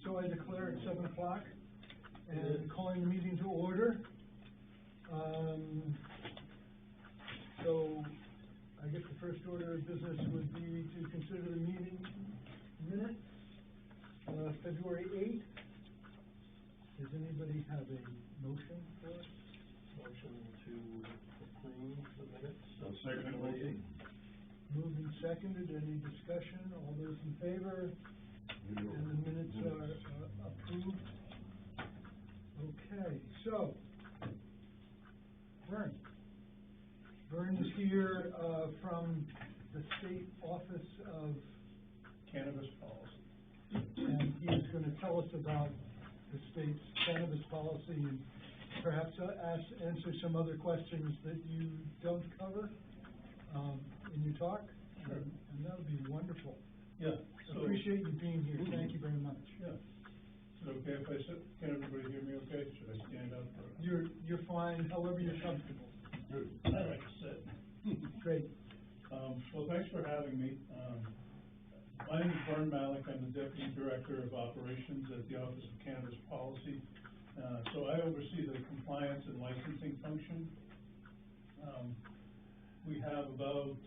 so I declare it 7 o'clock and calling the meeting to order. So I guess the first order of business would be to consider the meeting minutes, February 8th. Does anybody have a motion for us? Motion to approve the minutes. I'll second the motion. Moved and seconded. Any discussion? All those in favor? And the minutes are approved. Okay, so Vern is here from the State Office of Cannabis Policy. And he's going to tell us about the state's cannabis policy and perhaps answer some other questions that you don't cover in your talk. Sure. And that would be wonderful. Yeah. So, appreciate you being here. Thank you very much. Yeah. Is it okay if I sit? Can everybody hear me okay? Should I stand up? Or? You're fine, however you're comfortable. Good. I like to sit. Great. Well, thanks for having me. My name is Vern Malik. I'm the Deputy Director of Operations at the Office of Cannabis Policy. So I oversee the compliance and licensing function. We have about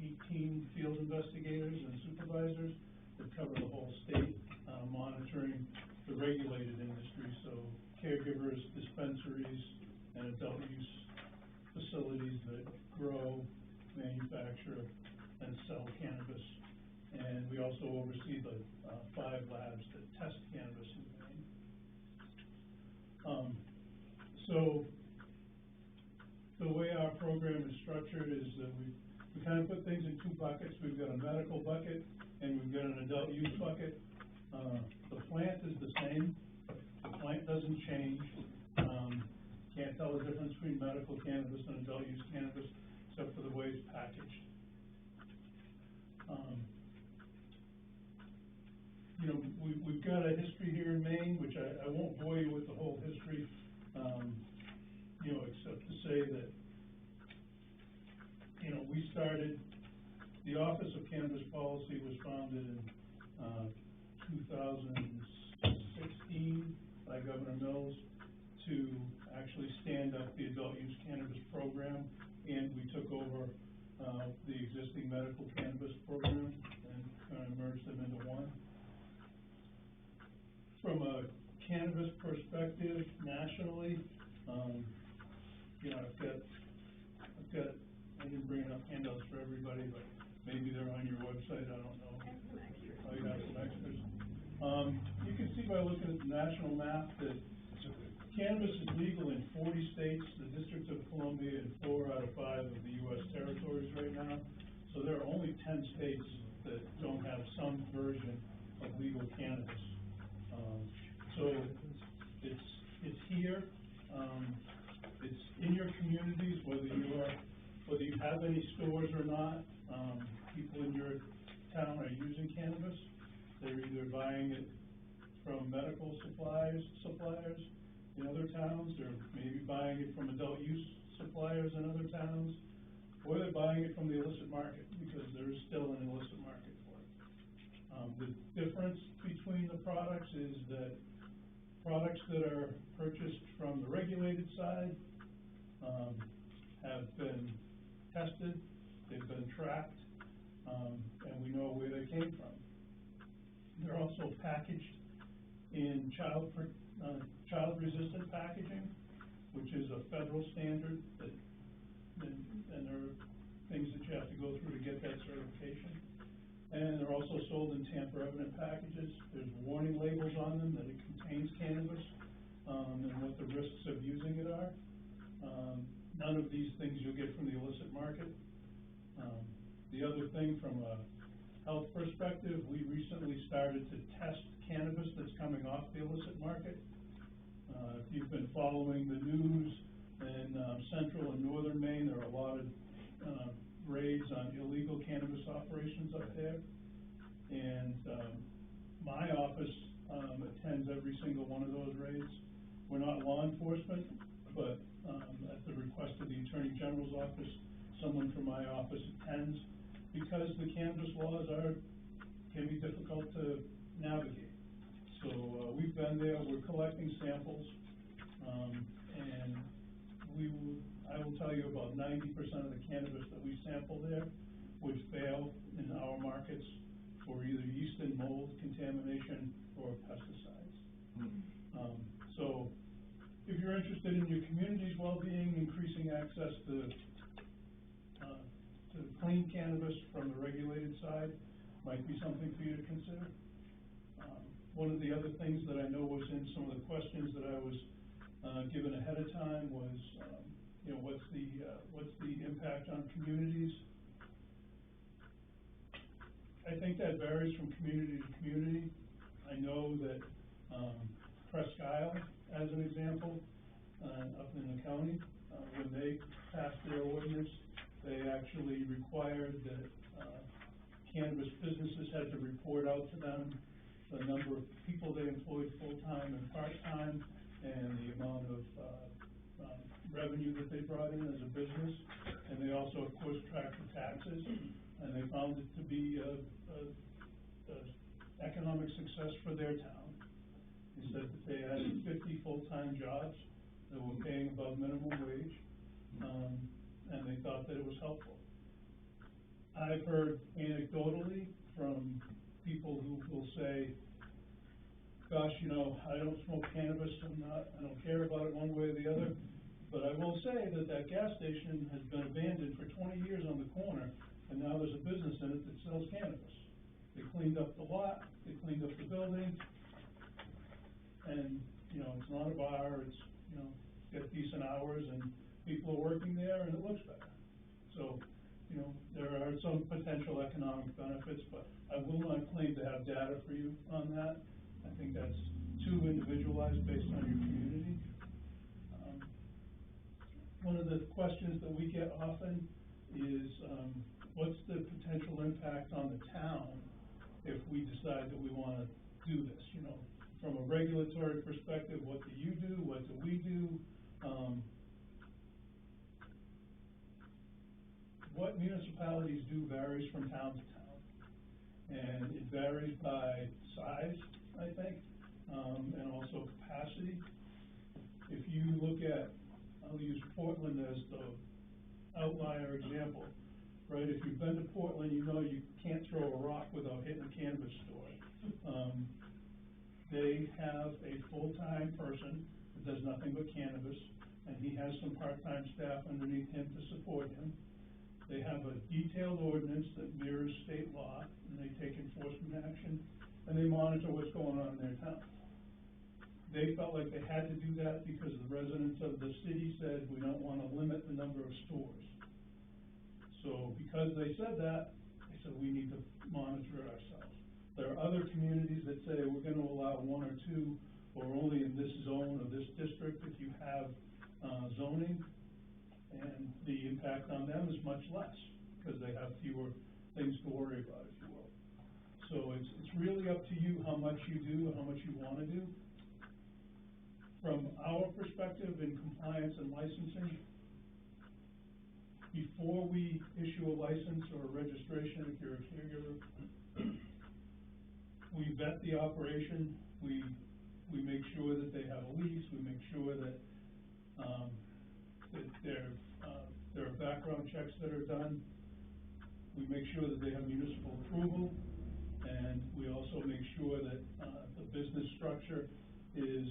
18 field investigators and supervisors that cover the whole state, monitoring the regulated industry, so caregivers, dispensaries, and adult use facilities that grow, manufacture, and sell cannabis. And we also oversee the 5 labs that test cannabis in Maine. So the way our program is structured is that we kind of put things in 2 buckets. We've got a medical bucket and we've got an adult use bucket. The plant is the same. The plant doesn't change. Can't tell the difference between medical cannabis and adult use cannabis except for the way it's packaged. You know, we've got a history here in Maine, which I won't bore you with the whole history, you know, except to say that, you know, we started, the Office of Cannabis Policy was founded in 2016 by Governor Mills to actually stand up the adult use cannabis program, and we took over the existing medical cannabis program and kind of merged them into one. From a cannabis perspective nationally, you know, I've got, I didn't bring enough handouts for everybody, but maybe they're on your website, I don't know. Oh, you have some extras. You can see by looking at the national map that cannabis is legal in 40 states, the District of Columbia, and 4 out of 5 of the U.S. territories right now. So there are only 10 states that don't have some version of legal cannabis. So it's here, it's in your communities, whether you have any stores or not. People in your town are using cannabis. They're either buying it from medical suppliers in other towns, or maybe buying it from adult use suppliers in other towns, or they're buying it from the illicit market, because there is still an illicit market for it. The difference between the products is that products that are purchased from the regulated side have been tested, they've been tracked, and we know where they came from. They're also packaged in child-resistant packaging, which is a federal standard, and there are things that you have to go through to get that certification. And they're also sold in tamper-evident packages. There's warning labels on them that it contains cannabis, and what the risks of using it are. None of these things you'll get from the illicit market. The other thing, from a health perspective, we recently started to test cannabis that's coming off the illicit market. If you've been following the news in central and northern Maine, there are a lot of raids on illegal cannabis operations up there. And my office attends every single one of those raids. We're not law enforcement, but at the request of the Attorney General's office, someone from my office attends, because the cannabis laws can be difficult to navigate. So, we've been there, we're collecting samples, and I will tell you about 90% of the cannabis that we sample there would fail in our markets for either yeast and mold contamination or pesticides. So, if you're interested in your community's well-being, increasing access to clean cannabis from the regulated side might be something for you to consider. One of the other things that I know was in some of the questions that I was given ahead of time was, what's the impact on communities? I think that varies from community to community. I know that Presque Isle, as an example, up in the county, when they passed their ordinance, they actually required that cannabis businesses had to report out to them the number of people they employed full-time and part-time, and the amount of revenue that they brought in as a business. And they also, of course, tracked the taxes, and they found it to be a economic success for their town. They said that they had 50 full-time jobs that were paying above minimum wage, and they thought that it was helpful. I've heard anecdotally from people who will say, gosh, I don't smoke cannabis, I don't care about it one way or the other, but I will say that gas station has been abandoned for 20 years on the corner, and now there's a business in it that sells cannabis. They cleaned up the lot, they cleaned up the building, and, it's not a bar, it's, got decent hours, and people are working there, and it looks better. So, there are some potential economic benefits, but I will not claim to have data for you on that. I think that's too individualized based on your community. One of the questions that we get often is, what's the potential impact on the town if we decide that we want to do this? From a regulatory perspective, what do you do? What do we do? What municipalities do varies from town to town, and it varies by size, I think, and also capacity. If you look at, I'll use Portland as the outlier example, right? If you've been to Portland, you can't throw a rock without hitting a cannabis store. They have a full-time person that does nothing but cannabis, and he has some part-time staff underneath him to support him. They have a detailed ordinance that mirrors state law, and they take enforcement action, and they monitor what's going on in their town. They felt like they had to do that because the residents of the city said, we don't want to limit the number of stores. So because they said that, they said we need to monitor it ourselves. There are other communities that say we're going to allow one or two, or only in this zone or this district if you have zoning, and the impact on them is much less because they have fewer things to worry about, if you will. So it's really up to you how much you do and how much you want to do. From our perspective in compliance and licensing, before we issue a license or a registration, if you're a caregiver, we vet the operation, we make sure that they have a lease, we make sure that there are background checks that are done, we make sure that they have municipal approval, and we also make sure that the business structure is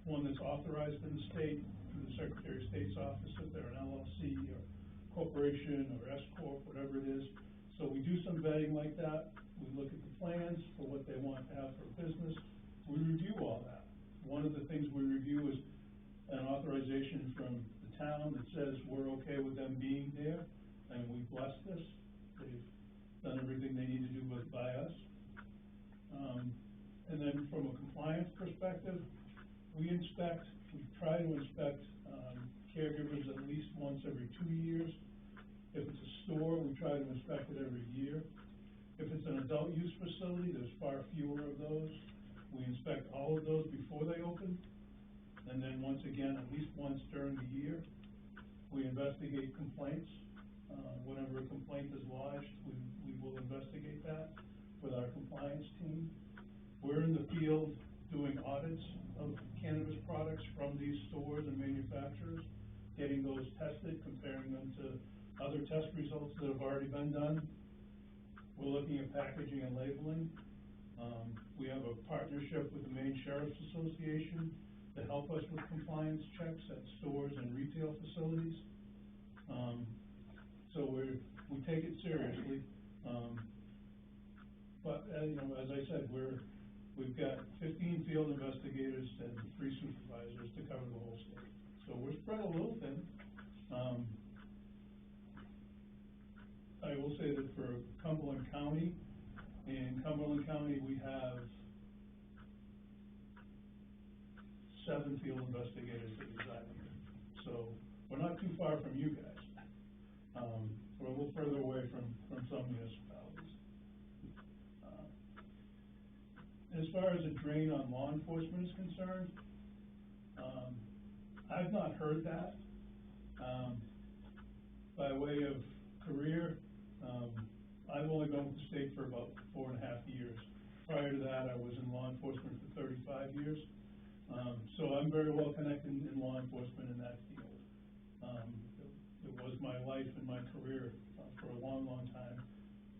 one that's authorized in the state through the Secretary of State's office, if they're an LLC or corporation or S Corp, whatever it is. So we do some vetting like that. We look at the plans for what they want to have for business. We review all that. One of the things we review is an authorization from the town that says we're okay with them being there, and we bless this. They've done everything they need to do by us. And then from a compliance perspective, we try to inspect caregivers at least once every 2 years. If it's a store, we try to inspect it every year. If it's an adult use facility, there's far fewer of those. We inspect all of those before they open. And then once again, at least once during the year, we investigate complaints. Whenever a complaint is lodged, we will investigate that with our compliance team. We're in the field doing audits of cannabis products from these stores and manufacturers, getting those tested, comparing them to other test results that have already been done. We're looking at packaging and labeling. We have a partnership with the Maine Sheriff's Association to help us with compliance checks at stores and retail facilities. So we take it seriously. But you know, as I said, we've got 15 field investigators and 3 supervisors to cover the whole state. So we're spread a little thin. I will say that for Cumberland County, in Cumberland County we have 7 field investigators that reside here. So we're not too far from you guys. We're a little further away from some municipalities. As far as a drain on law enforcement is concerned, I've not heard that. By way of career, I've only been with the state for about 4.5 years. Prior to that, I was in law enforcement for 35 years. So I'm very well connected in law enforcement in that field. It was my life and my career for a long, long time.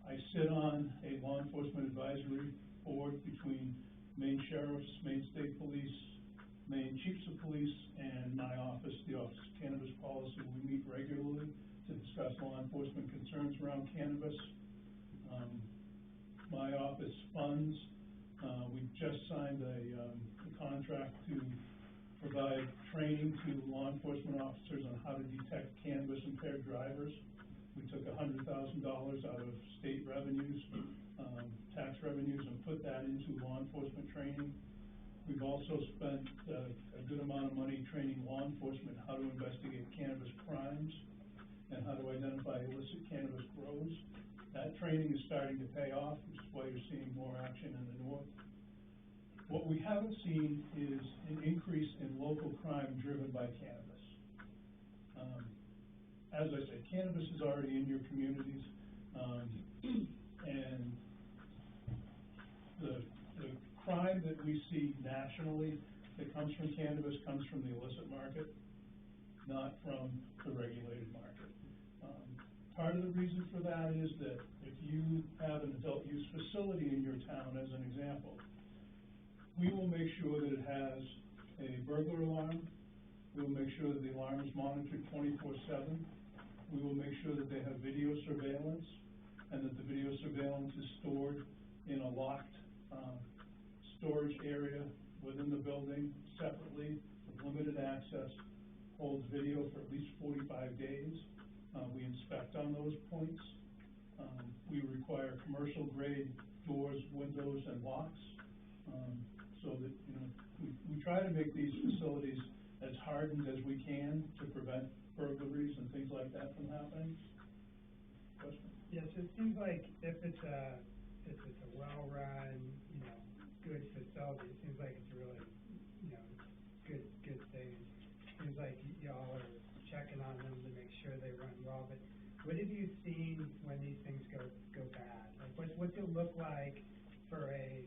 I sit on a law enforcement advisory board between Maine Sheriffs, Maine State Police, Maine Chiefs of Police, and my office, the Office of Cannabis Policy. We meet regularly to discuss law enforcement concerns around cannabis. My office funds, we just signed a contract to provide training to law enforcement officers on how to detect cannabis impaired drivers. We took $100,000 out of state revenues, tax revenues, and put that into law enforcement training. We've also spent a good amount of money training law enforcement how to investigate cannabis crimes and how to identify illicit cannabis grows. That training is starting to pay off, which is why you're seeing more action in the north. What we haven't seen is an increase in local crime driven by cannabis. As I said, cannabis is already in your communities, and the crime that we see nationally that comes from cannabis comes from the illicit market, not from the regulated market. Part of the reason for that is that if you have an adult use facility in your town, as an example, we will make sure that it has a burglar alarm. We will make sure that the alarm is monitored 24/7. We will make sure that they have video surveillance and that the video surveillance is stored in a locked storage area within the building separately with limited access, holds video for at least 45 days. We inspect on those points. We require commercial grade doors, windows, and locks. So that, you know, we try to make these facilities as hardened as we can to prevent burglaries and things like that from happening. Question? Yes, it seems like if it's a well-run, you know, good facility, it seems like it's a really, you know, good thing. It seems like y'all are checking on them to make sure they run well. But what have you seen when these things go bad? Like, what's it look like for a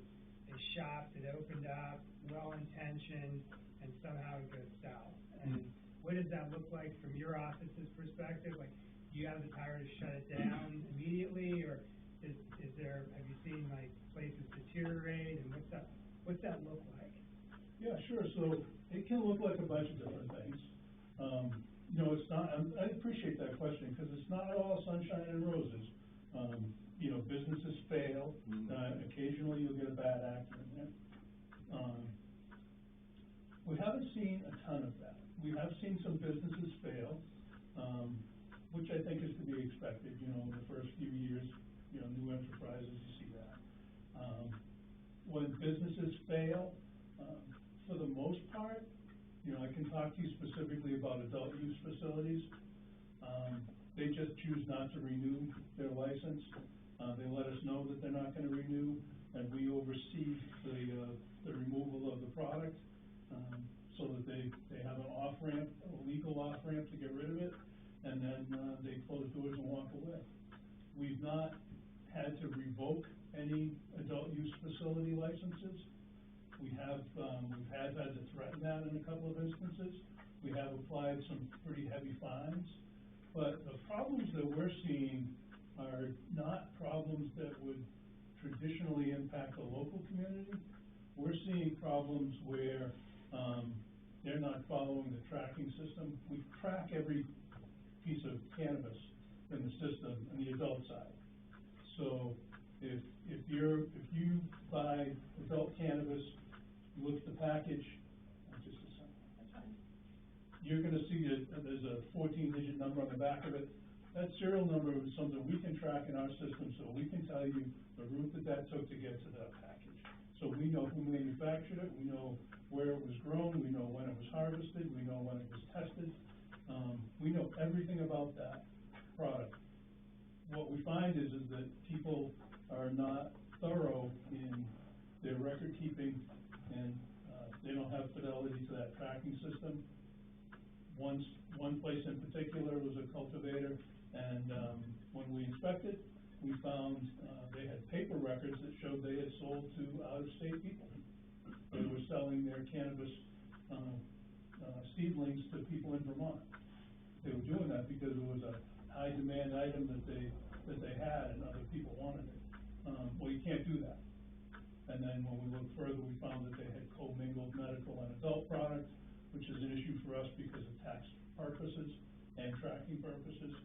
shop that opened up, well-intentioned, and somehow it goes south? And what does that look like from your office's perspective? Like, do you have the power to shut it down immediately, or is there? Have you seen like places deteriorate, and what's that look like? Yeah, sure. So it can look like a bunch of different things. You know, it's not. I appreciate that question because it's not all sunshine and roses. You know, businesses fail. Occasionally you'll get a bad actor in there. We haven't seen a ton of that. We have seen some businesses fail, which I think is to be expected. You know, in the first few years, you know, new enterprises, you see that. When businesses fail, for the most part, you know, I can talk to you specifically about adult use facilities. They just choose not to renew their license. They let us know that they're not going to renew, and we oversee the removal of the product so that they have an off-ramp, a legal off-ramp to get rid of it, and then they close doors and walk away. We've not had to revoke any adult use facility licenses. We have, we've had to threaten that in a couple of instances. We have applied some pretty heavy fines, but the problems that we're seeing are not problems that would traditionally impact the local community. We're seeing problems where, they're not following the tracking system. We track every piece of cannabis in the system on the adult side. So if you buy adult cannabis, you look at the package, just a second. You're gonna see there's a 14-digit number on the back of it. That serial number is something we can track in our system, so we can tell you the route that took to get to that package. So we know who manufactured it, we know where it was grown, we know when it was harvested, we know when it was tested. We know everything about that product. What we find is that people are not thorough in their record keeping, and they don't have fidelity to that tracking system. One place in particular was a cultivator, and when we inspected, we found they had paper records that showed they had sold to out-of-state people. They were selling their cannabis seedlings to people in Vermont. They were doing that because it was a high demand item that they had and other people wanted it. Well, you can't do that. And then when we looked further, we found that they had commingled medical and adult products, which is an issue for us because of tax purposes and tracking purposes.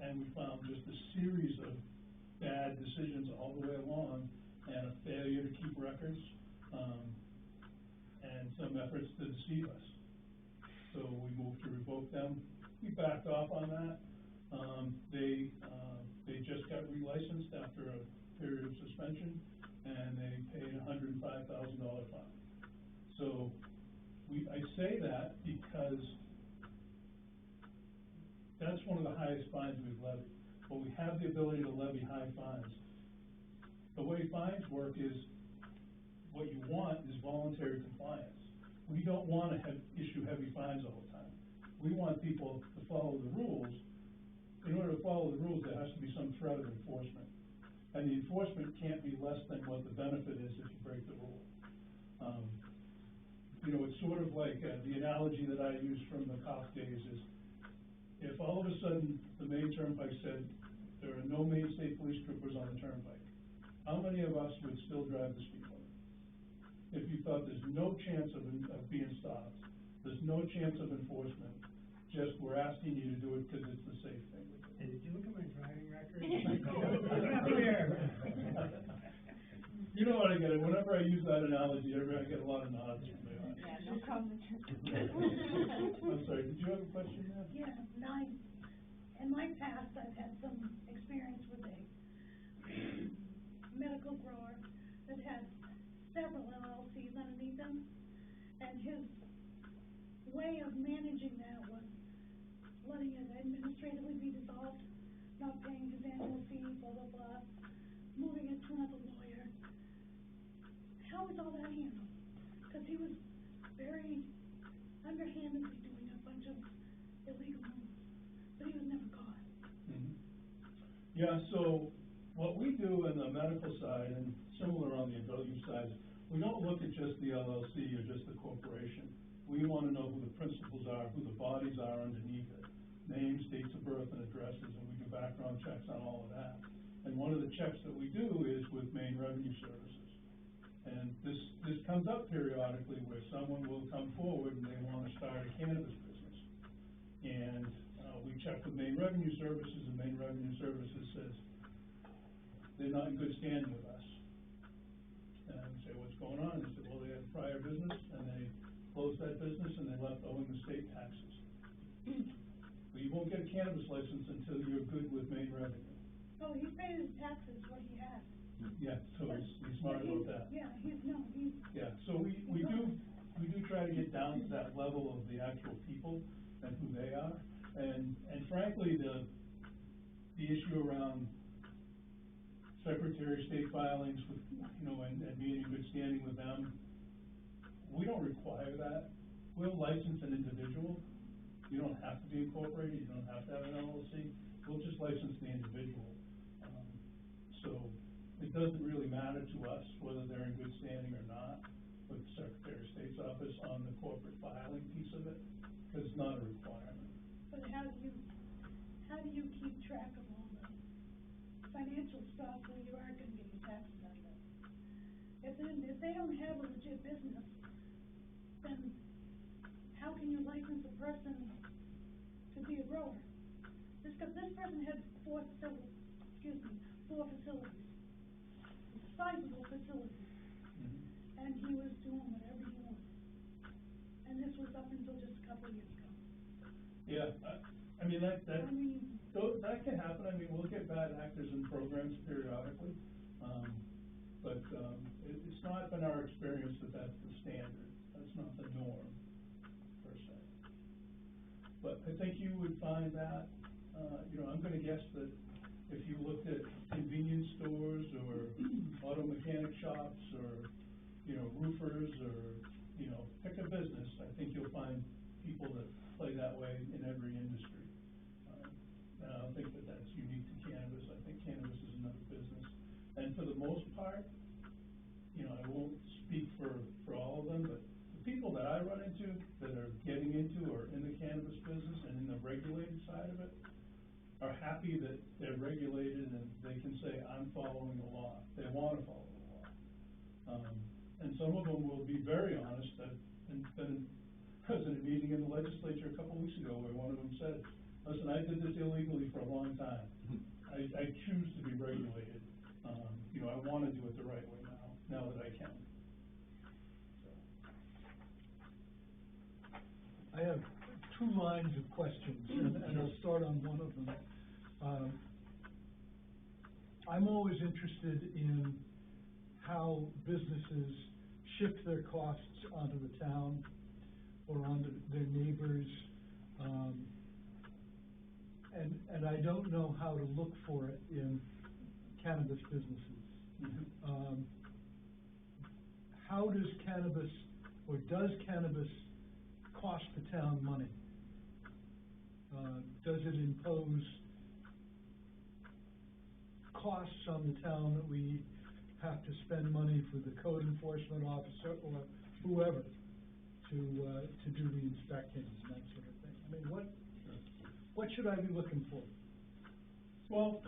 And we found just a series of bad decisions all the way along, and a failure to keep records, and some efforts to deceive us. So we moved to revoke them. We backed off on that. They just got relicensed after a period of suspension, and they paid a $105,000 fine. So I say that because that's one of the highest fines we've levied. But we have the ability to levy high fines. The way fines work is, what you want is voluntary compliance. We don't want to issue heavy fines all the time. We want people to follow the rules. In order to follow the rules, there has to be some threat of enforcement. And the enforcement can't be less than what the benefit is if you break the rule. You know, it's sort of like the analogy that I use from the cop days is, if all of a sudden the Maine Turnpike said there are no Maine State Police troopers on the Turnpike, how many of us would still drive the speed limit? If you thought there's no chance of being stopped, there's no chance of enforcement, just we're asking you to do it because it's the safe thing to do. Hey, did you look at my driving record? Here. You know what I get it. Whenever I use that analogy, I get a lot of nods from there. Yeah, no comment. I'm sorry, did you have a question there? Yeah, in my past, I've had some experience with a medical grower that had several LLCs underneath him, and his way of managing that was letting it administratively be dissolved, not paying his annual fee, blah, blah, blah, moving it to another lawyer. How was all that handled? Because he was very underhandedly doing a bunch of illegal moves, but he was never caught. Mm-hmm. Yeah, so what we do on the medical side, and similar on the adult use side, we don't look at just the LLC or just the corporation. We want to know who the principals are, who the bodies are underneath it, names, dates of birth, and addresses, and we do background checks on all of that. And one of the checks that we do is with Maine Revenue Services. And this comes up periodically where someone will come forward and they want to start a cannabis business. And we check with Maine Revenue Services, and Maine Revenue Services says they're not in good standing with us. And we say, what's going on? They said, well, they had a prior business, and they closed that business, and they left owing the state taxes. But you won't get a cannabis license until you're good with Maine Revenue. Oh, he paid his taxes, what he had. Yeah, so he's smart about that. Yeah, Yeah, so we do try to get down to that level of the actual people and who they are. And frankly, the issue around Secretary of State filings with, you know, and being in good standing with them, we don't require that. We'll license an individual. You don't have to be incorporated, you don't have to have an LLC. We'll just license the individual. So it it doesn't really matter to us whether they're in good standing or not with the Secretary of State's office on the corporate filing piece of it, because it's not a requirement. But how do you keep track of all the financial stuff where you are gonna get your taxes out of it? If they don't have a legit business, then how can you license a person to be a grower? This person had four facilities, sizable facilities, and he was doing whatever he wanted. And this was up until just a couple of years ago. Yeah, I mean, that can happen. I mean, we'll get bad actors in programs periodically, but it's not been our experience that that's the standard. That's not the norm, per se. But I think you would find that, I'm gonna guess that if you looked at convenience stores or auto mechanic shops or, roofers or, pick a business, I think you'll find people that play that way in every industry. And I don't think that that's unique to cannabis. I think cannabis is another business. And for the most part, I won't speak for all of them, but the people that I run into that are getting into or in the cannabis business and in the regulated side of it are happy that they're regulated and they can say, I'm following the law. They want to follow the law. And some of them will be very honest. I've been president meeting in the legislature a couple weeks ago where one of them said, listen, I did this illegally for a long time. I choose to be regulated. I want to do it the right way now that I can. So. I have two lines of questions, and I'll start on one of them. I'm always interested in how businesses shift their costs onto the town or onto their neighbors, and I don't know how to look for it in cannabis businesses. How does cannabis cost the town money? Does it impose costs on the town that we have to spend money for the code enforcement officer or whoever to do the inspecting and that sort of thing? I mean, what should I be looking for? Well,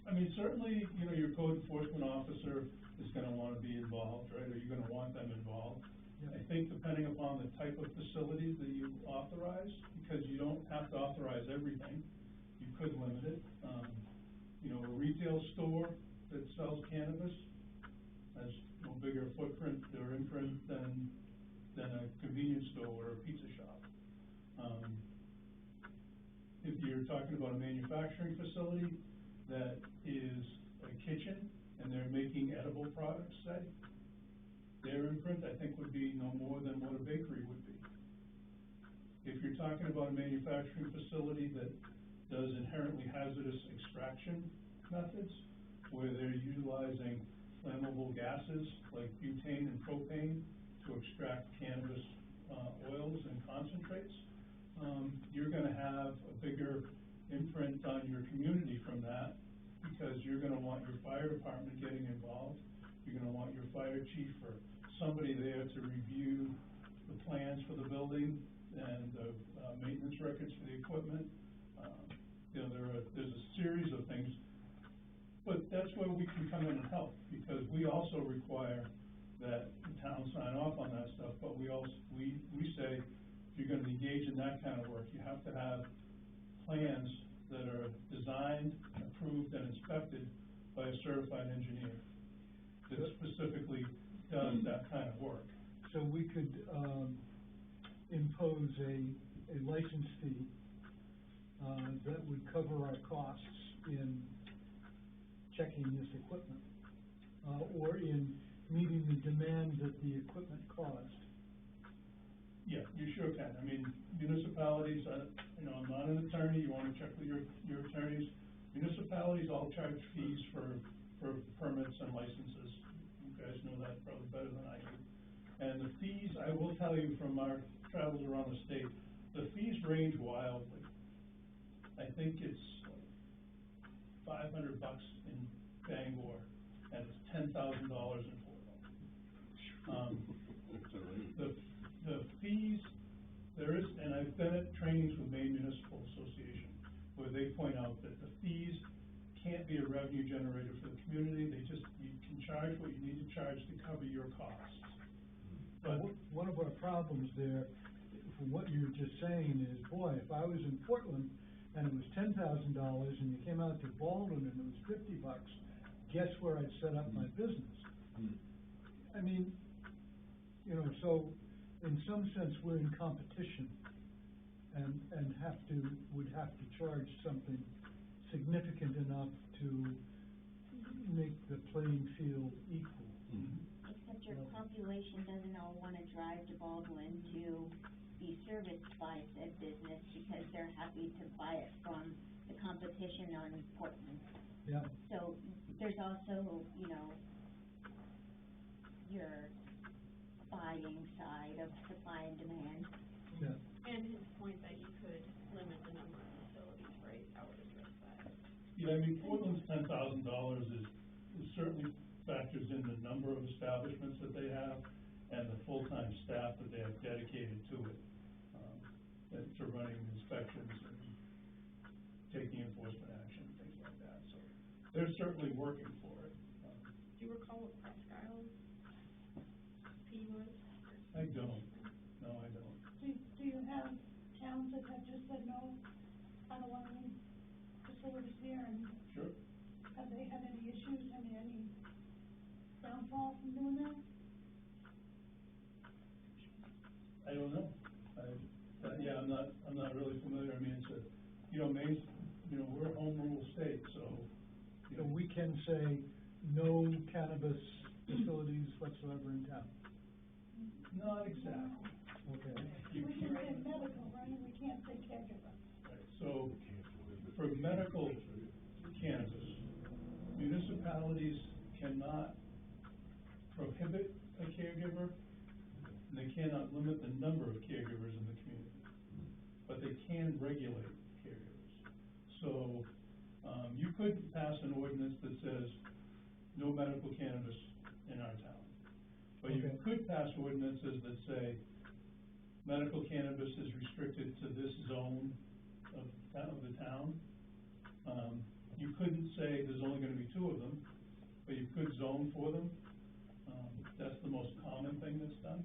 I mean, certainly, your code enforcement officer is going to want to be involved, right? Or you're going to want them involved. Yeah. I think depending upon the type of facilities that you authorize, because you don't have to authorize everything, you could limit it. A retail store that sells cannabis has no bigger footprint or imprint than a convenience store or a pizza shop. If you're talking about a manufacturing facility that is a kitchen and they're making edible products, say, their imprint, I think, would be no more than what a bakery would be. If you're talking about a manufacturing facility that does inherently hazardous extraction methods, where they're utilizing flammable gases like butane and propane to extract cannabis oils and concentrates, you're going to have a bigger imprint on your community from that, because you're going to want your fire department getting involved. You're going to want your fire chief or somebody there to review the plans for the building and the maintenance records for the equipment. There's a series of things, but that's where we can come in and help, because we also require that the town sign off on that stuff. But we say, if you're going to engage in that kind of work, you have to have plans that are designed, approved, and inspected by a certified engineer that specifically does that kind of work. So we could impose a license fee that would cover our costs in checking this equipment, or in meeting the demand that the equipment caused. Yeah, you sure can. I mean, municipalities, I'm not an attorney, you want to check with your attorneys. Municipalities all charge fees for permits and licenses. You guys know that probably better than I do. And the fees, I will tell you from our travels around the state, the fees range wildly. I think it's $500 in Bangor hearings with Maine Municipal Association, where they point out that the fees can't be a revenue generator for the community, you can charge what you need to charge to cover your costs. But One of our problems there, from what you were just saying, is, boy, if I was in Portland and it was $10,000 and you came out to Baldwin and it was $50, guess where I'd set up my business? I mean, you know, so in some sense, we're in competition and would have to charge something significant enough to make the playing field equal. Except your population doesn't all wanna drive to Baldwin to be serviced by said business because they're happy to buy it from the competition on Portland. Yeah. So there's also, you know, your buying side of supply and demand. Yeah. And his point that you could limit the number of facilities, right, I would address that. yeah, I mean, Portland's $10,000 is certainly factors in the number of establishments that they have and the full-time staff that they have dedicated to it, and to running inspections and taking enforcement action, things like that. So they're certainly working for it. Do you recall what Presque Isle's fee was? I don't. No, I don't. Do you have towns that have just said no, I don't want any facilities here, and Sure. have they had any issues, any downfall from doing that? I don't know. Yeah, I'm not really familiar. I mean, it's a, you know, Maine's, you know, we're a home rule state, so. You So know, we can say no cannabis facilities whatsoever in town. not exactly. Okay. You We can can't- say medical, right, we can't say caregiver. Right, so, for medical cannabis, municipalities cannot prohibit a caregiver, and they cannot limit the number of caregivers in the community, but they can regulate caregivers. So, you could pass an ordinance that says no medical cannabis in our town. But you Okay. could pass ordinances that say medical cannabis is restricted to this zone of the town. You couldn't say there's only gonna be 2 of them, but you could zone for them. That's the most common thing that's done.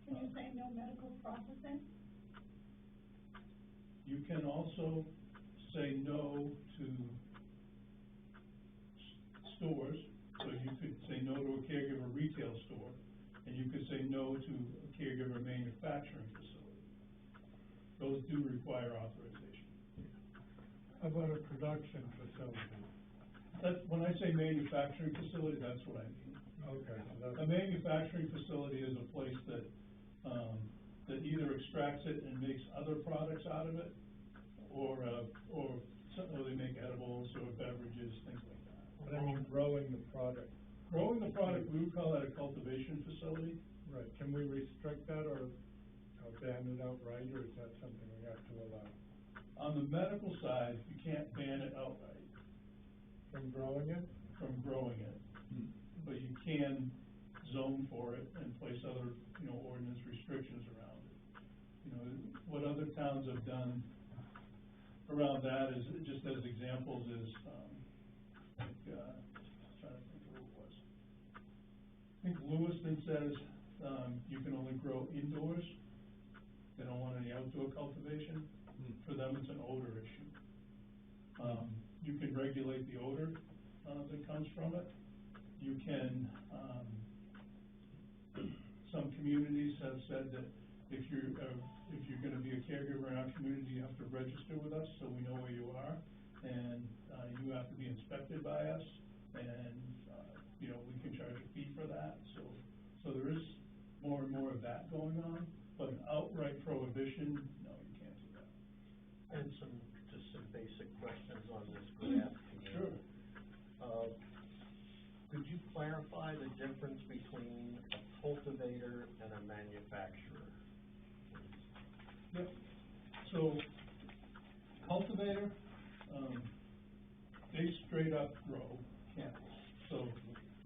Can you say no medical processing? You can also say no to stores, so you could say no to a caregiver retail store, and you could say no to a caregiver manufacturing facility. Those do require authorization. How about a production facility? That's, when I say manufacturing facility, that's what I mean. Okay. A manufacturing facility is a place that, that either extracts it and makes other products out of it, or they make edibles or beverages, things like that. But I mean, growing the product. Growing the product, we would call that a cultivation facility. Right, can we restrict that or ban it outright, or is that something we have to allow? On the medical side, you can't ban it outright From growing it? from growing it, but you can zone for it and place other, you know, ordinance restrictions around it. You know, what other towns have done around that is, just as examples, is, trying to think of who it was. I think Lewiston says, you can only grow indoors. They don't want any outdoor cultivation. For them, it's an odor issue. You can regulate the odor, that comes from it. You can, some communities have said that if you're gonna be a caregiver in our community, you have to register with us so we know where you are, and, you have to be inspected by us, and, you know, we can charge a fee for that, so there is more and more of that going on, but an outright prohibition, no, you can't do that. And just some basic questions on this graph. Sure. Could you clarify the difference between a cultivator and a manufacturer? Yep. So, cultivator, they straight up grow cannabis. So,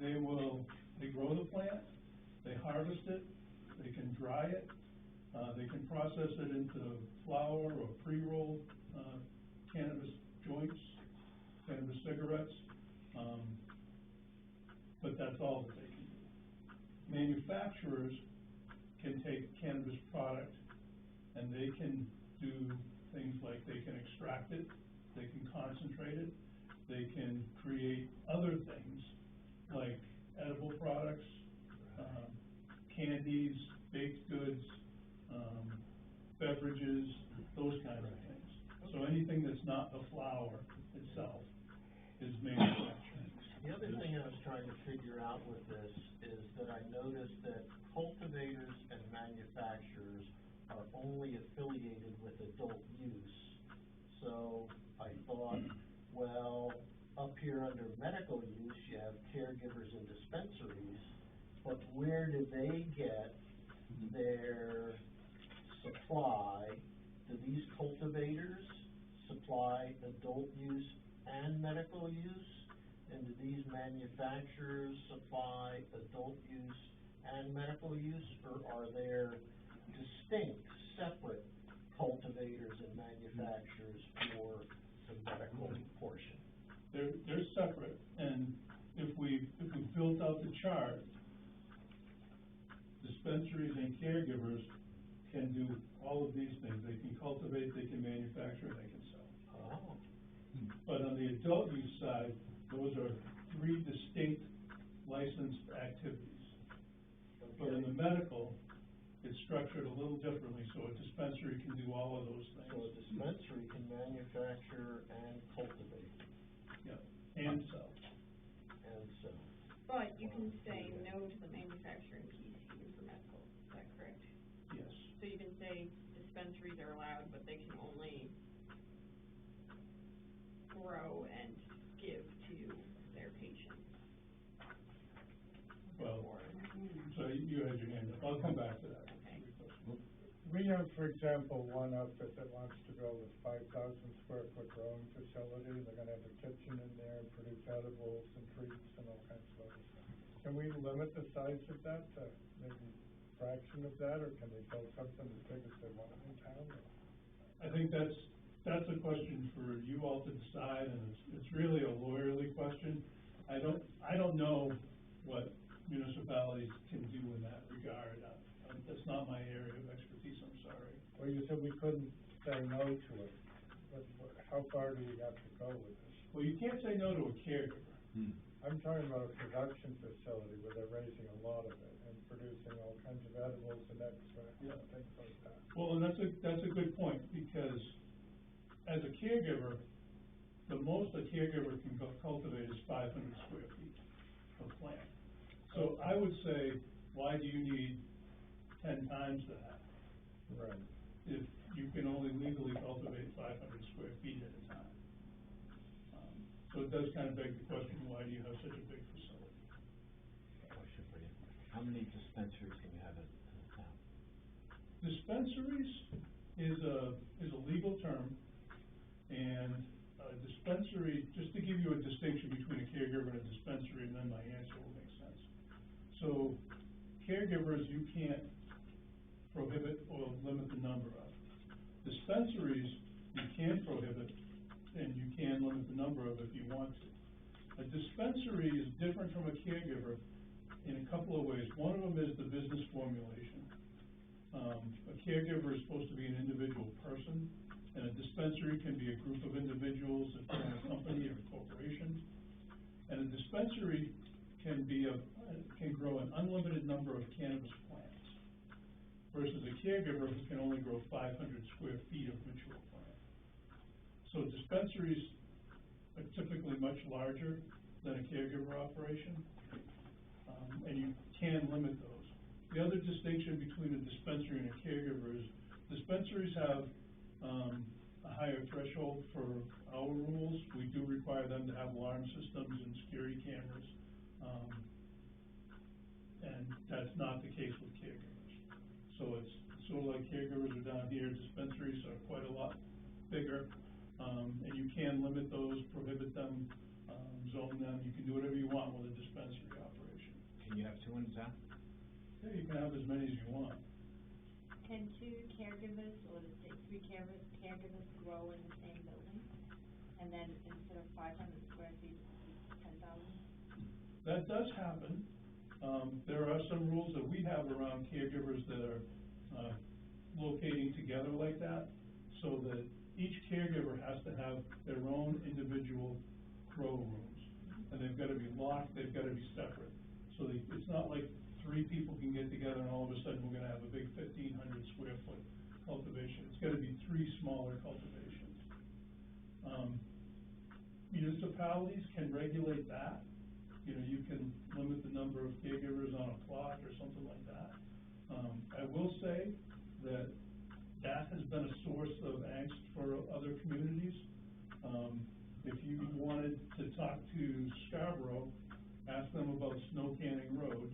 they grow the plant, they harvest it, they can dry it, They can process it into flower or pre-rolled, cannabis joints, cannabis cigarettes, but that's all that they can do. Manufacturers can take cannabis product and they can do things like they can extract it, they can concentrate it, they can create other things like edible products, candies, baked goods, beverages, those kinds of things. So anything that's not the flower itself is manufacturing. The other thing I was trying to figure out with this is that I noticed that cultivators and manufacturers are only affiliated with adult use. So I thought, well, up here under medical use, you have caregivers and dispensaries, but where do they get their supply? Do these cultivators supply adult use and medical use? And do these manufacturers supply adult use and medical use, or are there distinct, separate cultivators and manufacturers for the medical portion? They're separate, and if we built out the chart, dispensaries and caregivers can do all of these things. They can cultivate, they can manufacture, they can sell. Oh. But on the adult use side, those are three distinct licensed activities. But in the medical, it's structured a little differently, so a dispensary can do all of those things. So a dispensary can manufacture and cultivate. Yeah, and sell. And sell. But you can say no to the manufacturing piece even for medical, is that correct? Yes. So you can say dispensaries are allowed, but they can only grow and give to their patients. Well, Or, so you had your hand up. I'll come back to that. okay. We have, for example, one outfit that wants to build a 5,000 square foot growing facility. They're gonna have a kitchen in there and produce edibles and treats and all kinds of other stuff. Can we limit the size of that to maybe a fraction of that, or can they build something as big as they want in town? I think that's a question for you all to decide, and it's really a lawyerly question. I don't know what municipalities can do in that regard. That's not my area of expertise, I'm sorry. Well, you said we couldn't say no to it, but how far do we have to go with this? Well, you can't say no to a caregiver. I'm talking about a production facility where they're raising a lot of it and producing all kinds of edibles and extracts and things like that. Well, and that's a good point, because as a caregiver, the most a caregiver can cultivate is 500 square feet of plant. So I would say, why do you need 10 times that? Right. If you can only legally cultivate 500 square feet at a time. So it does kind of beg the question, why do you have such a big facility? Question for you. How many dispensaries can you have in a town? Dispensaries is a legal term, and a dispensary, just to give you a distinction between a caregiver and a dispensary, and then my answer will make sense. So caregivers, you can't prohibit or limit the number of. Dispensaries, you can prohibit and you can limit the number of if you want to. A dispensary is different from a caregiver in a couple of ways. One of them is the business formulation. A caregiver is supposed to be an individual person, and a dispensary can be a group of individuals that form a company or a corporation. And a dispensary can grow an unlimited number of cannabis plants, versus a caregiver who can only grow 500 square feet of mature plant. So dispensaries are typically much larger than a caregiver operation, and you can limit those. The other distinction between a dispensary and a caregiver is dispensaries have a higher threshold for our rules. We do require them to have alarm systems and security cameras, and that's not the case with caregivers. So it's sort of like caregivers are down here, dispensaries are quite a lot bigger, and you can limit those, prohibit them, zone them. You can do whatever you want with a dispensary operation. Can you have two in a town? Yeah, you can have as many as you want. Can two caregivers, or let's say three caregivers grow in the same building? And then instead of 500 square feet, it's 10,000? That does happen. There are some rules that we have around caregivers that are, locating together like that, so that each caregiver has to have their own individual grow rooms. And they've gotta be locked, they've gotta be separate. So it's not like three people can get together and all of a sudden we're gonna have a big 1,500 square foot cultivation. It's gotta be three smaller cultivations. Municipalities can regulate that. You know, you can limit the number of caregivers on a plot or something like that. I will say that has been a source of angst for other communities. If you wanted to talk to Scarborough, ask them about Snow Canning Road,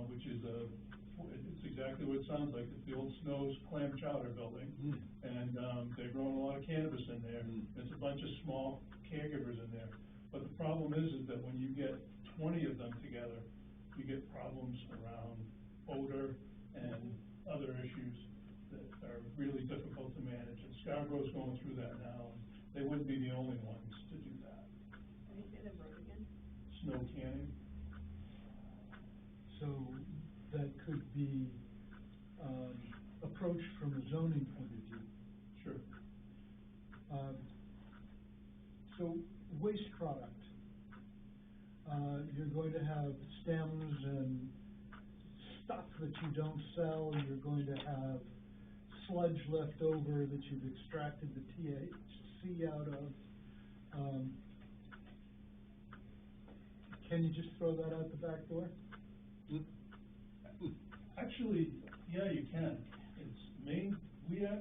which is it's exactly what it sounds like. It's the old Snow's clam chowder building. And, they're growing a lot of cannabis in there. There's a bunch of small caregivers in there. But the problem is that when you get 20 of them together, you get problems around odor and other issues that are really difficult to manage. And Scarborough's going through that now, and they wouldn't be the only ones to do that. Can you say the road again? Snow Canning. So that could be, approached from a zoning point of view. Sure. So waste product, you're going to have stems and stuff that you don't sell, and you're going to have sludge left over that you've extracted the THC out of. Can you just throw that out the back door? Actually, yeah, you can. It's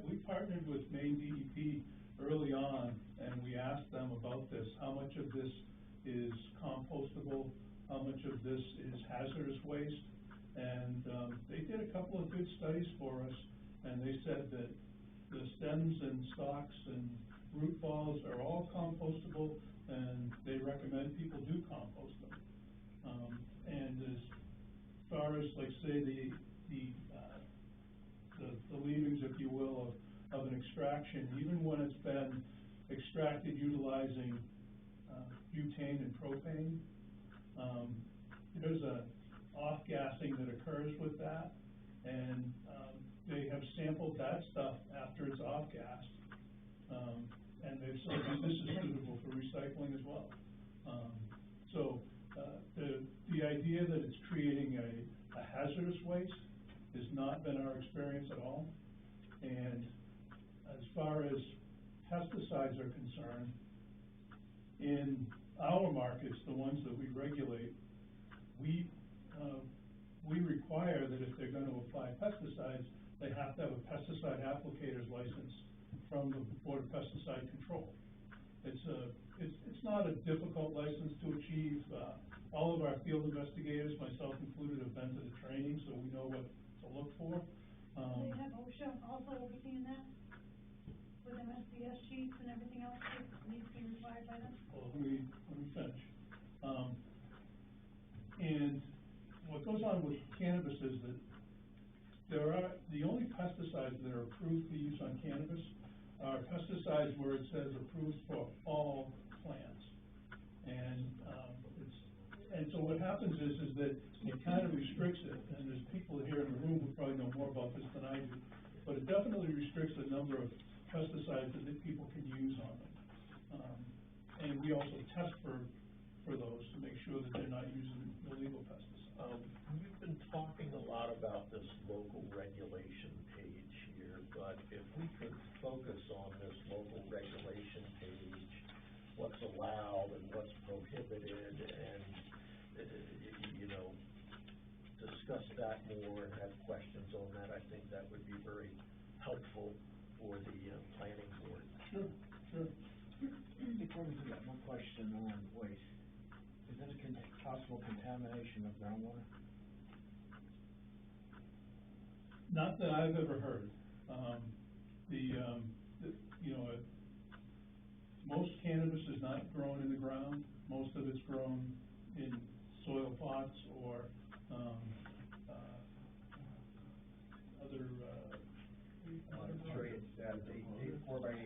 we partnered with Maine DEP early on, and we asked them about this. How much of this is compostable? How much of this is hazardous waste? And they did a couple of good studies for us, and they said that the stems and stalks and root balls are all compostable, and they recommend people do compost them. And as far as, like, say, the leavings, if you will, of an extraction, even when it's been extracted utilizing butane and propane, there's a off-gassing that occurs with that, and they have sampled that stuff after it's off-gassed, and they've said that this is suitable for recycling as well. So the idea that it's creating a hazardous waste has not been our experience at all. And as far as pesticides are concerned, in our markets, the ones that we regulate, we require that if they're going to apply pesticides, they have to have a pesticide applicator's license from the Board of Pesticide Control. It's not a difficult license to achieve. All of our field investigators, myself included, have been to the training, so we know what to look for. They have OSHA also overseeing that, with MSDS sheets and everything else that needs to be required by them? Well, let me finish. And what goes on with cannabis is that the only pesticides that are approved for use on cannabis are pesticides where it says approved for all plants. And so what happens is that it kind of restricts it, and there's people here in the room who probably know more about this than I do, but it definitely restricts the number of pesticides that people can use on them. And we also test for those to make sure that they're not using illegal pesticides. You've been talking a lot about this local regulation page here, but if we could focus on this local regulation page, what's allowed and what's prohibited, and discuss that more and have questions on that, I think that would be very helpful for the planning board. Sure. Before we do that, one question on waste. Is there a possible contamination of groundwater? Not that I've ever heard. Most cannabis is not grown in the ground. Most of it's grown in soil pots or other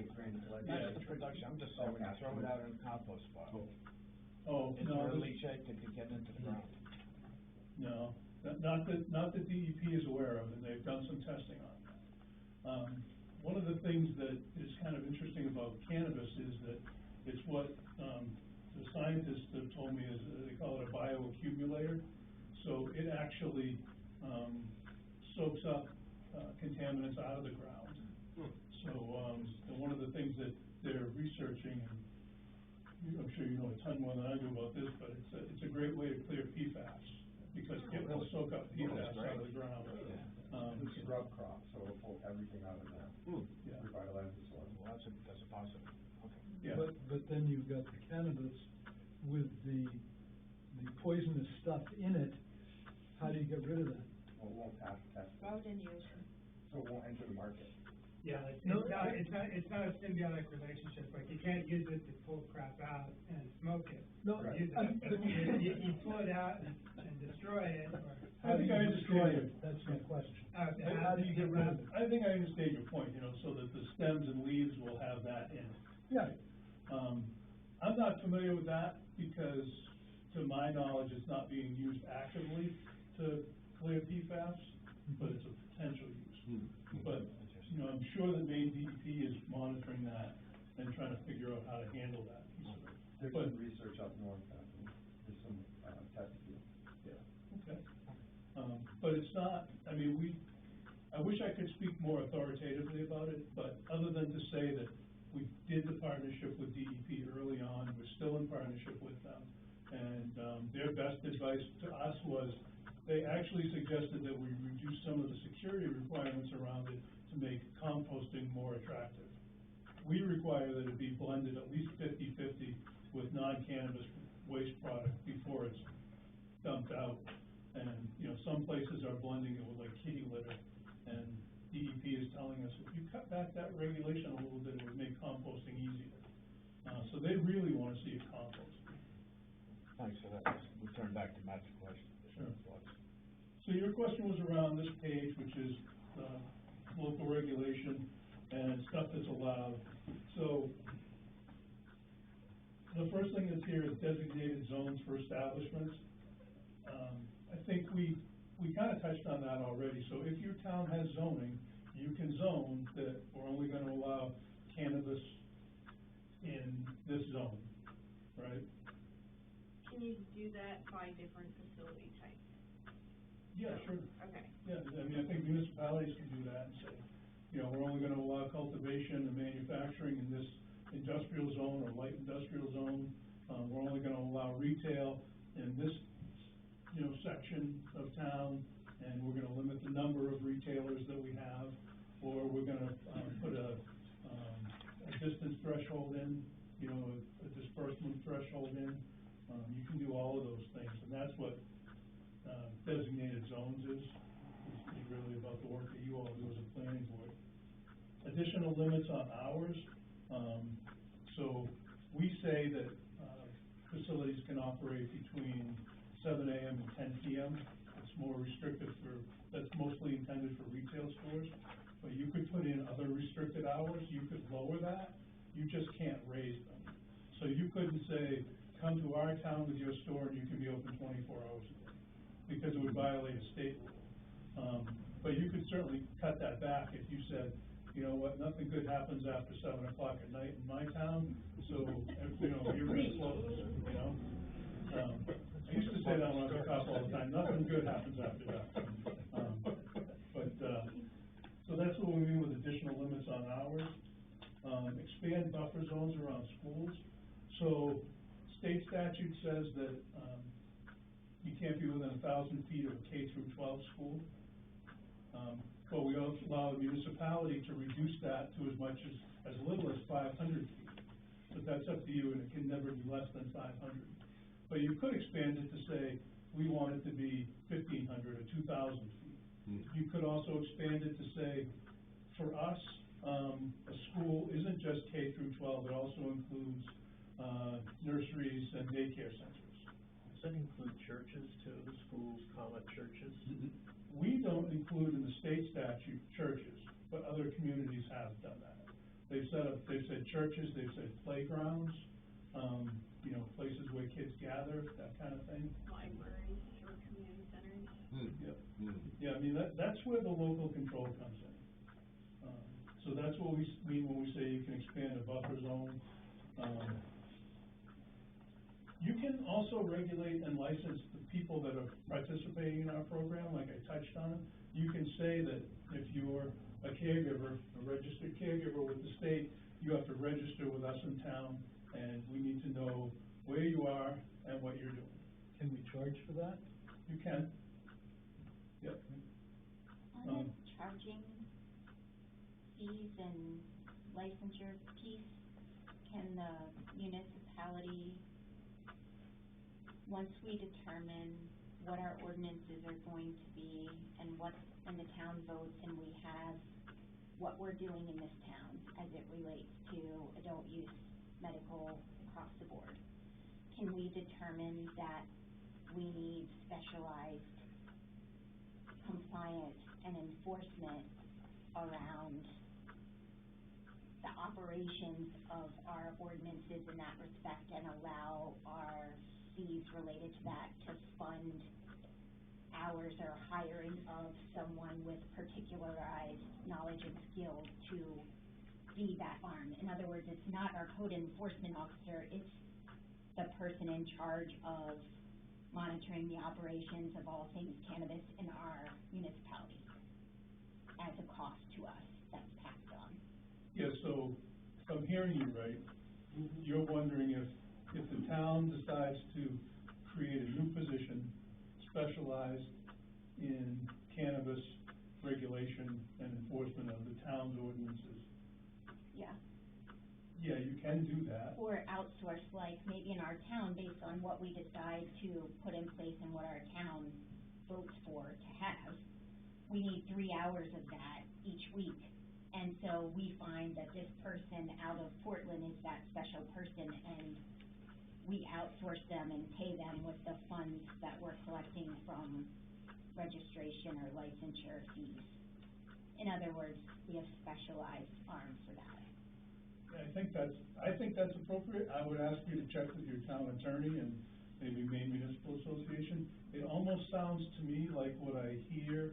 agreement, like, Yeah. that's the production, I'm just saying, when you throw it out in a compost pile, Oh, it's no, really shaped to get into the ground. no, not that DEP is aware of, and they've done some testing on that. One of the things that is kind of interesting about cannabis is that it's what, the scientists have told me is, they call it a bioaccumulator. So it actually, soaks up, contaminants out of the ground. So, one of the things that they're researching, and I'm sure you know a ton more than I do about this, but it's a great way to clear PFAS, because it will soak up PFAS out of the ground. It's a scrub crop, so it'll pull everything out of the ground, Yeah. revitalize the soil. Well, that's a positive, okay. Yeah. But then you've got the cannabis with the poisonous stuff in it. How do you get rid of that? Well, it won't pass test, Road and use. so it won't enter the market. Yeah, No, it's not a symbiotic relationship, like you can't use it to pull crap out and smoke it. No, Use it. You pull it out and destroy it, or. I think I understand. That's my question. Okay. How do you get rid of it? I think I understand your point, so that the stems and leaves will have that in it. Yeah. I'm not familiar with that because, to my knowledge, it's not being used actively to clear PFAS, but it's a potential use. But, I'm sure that Maine DEP is monitoring that and trying to figure out how to handle that piece of it. There's But- some research up north, there's some, test fields. Yeah, okay. But it's not, I wish I could speak more authoritatively about it, but other than to say that we did the partnership with DEP early on, we're still in partnership with them. And, their best advice to us was, they actually suggested that we reduce some of the security requirements around it to make composting more attractive. We require that it be blended at least 50-50 with non-cannabis waste product before it's dumped out. And, some places are blending it with like kitty litter, and DEP is telling us, if you cut back that regulation a little bit, it would make composting easier. So they really wanna see it composted. Thanks for that, we'll turn back to Matt's question. Sure. So your question was around this page, which is, local regulation and stuff that's allowed. So, the first thing that's here is designated zones for establishments. I think we kinda touched on that already. So if your town has zoning, you can zone that we're only gonna allow cannabis in this zone, right? Can you do that by different facility types? Yeah, sure. Okay. Yeah, I think municipalities can do that and say, we're only gonna allow cultivation and manufacturing in this industrial zone or light industrial zone. We're only gonna allow retail in this, section of town, and we're gonna limit the number of retailers that we have, or we're gonna, put a distance threshold in, a disbursement threshold in. You can do all of those things, and that's what, designated zones is really about the work that you all do as a planning board. Additional limits on hours, so we say that, facilities can operate between 7 a.m. and 10 p.m. It's more restrictive that's mostly intended for retail stores, but you could put in other restricted hours, you could lower that, you just can't raise them. So you couldn't say, come to our town with your store and you can be open 24 hours a day, because it would violate a state rule. But you could certainly cut that back if you said, you know what, nothing good happens after 7 o'clock at night in my town, so, you're gonna close, I used to say that when I was a cop all the time, nothing good happens after that. So that's what we mean with additional limits on hours. Expand buffer zones around schools. So state statute says that, you can't be within 1,000 feet of a K through 12 school. But we also allow the municipality to reduce that to as little as 500 feet. But that's up to you, and it can never be less than 500. But you could expand it to say, we want it to be 1,500 or 2,000 feet. You could also expand it to say, for us, a school isn't just K through 12, it also includes, nurseries and daycare centers. Does that include churches too, schools, churches? We don't include in the state statute churches, but other communities have done that. They've said churches, they've said playgrounds, you know, places where kids gather, that kind of thing. Libraries or community centers. Yep. Yeah, I mean, that's where the local control comes in. So that's what we mean when we say you can expand a buffer zone. You can also regulate and license the people that are participating in our program, like I touched on. You can say that if you're a caregiver, a registered caregiver with the state, you have to register with us in town, and we need to know where you are and what you're doing. Can we charge for that? You can. Yep. On the charging fees and licensure piece, can the municipality, once we determine what our ordinances are going to be and what, and the town votes and we have what we're doing in this town as it relates to adult use medical across the board, can we determine that we need specialized compliance and enforcement around the operations of our ordinances in that respect and allow our fees related to that to fund hours or hiring of someone with particularized knowledge and skills to be that arm? In other words, it's not our code enforcement officer, it's the person in charge of monitoring the operations of all things cannabis in our municipality as a cost to us that's passed on. Yeah, so if I'm hearing you right, you're wondering if the town decides to create a new position specialized in cannabis regulation and enforcement of the town's ordinances. Yeah. Yeah, you can do that. Or outsource, like maybe in our town, based on what we decide to put in place and what our town votes for to have, we need 3 hours of that each week. And so we find that this person out of Portland is that special person, and we outsource them and pay them with the funds that we're collecting from registration or licensure fees. In other words, we have specialized arms for that. I think that's appropriate. I would ask you to check with your town attorney and maybe Maine Municipal Association. It almost sounds to me like what I hear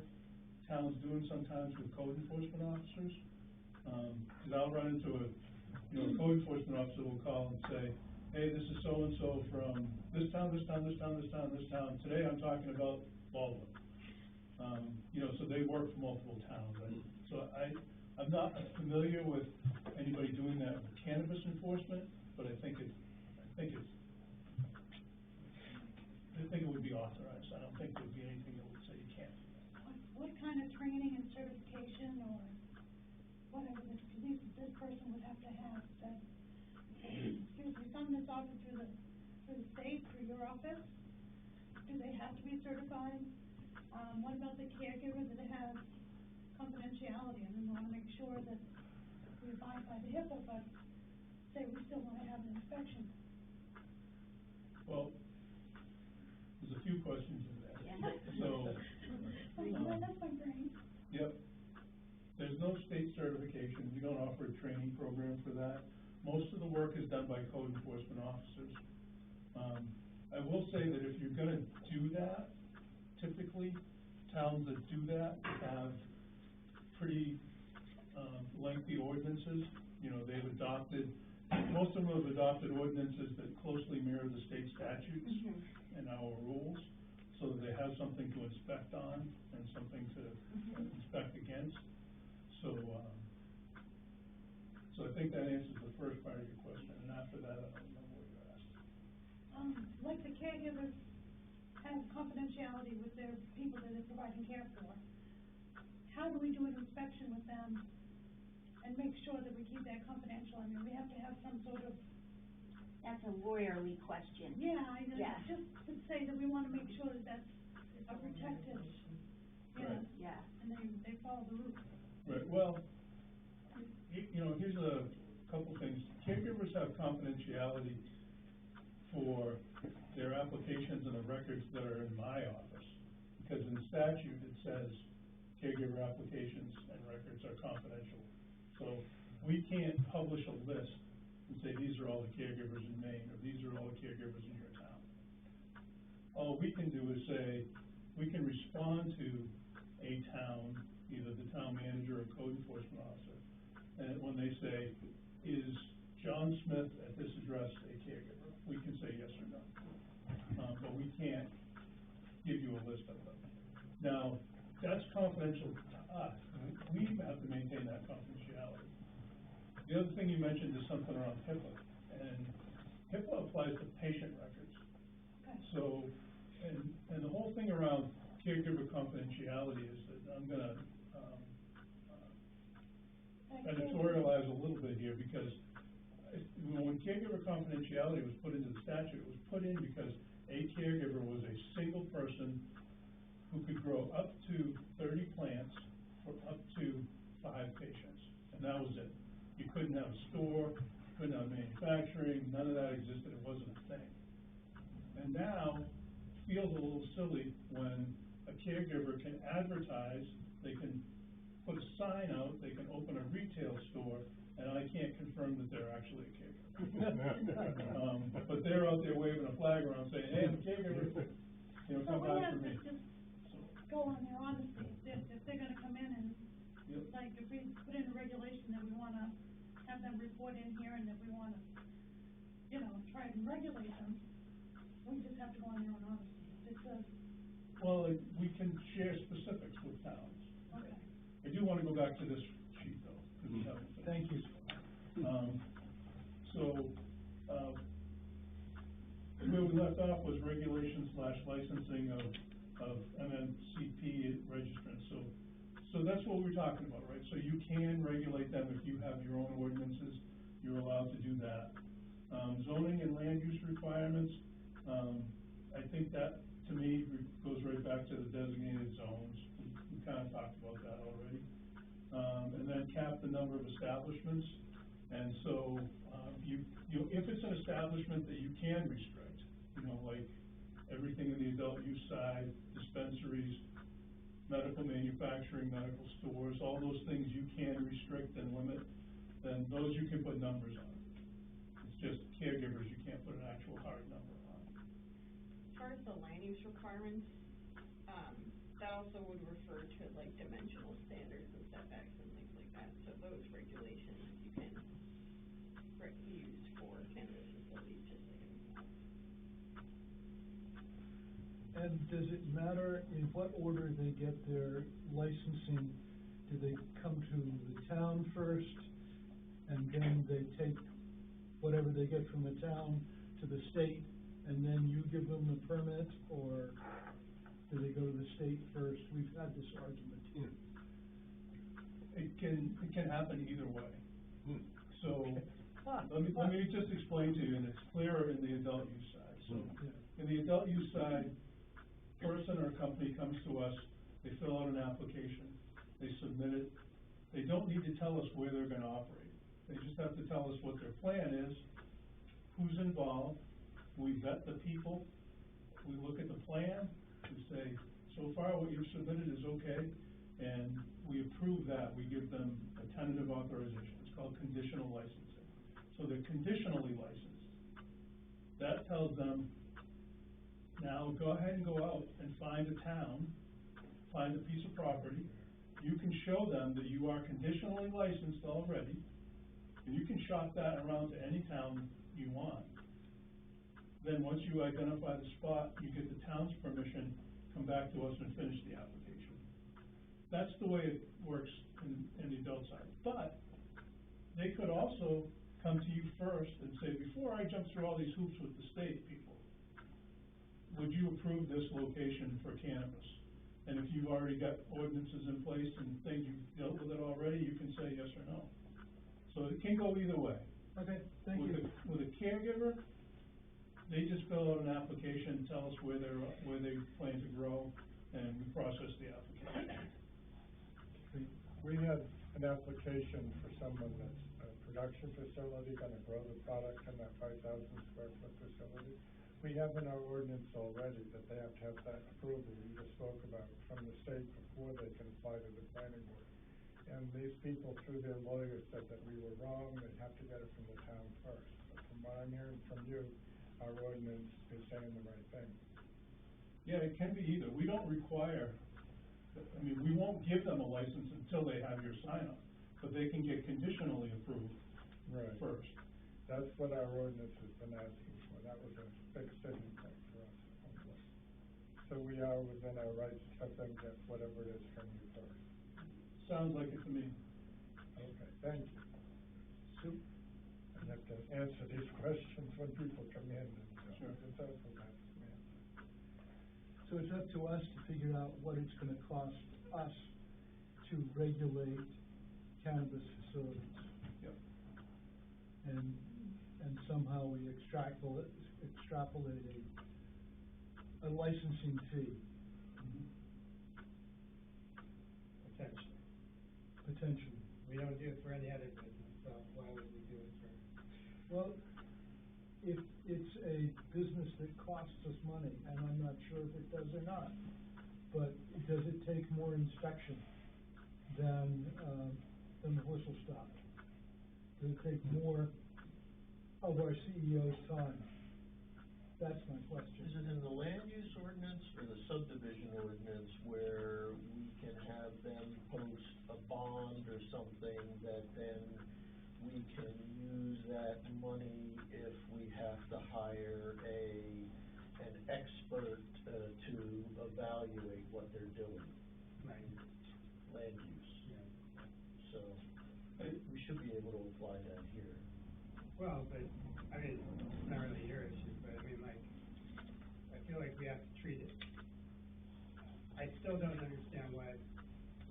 towns doing sometimes with code enforcement officers. Cause I'll run into a code enforcement officer will call and say, hey, this is so-and-so from this town, this town, this town, this town, this town. Today I'm talking about Baldwin. So they work for multiple towns. I'm not familiar with anybody doing that with cannabis enforcement, but I think it would be authorized. I don't think there'd be anything that would say you can't do that. What kind of training and certification or whatever this person would have to have that, excuse me, some that's offered through the state, through your office? Do they have to be certified? What about the caregiver that has confidentiality, and we want to make sure that we abide by the HIPAA, but say we still want to have an inspection? Well, there's a few questions in there. Yeah. So, That's my brain. Yep. There's no state certification. We don't offer a training program for that. Most of the work is done by code enforcement officers. I will say that if you're gonna do that, typically, towns that do that have pretty lengthy ordinances. They've adopted, most of them have adopted ordinances that closely mirror the state statutes and our rules, so that they have something to inspect on and something to inspect against. So I think that answers the first part of your question, and after that, I don't know what you're asking. Like the caregivers have confidentiality with their people that they're providing care for. How do we do an inspection with them and make sure that we keep that confidential? I mean, we have to have some sort of... That's a lawyerly question. Yeah, I know. Yeah. Just to say that we want to make sure that that's a protected, Right. Yeah. and they follow the rules. Right, well, here's a couple things. Caregivers have confidentiality for their applications and the records that are in my office, because in statute it says caregiver applications and records are confidential. So we can't publish a list and say, these are all the caregivers in Maine, or these are all the caregivers in your town. All we can do is say, we can respond to a town, either the town manager or code enforcement officer, and when they say, is John Smith at this address a caregiver? We can say yes or no. But we can't give you a list of them. Now, that's confidential to us. We have to maintain that confidentiality. The other thing you mentioned is something around HIPAA, and HIPAA applies to patient records. Okay. So, and the whole thing around caregiver confidentiality is that I'm gonna, editorialize a little bit here, because when caregiver confidentiality was put into the statute, it was put in because a caregiver was a single person who could grow up to 30 plants for up to 5 patients, and that was it. You couldn't have a store, couldn't have manufacturing, none of that existed, it wasn't a thing. And now, it feels a little silly when a caregiver can advertise, they can put a sign out, they can open a retail store, and I can't confirm that they're actually a caregiver. But they're out there waving a flag around saying, hey, I'm a caregiver, you know, So come we back have for to me. just go on their honesty, if they're gonna come in and, Yep. like, if we put in a regulation that we wanna have them report in here, and if we wanna, you know, try and regulate them, we just have to go on their own honesty. If it says, Well, we can share specifics with towns. okay, I do wanna go back to this sheet though, because we haven't finished. Thank you. Where we left off was regulations / licensing of MMCP registrants, so that's what we're talking about, right? So you can regulate them if you have your own ordinances, you're allowed to do that. Zoning and land use requirements, I think that, to me, goes right back to the designated zones, we kind of talked about that already. And then cap the number of establishments, and so, if it's an establishment that you can restrict, you know, like everything in the adult use side, dispensaries, medical manufacturing, medical stores, all those things you can restrict and limit, then those you can put numbers on. It's just caregivers, you can't put an actual hard number on. As far as the land use requirements, that also would refer to like dimensional standards and setbacks and things like that, so those regulations you can use for cannabis facilities, just like anything else. And does it matter in what order they get their licensing? Do they come to the town first, and then they take whatever they get from the town to the state, and then you give them the permit, or do they go to the state first? We've had this argument here. It can happen either way. So, let me just explain to you, and it's clearer in the adult use side. So, in the adult use side, person or company comes to us, they fill out an application, they submit it, they don't need to tell us where they're gonna operate. They just have to tell us what their plan is, who's involved, we vet the people, we look at the plan, we say, so far what you've submitted is okay, and we approve that, we give them a tentative authorization, it's called conditional licensing. So they're conditionally licensed. That tells them, now go ahead and go out and find a town, find a piece of property, you can show them that you are conditionally licensed already, and you can shop that around to any town you want. Then once you identify the spot, you get the town's permission, come back to us and finish the application. That's the way it works in the adult side. But they could also come to you first and say, before I jump through all these hoops with the state people, would you approve this location for cannabis? And if you've already got ordinances in place and things, you've dealt with it already, you can say yes or no. So it can go either way. Okay, thank you. With a caregiver, they just fill out an application, tell us where they plan to grow, and we process the application. We had an application for someone that's a production facility, gonna grow the product in that 5,000 square foot facility. We have in our ordinance already that they have to have that approval you just spoke about from the state before they can apply to the planning board. And these people, through their lawyers, said that we were wrong, they'd have to get it from the town first. But from what I'm hearing from you, our ordinance is saying the right thing. Yeah, it can be either. We don't require, I mean, we won't give them a license until they have your sign up, but they can get conditionally approved Right. first. That's what our ordinance has been asking for. That was a big sticking point for us. So we are within our rights to have them get whatever it is from you first. Sounds like it to me. Okay, thank you. So, I have to answer these questions when people come in, and Sure. it's also not some answer. So it's up to us to figure out what it's gonna cost us to regulate cannabis facilities. Yep. And somehow we extrapolate a licensing fee, potentially. We don't do it for any other business, so why would we do it for? Well, if it's a business that costs us money, and I'm not sure if it does or not, but does it take more inspection than the whistle stop? Does it take more of our CEO's time? That's my question. Is it in the land use ordinance or the subdivision ordinance where we can have them post a bond or something that then we can use that money if we have to hire an expert to evaluate what they're doing? Right. Land use. Yeah. So, we should be able to apply that here. Well, but, I mean, it's not really your issue, but I mean, like, I feel like we have to treat it. I still don't understand why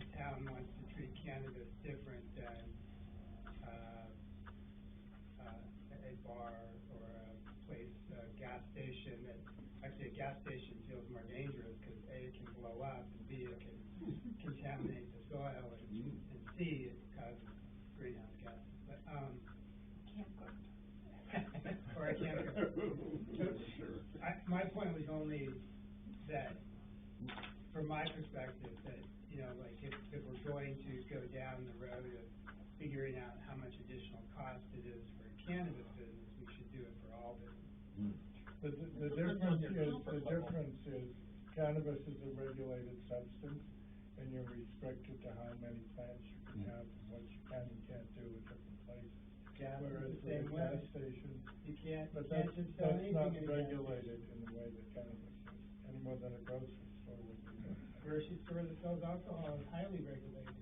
the town wants to treat cannabis different than, a bar or a place, gas station that, actually a gas station feels more dangerous because A, it can blow up, and B, it can contaminate the soil, and C, it causes greenhouse gases, but, Campground. or a campground. My point was only that, from my perspective, that, you know, like, if we're going to go down the road of figuring out how much additional cost it is for a cannabis business, we should do it for all business. The difference is cannabis is a regulated substance, and you're restricted to how many plants you can have and what you can and can't do in different places. Gas is Whereas the with same a way. gas station, You can't, but you can't that's just sell not anything in a gas station. regulated in the way that cannabis is, any more than a grocery store would be. Grocery store that sells alcohol is highly regulated.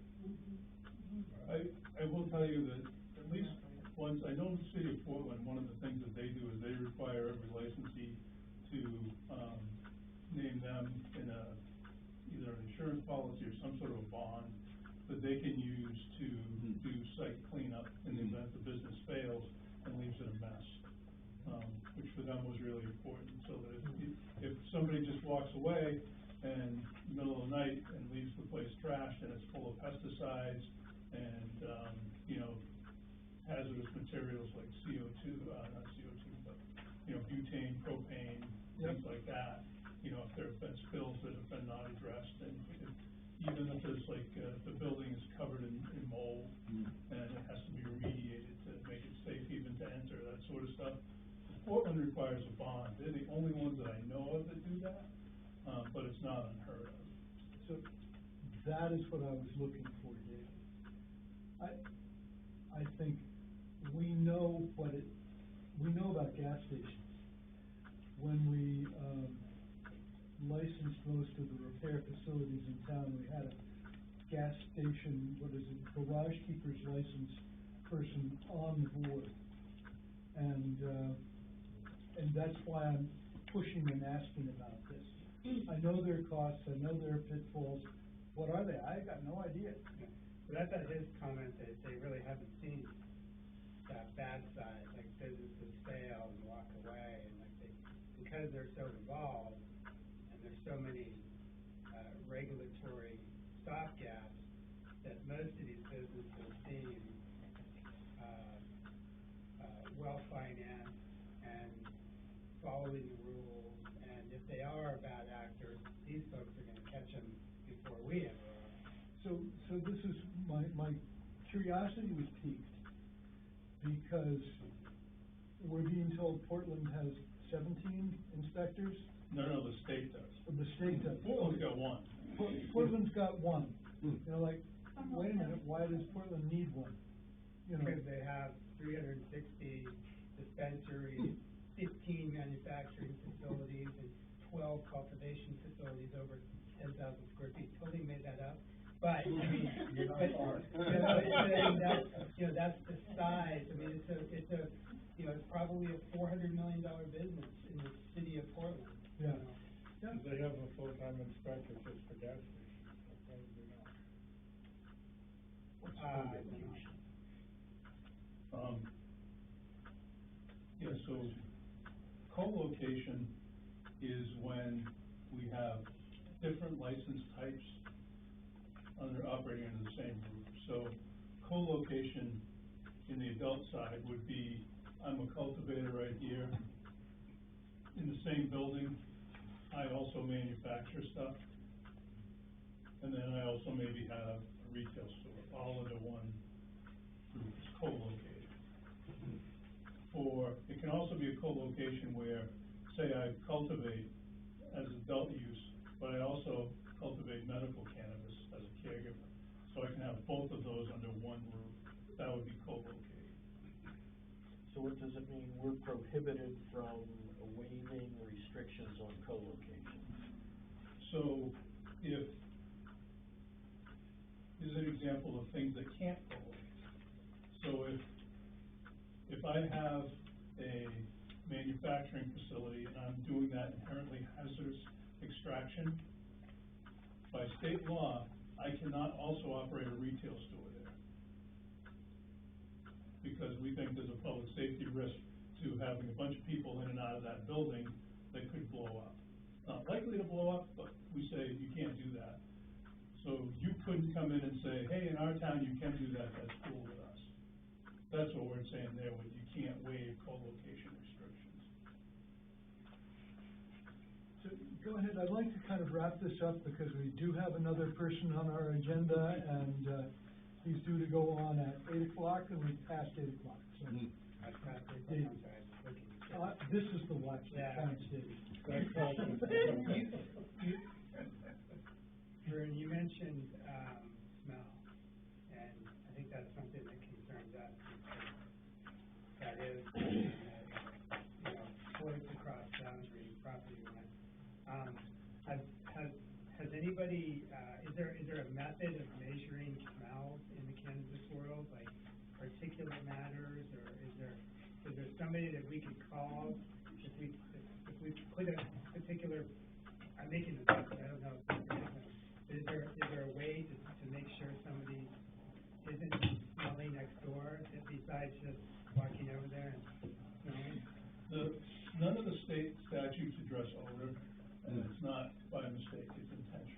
I will tell you that at least once, I know the city of Portland, one of the things that they do is they require every licensee to, name them in either an insurance policy or some sort of a bond that they can use to do site cleanup in the event the business fails and leaves it a mess. Which for them was really important, so that if somebody just walks away and middle of the night and leaves the place trashed and it's full of pesticides and, you know, hazardous materials like CO2, not CO2, but, you know, butane, propane, things like that. You know, if there have been spills that have been not addressed, and even if there's like, the building is covered in mold and it has to be remediated to make it safe even to enter, that sort of stuff. Portland requires a bond. They're the only ones that I know of that do that, but it's not unheard of. So that is what I was looking for, Dave. I think we know about gas stations. When we, licensed most of the repair facilities in town, we had a gas station, garage keeper's license person on the board. And that's why I'm pushing and asking about this. I know their costs, I know their pitfalls. What are they? I got no idea. But I thought his comment that they really haven't seen that bad side, like businesses fail and walk away, and like because they're so involved, and there's so many, regulatory stopgaps, that most of these businesses seem, well-financed and following the rules, and if they are bad actors, these folks are gonna catch them before we ever are. So this is my curiosity was piqued because we're being told Portland has 17 inspectors. No, the state does. The state does. Portland's got one. Portland's got one. You know, like, wait a minute, why does Portland need one? You know, Because they have 360 dispensaries, 15 manufacturing facilities, and 12 cultivation facilities over 10,000 square feet. Totally made that up. But, I mean, that's the size. I mean, it's probably a $400 million business in the city of Portland. Yeah. You know? They have a full-time inspector just for gas stations, that probably not. Yeah, so co-location is when we have different license types operating under the same roof. So co-location in the adult side would be, I'm a cultivator right here. In the same building, I also manufacture stuff. And then I also maybe have a retail store, all under one roof, it's co-located. Or it can also be a co-location where, say I cultivate as adult use, but I also cultivate medical cannabis as a caregiver. So I can have both of those under one roof, that would be co-located. So what does it mean? We're prohibited from waiving restrictions on co-location? So if, here's an example of things that can't co-locate. So if I have a manufacturing facility and I'm doing that inherently hazardous extraction, by state law, I cannot also operate a retail store there. Because we think there's a public safety risk to having a bunch of people in and out of that building that could blow up. Not likely to blow up, but we say you can't do that. So you couldn't come in and say, hey, in our town you can do that, that's cool with us. That's what we're saying there, with you can't waive co-location restrictions. so go ahead, I'd like to kind of wrap this up because we do have another person on our agenda and, he's due to go on at 8 o'clock and we've passed 8 o'clock, so. That's not it. I'm sorry. This is the watch that counts, David. Vern, you mentioned, smell, and I think that's something that concerns us. That is, floats across boundary property line. Has anybody, is there a method of measuring smells in the cannabis world, like particulate matters, or is there somebody that we could call if we put a particular, I'm making this up, I don't know, is there a way to make sure somebody isn't smelling next door, besides just walking over there and smelling? None of the state statutes address odor, and it's not by mistake, it's intentional.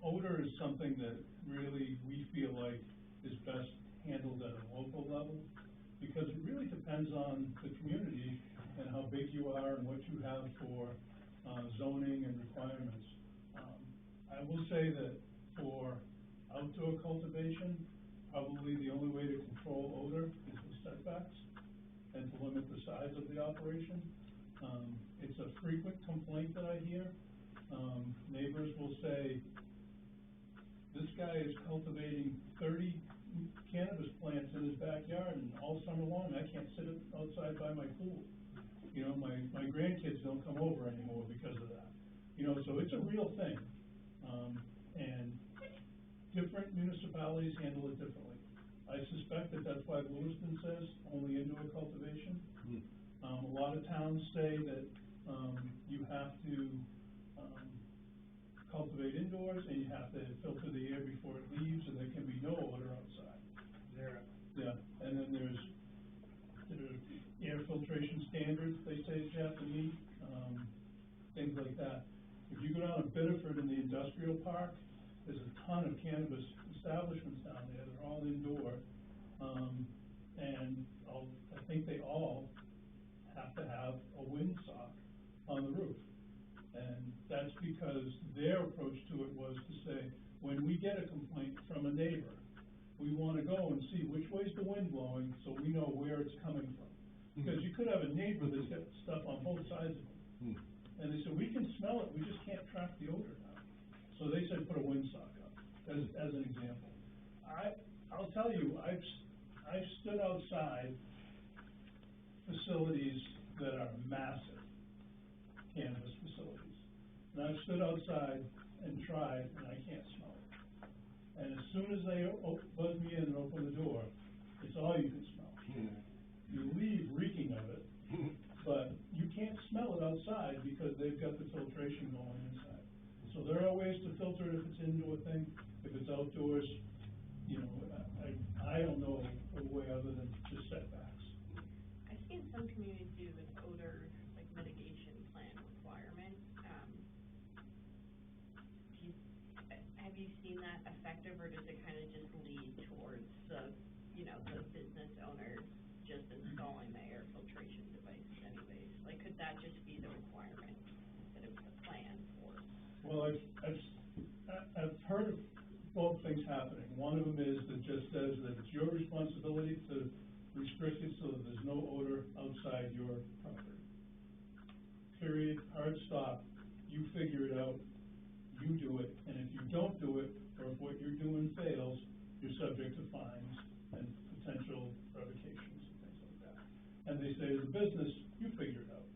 Odor is something that really we feel like is best handled at a local level, because it really depends on the community and how big you are and what you have for zoning and requirements. I will say that for outdoor cultivation, probably the only way to control odor is with setbacks and to limit the size of the operation. It's a frequent complaint that I hear. Neighbors will say, this guy is cultivating 30 cannabis plants in his backyard, and all summer long I can't sit outside by my pool. You know, my grandkids don't come over anymore because of that. You know, so it's a real thing. And different municipalities handle it differently. I suspect that that's why Lewiston says only indoor cultivation. A lot of towns say that you have to cultivate indoors and you have to filter the air before it leaves, and there can be no odor outside. Yeah, and then there's air filtration standards they say you have to meet, things like that. If you go down to Biddeford in the industrial park, there's a ton of cannabis establishments down there. They're all indoor, and I think they all have to have a windsock on the roof. And that's because their approach to it was to say, when we get a complaint from a neighbor, we wanna go and see which way's the wind blowing, so we know where it's coming from. Because you could have a neighbor that's got stuff on both sides of them. And they said, we can smell it, we just can't track the odor now. So they said, put a windsock up, as an example. I'll tell you, I've stood outside facilities that are massive cannabis facilities. And I've stood outside and tried, and I can't smell it. And as soon as they buzz me in and open the door, it's all you can smell. You leave reeking of it, but you can't smell it outside because they've got the filtration going inside. So there are ways to filter it if it's indoor thing. If it's outdoors, you know, I don't know a way other than just setbacks. I've seen some communities do an odor, like mitigation plan requirement. Have you seen that effective, or does it kind of just lead towards the business owner just installing the air filtration device anyways? Like, could that just be the requirement instead of the plan for? Well, I've heard of both things happening. One of them is that just says that it's your responsibility to restrict it so that there's no odor outside your property. Period, hard stop, you figure it out, you do it, and if you don't do it, or if what you're doing fails, you're subject to fines and potential revocations and things like that. And they say, as a business, you figure it out.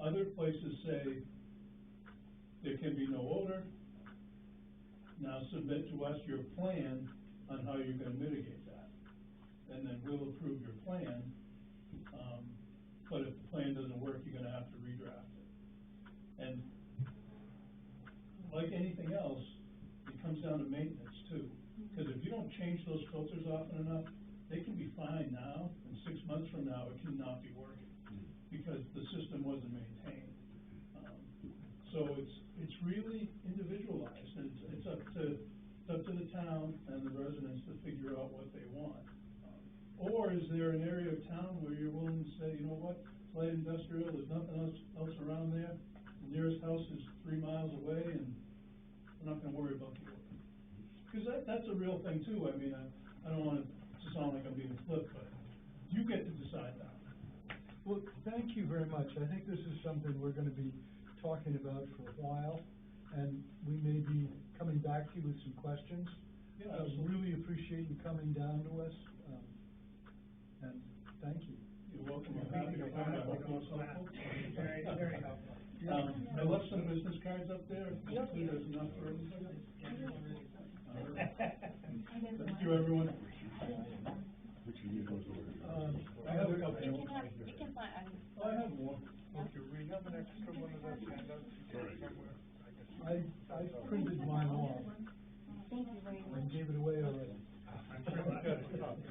Other places say, there can be no odor. Now submit to us your plan on how you're gonna mitigate that. And then we'll approve your plan, but if the plan doesn't work, you're gonna have to redraft it. And like anything else, it comes down to maintenance too. Because if you don't change those filters often enough, they can be fine now, and 6 months from now, it cannot be working, because the system wasn't maintained. So it's really individualized, and it's up to the town and the residents to figure out what they want. Or is there an area of town where you're willing to say, you know what, it's light industrial, there's nothing else around there, the nearest house is 3 miles away, and we're not gonna worry about the odor. Because that's a real thing too. I mean, I don't want it to sound like I'm being flip, but you get to decide that. Well, thank you very much. I think this is something we're gonna be talking about for a while, and we may be coming back to you with some questions. Yeah, I really appreciate you coming down to us, and thank you. You're welcome. I'm happy to come. I hope it was helpful. Very, very helpful. I left some business cards up there. Hopefully there's enough for everybody. Thank you, everyone. I have a couple. You can find, Oh, I have more. Okay, we have an extra one of those handouts somewhere. I printed mine off thank you very much. and gave it away already. I'm sure we've got a copy.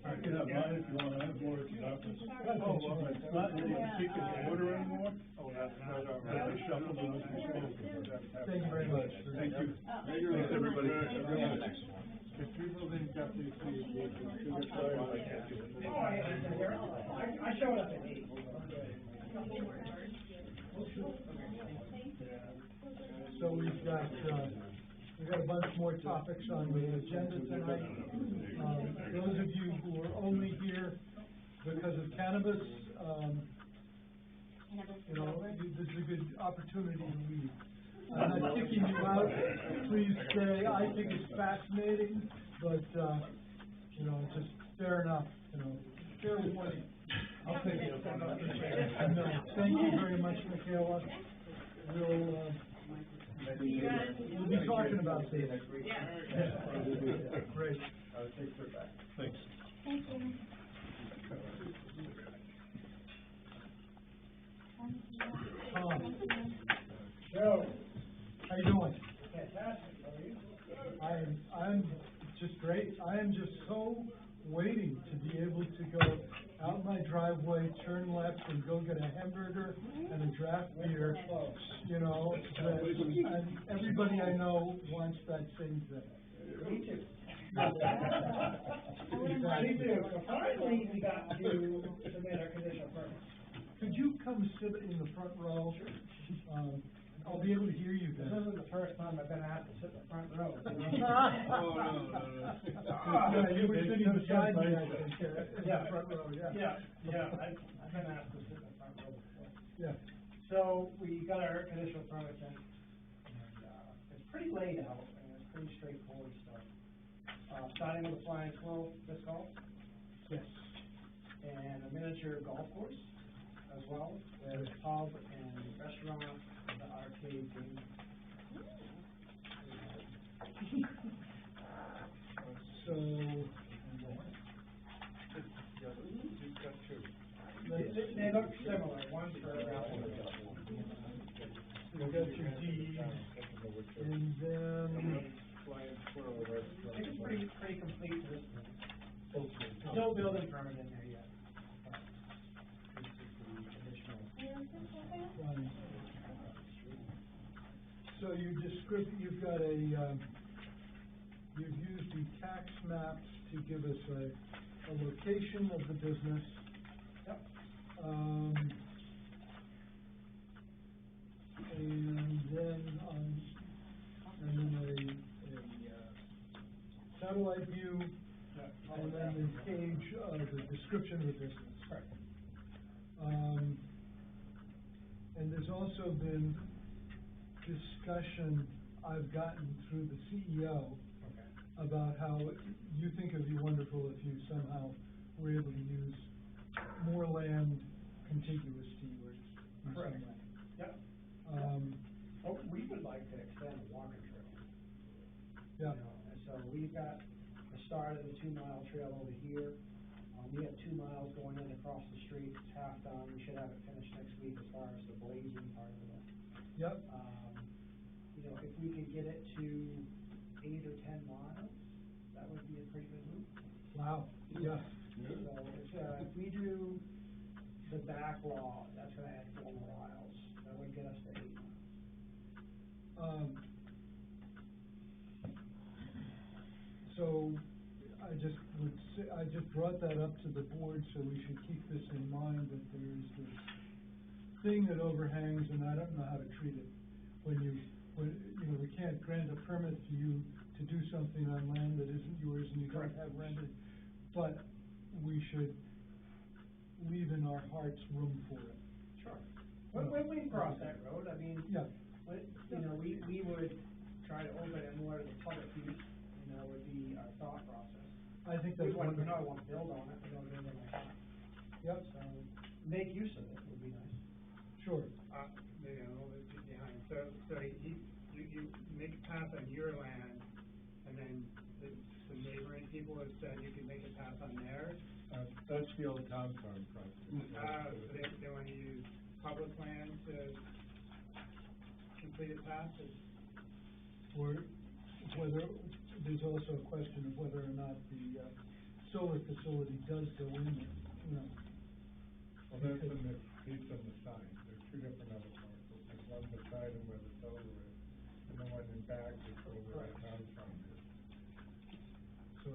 You can have mine if you wanna have more at the office. Oh, all right. It's not in any particular order anymore. Oh, that's right, all right. Shuffled in this disposal. Thank you very much. Thank you. Thanks, everybody. If people didn't get these, I showed up at 8. So we've got a bunch more topics on the agenda tonight. Those of you who are only here because of cannabis, you know, this is a good opportunity to leave. I'm not kicking you out, please stay, I think it's fascinating, but, you know, just fair enough, you know, fair warning. I'll take it. No, thank you very much, Michaela. We'll be talking about this. Yeah. Great. Thanks. Thank you. Tom. Joe. How you doing? Fantastic, how are you? I'm just great. I am just so waiting to be able to go out my driveway, turn left, and go get a hamburger and a draft beer. You know, and everybody I know wants that same thing. Me too. Exactly. Me too. So finally, we got to submit our conditional permit. Could you come sit in the front row? I'll be able to hear you This then. isn't the first time I've been asked to sit in the front row. Yeah, you were sitting beside me, I think, in the front row, yeah. I've been asked to sit in the front row before. Yeah. So, we got our conditional permits in, and, it's pretty laid out, and it's pretty straightforward stuff. Starting with a flying slope disc golf. Yes. And a miniature golf course as well, with pub and restaurant, and the arcade game. So, They look similar, one's for you got your deed, and then, It's pretty complete at this point. No building permit in there yet. But this is the additional. So you've got you've used the tax maps to give us a location of the business. Yep. And then a satellite view, and then the page of the description of the business. Correct. And there's also been discussion I've gotten through the CEO about how you think it would be wonderful if you somehow were able to use more land contiguous to yours in some Correct. way. Yep. Oh, we would like to extend the walking trail. Yeah. You know, and so we've got the start of the 2-mile trail over here. We have 2 miles going in across the street, it's half done, we should have it finished next week as far as the blazing part of it. Yep. You know, if we could get it to 8 or 10 miles, that would be a pretty good route. Wow. Yeah. So if we do the back law, that's gonna add 4 more miles, that would get us to 8 miles. So I just brought that up to the board, so we should keep this in mind, that there is this thing that overhangs, and I don't know how to treat it. When we can't grant a permit to you to do something on land that isn't yours and you don't have rented, but we should leave in our hearts room for it. Sure. When we cross that road, I mean, Yeah. we would try to open it more to the public use, would be our thought process. I think that's We wonderful. don't want to build on it, we don't build it like that. Yep. So, make use of it would be nice. Sure. Maybe a little bit behind, so you make a path on your land, and then the neighboring people have said you can make a path on theirs. That's the old town farm project. So they want to use public land to complete a path, Or whether, there's also a question of whether or not the solar facility does go in there, Well, that's in the piece on the side, there's 2 different other parcels, there's one beside them where the solar is, and the one in back is over where the town farm is. So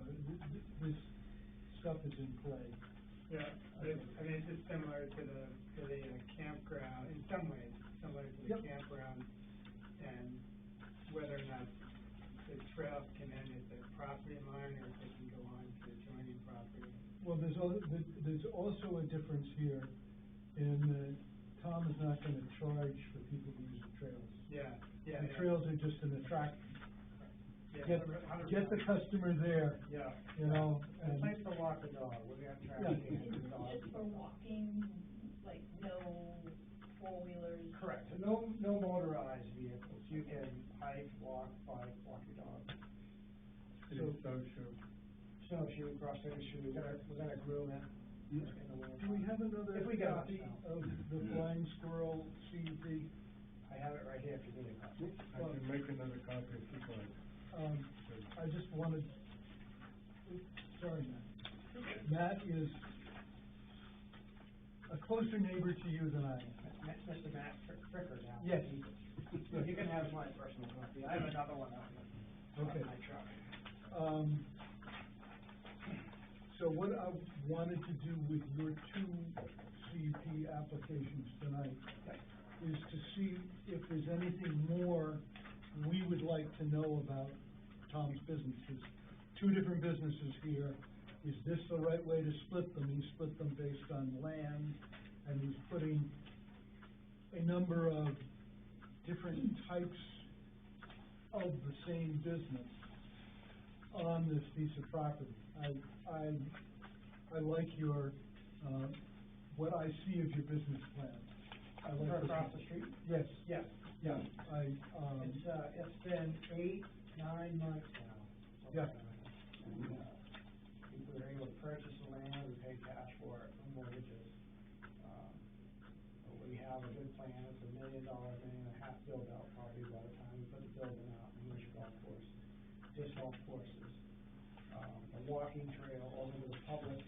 this stuff is in play. Yeah, I mean, it's just similar to the campground, in some ways, similar to the Yep. campground, and whether or not the trails can end at the property line, or if they can go on to adjoining property. Well, there's also a difference here in that Tom is not gonna charge for people to use the trails. Yeah. The trails are just an attraction. Yeah, Get the customer there, Yeah. and. And a place to walk the dog, we're gonna try to get the dog. Just for walking, like no 4-wheelers. Correct, no motorized vehicles, you can hike, walk, bike, walk your dog. Snowshoe, cross-country shoe, we're gonna groom it in the winter. Do we have another If we get copy snow. of the Flying Squirrel CUP? I have it right here if you need a copy. I can make another copy if you'd like. I just wanted, sorry, Matt. Matt is a closer neighbor to you than I am. That's Mr. Matt Fricker now. Yes. You can have my personal copy, I have another one out there. Okay. My truck. So what I wanted to do with your 2 CUP applications tonight is to see if there's anything more we would like to know about Tom's business. There's two different businesses here. Is this the right way to split them? He split them based on land, and he's putting a number of different types of the same business on this piece of property. I like your, what I see of your business plan. I like For this across one. the street? Yes, Yeah. yeah, It's been 8-9 months now. Yeah. And, we were able to purchase the land, we paid cash for it, no mortgages. But we have a good plan, it's $1 million, $1.5 million build out probably by the time we put the building out, in English golf course, disc golf courses. A walking trail over to the public,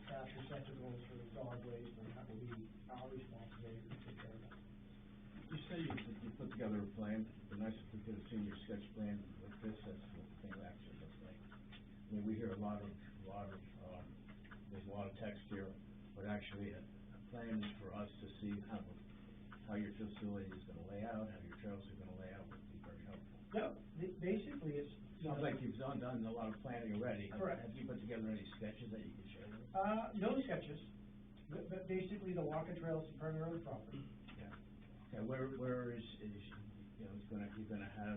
trash receptacles for the dog waste, and that will be our responsibility to take care of that. You say you put together a plan, it'd be nice if we could have seen your sketch plan like this, that's what the thing actually looks like. I mean, we hear there's a lot of text here, but actually a plan is for us to see how your facility is gonna lay out, how your trails are gonna lay out, would be very helpful. No, basically it's. Sounds like you've done a lot of planning already. Correct. Have you put together any sketches that you can share with us? No sketches, but basically the walking trail is the primary property. Yeah. Okay, where is, you know, you're gonna have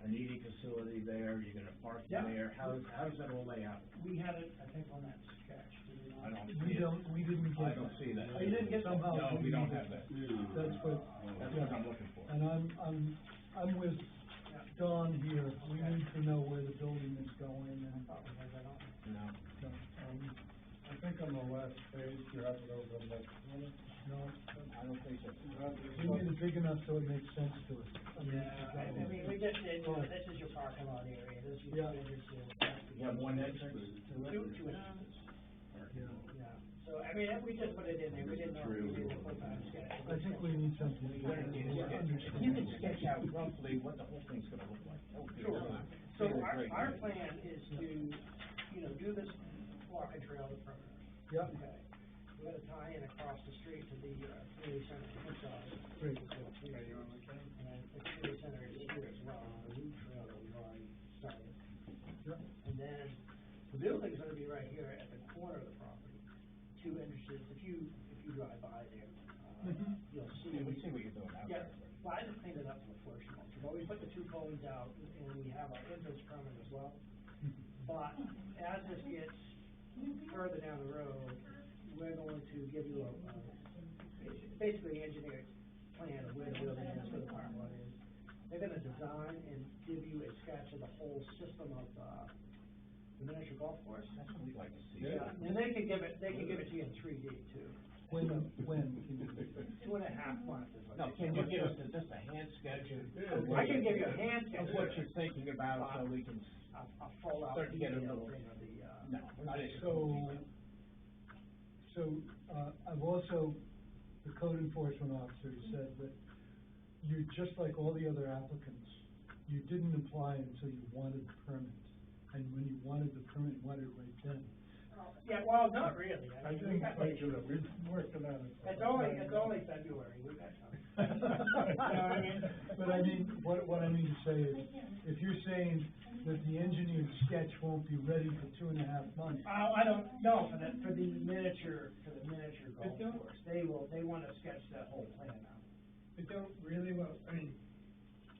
an eating facility there, you're gonna park Yeah. there, how does that all lay out? We had it, I think, on that sketch, did we not? I don't we see it. we didn't get I don't see that. Oh, you didn't get that? Somehow. No, we don't have that. That's what, That's what I'm looking for. and I'm with Don here. We need to know where the building is going, and, I thought we had that on. No. no, I think on the last page, you have it over the next one. no, I don't think so. we need it big enough so it makes sense to us. We just did, this is your parking lot area, this is your Yeah. business. You have one entrance to it? Two entrances. Yeah. Yeah, so, I mean, we just put it in there, we didn't know if we needed to put that sketch. I think we need something. You're gonna need a sketch. If you can sketch out roughly what the whole thing's gonna look like, that would be Sure. really- So really our great. plan is to, do this walking trail to perimeter. Yeah, Okay. We're gonna tie in across the street to the, community center inside. great. And then the community center is here as well, on the route trail that we've already started. Yeah. And then the building's gonna be right here at the corner of the property, two entrances, if you drive by there, Mhm. you'll see. Yeah, we see what you're doing out Yeah, there. well, I just cleaned it up to the first one, but we put the two cones out, and we have our entrance permit as well. But as this gets further down the road, we're going to give you basically engineered plan of where the building is, where the parking lot is. They're gonna design and give you a sketch of the whole system of, the miniature golf course. That's what we'd like to see. Yeah, and they could give it to you in 3D too. When? 2.5 months is what. No, they can you said. give us just a hand sketch of? I can give you a hand sketch. Of what you're thinking about, so we can, A full out Start to get a detail little- thing of the, no, we're not interested. So, I've also, the code enforcement officer said that you're just like all the other applicants. You didn't apply until you wanted the permit, and when you wanted the permit, you wanted it right then. Yeah, well, not really. I mean, we didn't got quite the- do that, we've been working on it. It's only February, we got time. You know what I mean? But I mean, what I mean to say is, if you're saying that the engineered sketch won't be ready for 2.5 months, I don't, no, for the miniature golf But don't- course, they wanna sketch that whole plan out. But don't really,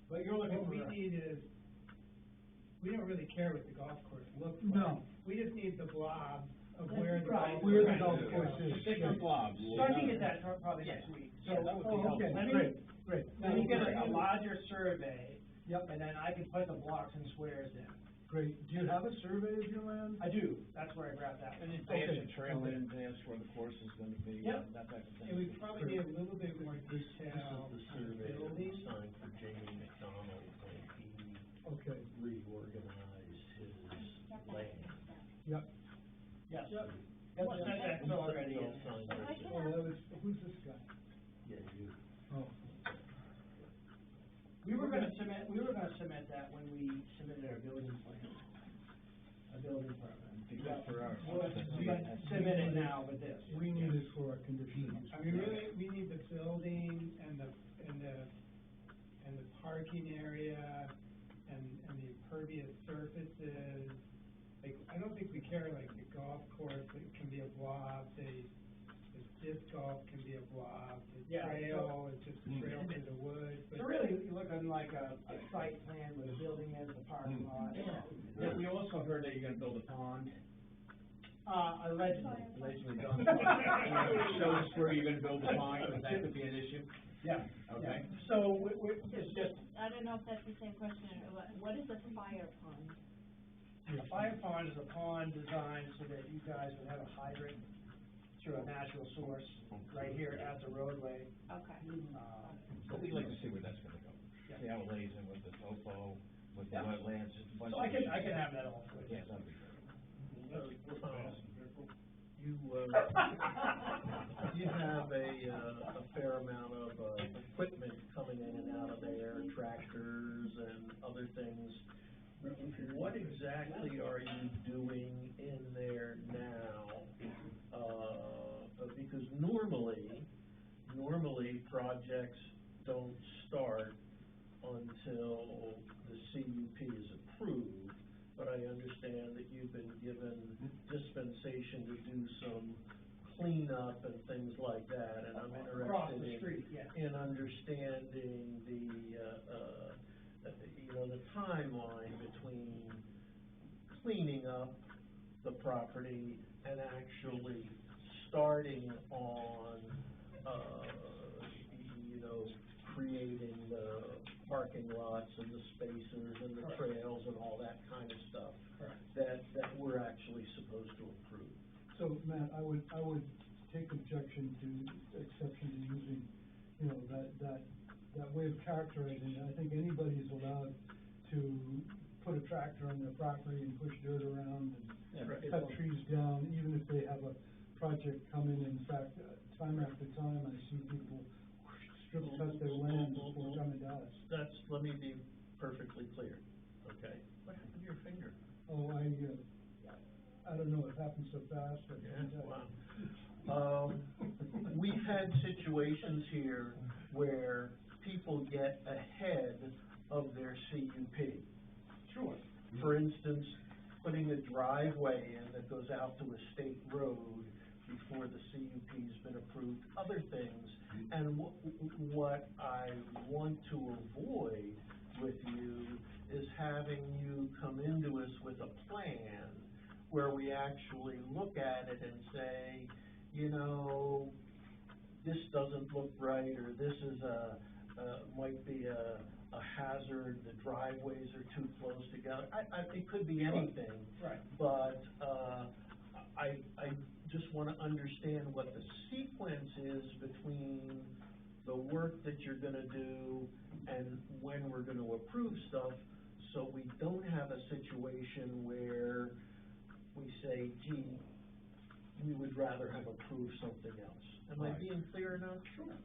But you're looking what we for, need is, we don't really care what the golf course looks like. No. We just need the blob of where the Right. golf. where the course golf is. course is. Different blobs. so I can get that probably next week. Yeah, that would be Oh, okay, helpful. great. Then you get a larger survey, Yep, and then I can put the blocks and squares in. great. Do you have a survey of your land? I do, that's where I grabbed that And one. advance Okay. the trail in, advance where the course is gonna be, Yep. that type of thing. And we probably need a little bit more detail. This is the survey that building. was signed for Jamie McDonald when he Okay, reorganized his land. yep. Yes. Yep. That's already in. Signed right there. Oh, that was, who's this guy? Yeah, you. Oh, We were gonna submit that when we submitted our building plan, a building permit. because for our. Well, we submit it now with this. We need it for our conditional use. I mean, really, we need the building and the parking area and the impervious surfaces. Like, I don't think we care, like, the golf course, it can be a blob, the disc golf can be a blob, the Yeah, trail is just a trail through the woods, but. So really, you're looking like a site plan where the building is, the parking lot. Yeah, we also heard that you're gonna build a pond. Allegedly. Allegedly done. Show us where you're gonna build the pond, because that could be an issue. Yeah. Okay. Yeah. So it's just, I don't know if that's the same question, what is a fire pond? a fire pond is a pond designed so that you guys would have a hydrant through a natural source right here at the roadway. Okay. But we'd like to see where that's gonna go. Yeah. See how it lays in with the topo, with the Yeah. wetlands, just a bunch So of. I can have that all for you. Yeah, that'd be great. You have a fair amount of, equipment coming in and out of there, tractors and other things. What exactly are you doing in there now? Because normally projects don't start until the CUP is approved, but I understand that you've been given dispensation to do some cleanup and things like that, and I'm Across interested the street, yeah. in understanding the timeline between cleaning up the property and actually starting on, creating the parking lots and the spacers and the trails and all that kind of stuff. Correct. That we're actually supposed to approve. So, Matt, I would take exception to using, that way of characterizing it. I think anybody's allowed to put a tractor on their property and push dirt around and cut trees down, even if they have a project coming. In fact, time after time, I see people strip cut their land before coming to us. Let me be perfectly clear, okay? What happened to your finger? Oh, I don't know, it happened so fast. Wow. We've had situations here where people get ahead of their CUP. Sure. For instance, putting a driveway in that goes out to a state road before the CUP's been approved, other things. And what I want to avoid with you is having you come into us with a plan where we actually look at it and say, this doesn't look right, or this is might be a hazard, the driveways are too close together. It could be anything. Right. But, I just wanna understand what the sequence is between the work that you're gonna do and when we're gonna approve stuff, so we don't have a situation where we say, gee, we would rather have approved something else. Am I being clear enough? Sure.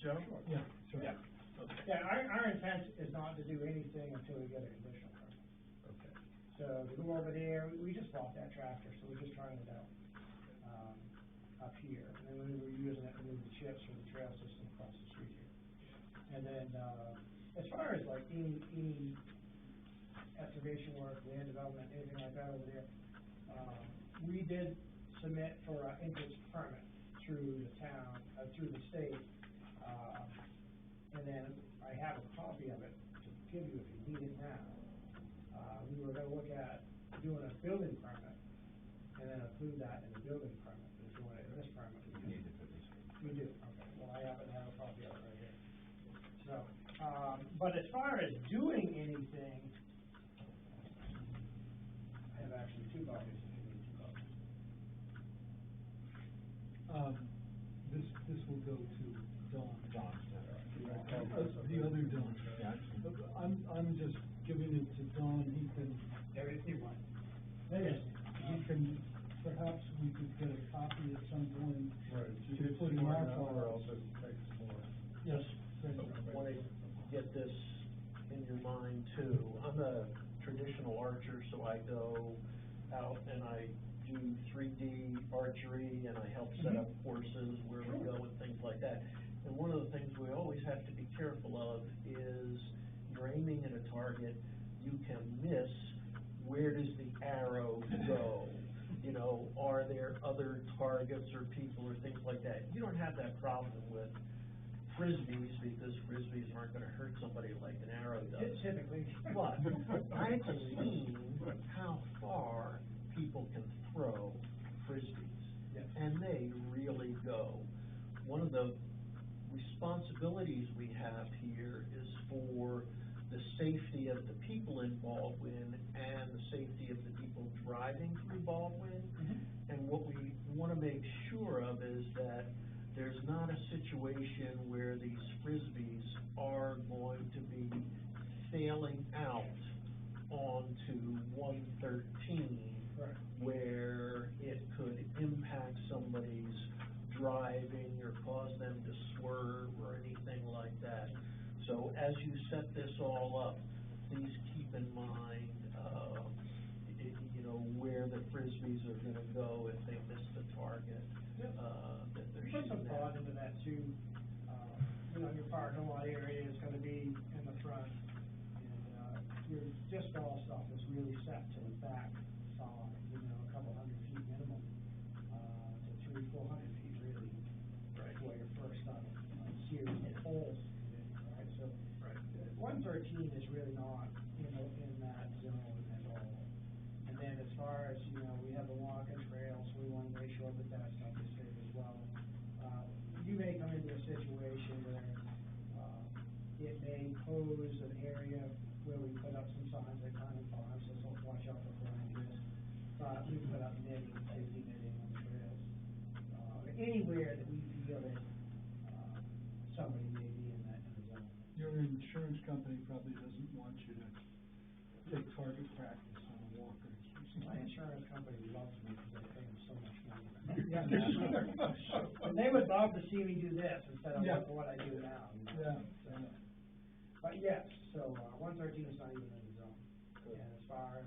Joe? Yeah, sure. Yeah. Okay. Yeah, our intent is not to do anything until we get a conditional permit. Okay. So to go over there, we just bought that tractor, so we're just trying it out, up here. And then we were using it to move the chips from the trail system across the street here. And then, as far as like any excavation work, land development, anything like that over there, we did submit for an interest permit through the town, through the state, and then I have a copy of it to give you if you need it now. We were gonna look at doing a building permit, and then include that in the building permit, but if you want it in this permit, We need it for this. we do, okay, well, I happen to have a copy of it right here. So, but as far as doing anything, I have actually two copies, if you need two copies. This will go to Don. John, The other Don. Yeah. I'm just giving it to Don, he can, Everything one. he can, perhaps we could get a copy at some point. Right, To put in our or file. I'll just make some more. Yes. Want to get this in your mind too. I'm a traditional archer, so I go out and I do 3D archery and I help set up courses where we go and things like that. And one of the things we always have to be careful of is you're aiming at a target, you can miss, where does the arrow go? You know, are there other targets or people or things like that? You don't have that problem with frisbees because frisbees aren't gonna hurt somebody like an arrow does. Typically. But I've seen how far people can throw frisbees. Yes. And they really go. One of the responsibilities we have here is for the safety of the people in Baldwin and the safety of the people driving through Baldwin. And what we want to make sure of is that there's not a situation where these frisbees are going to be sailing out onto 113 Right. where it could impact somebody's driving or cause them to swerve or anything like that. So as you set this all up, please keep in mind, you know, where the frisbees are gonna go if they miss the target, that they're Put some shooting thought at. into that too. You know, your parking lot area is gonna be in the front, and, your disc golf stuff is really set to the back side, you know, a couple 100 feet minimum, to 300-400 feet really. Right. For your first, series of holes, right, so. Right. 113 is really not, in that zone at all. And then as far as, you know, we have the walking trails, we wanna make sure that that stuff is safe as well. You may come into a situation where, it may pose an area where we put up some signs like Common Farms, so don't watch out for flying. But we put up netting, safety netting on the trails. Anywhere that we feel that, somebody may be in that zone. Your insurance company probably doesn't want you to take target practice on a walker. My insurance company loves me because I pay them so much money. Yeah. And they would love to see me do this instead of Yeah. what I do now. You know? Yeah, So, yeah. But yes, so, 113 is not even in the zone. Good. And as far as,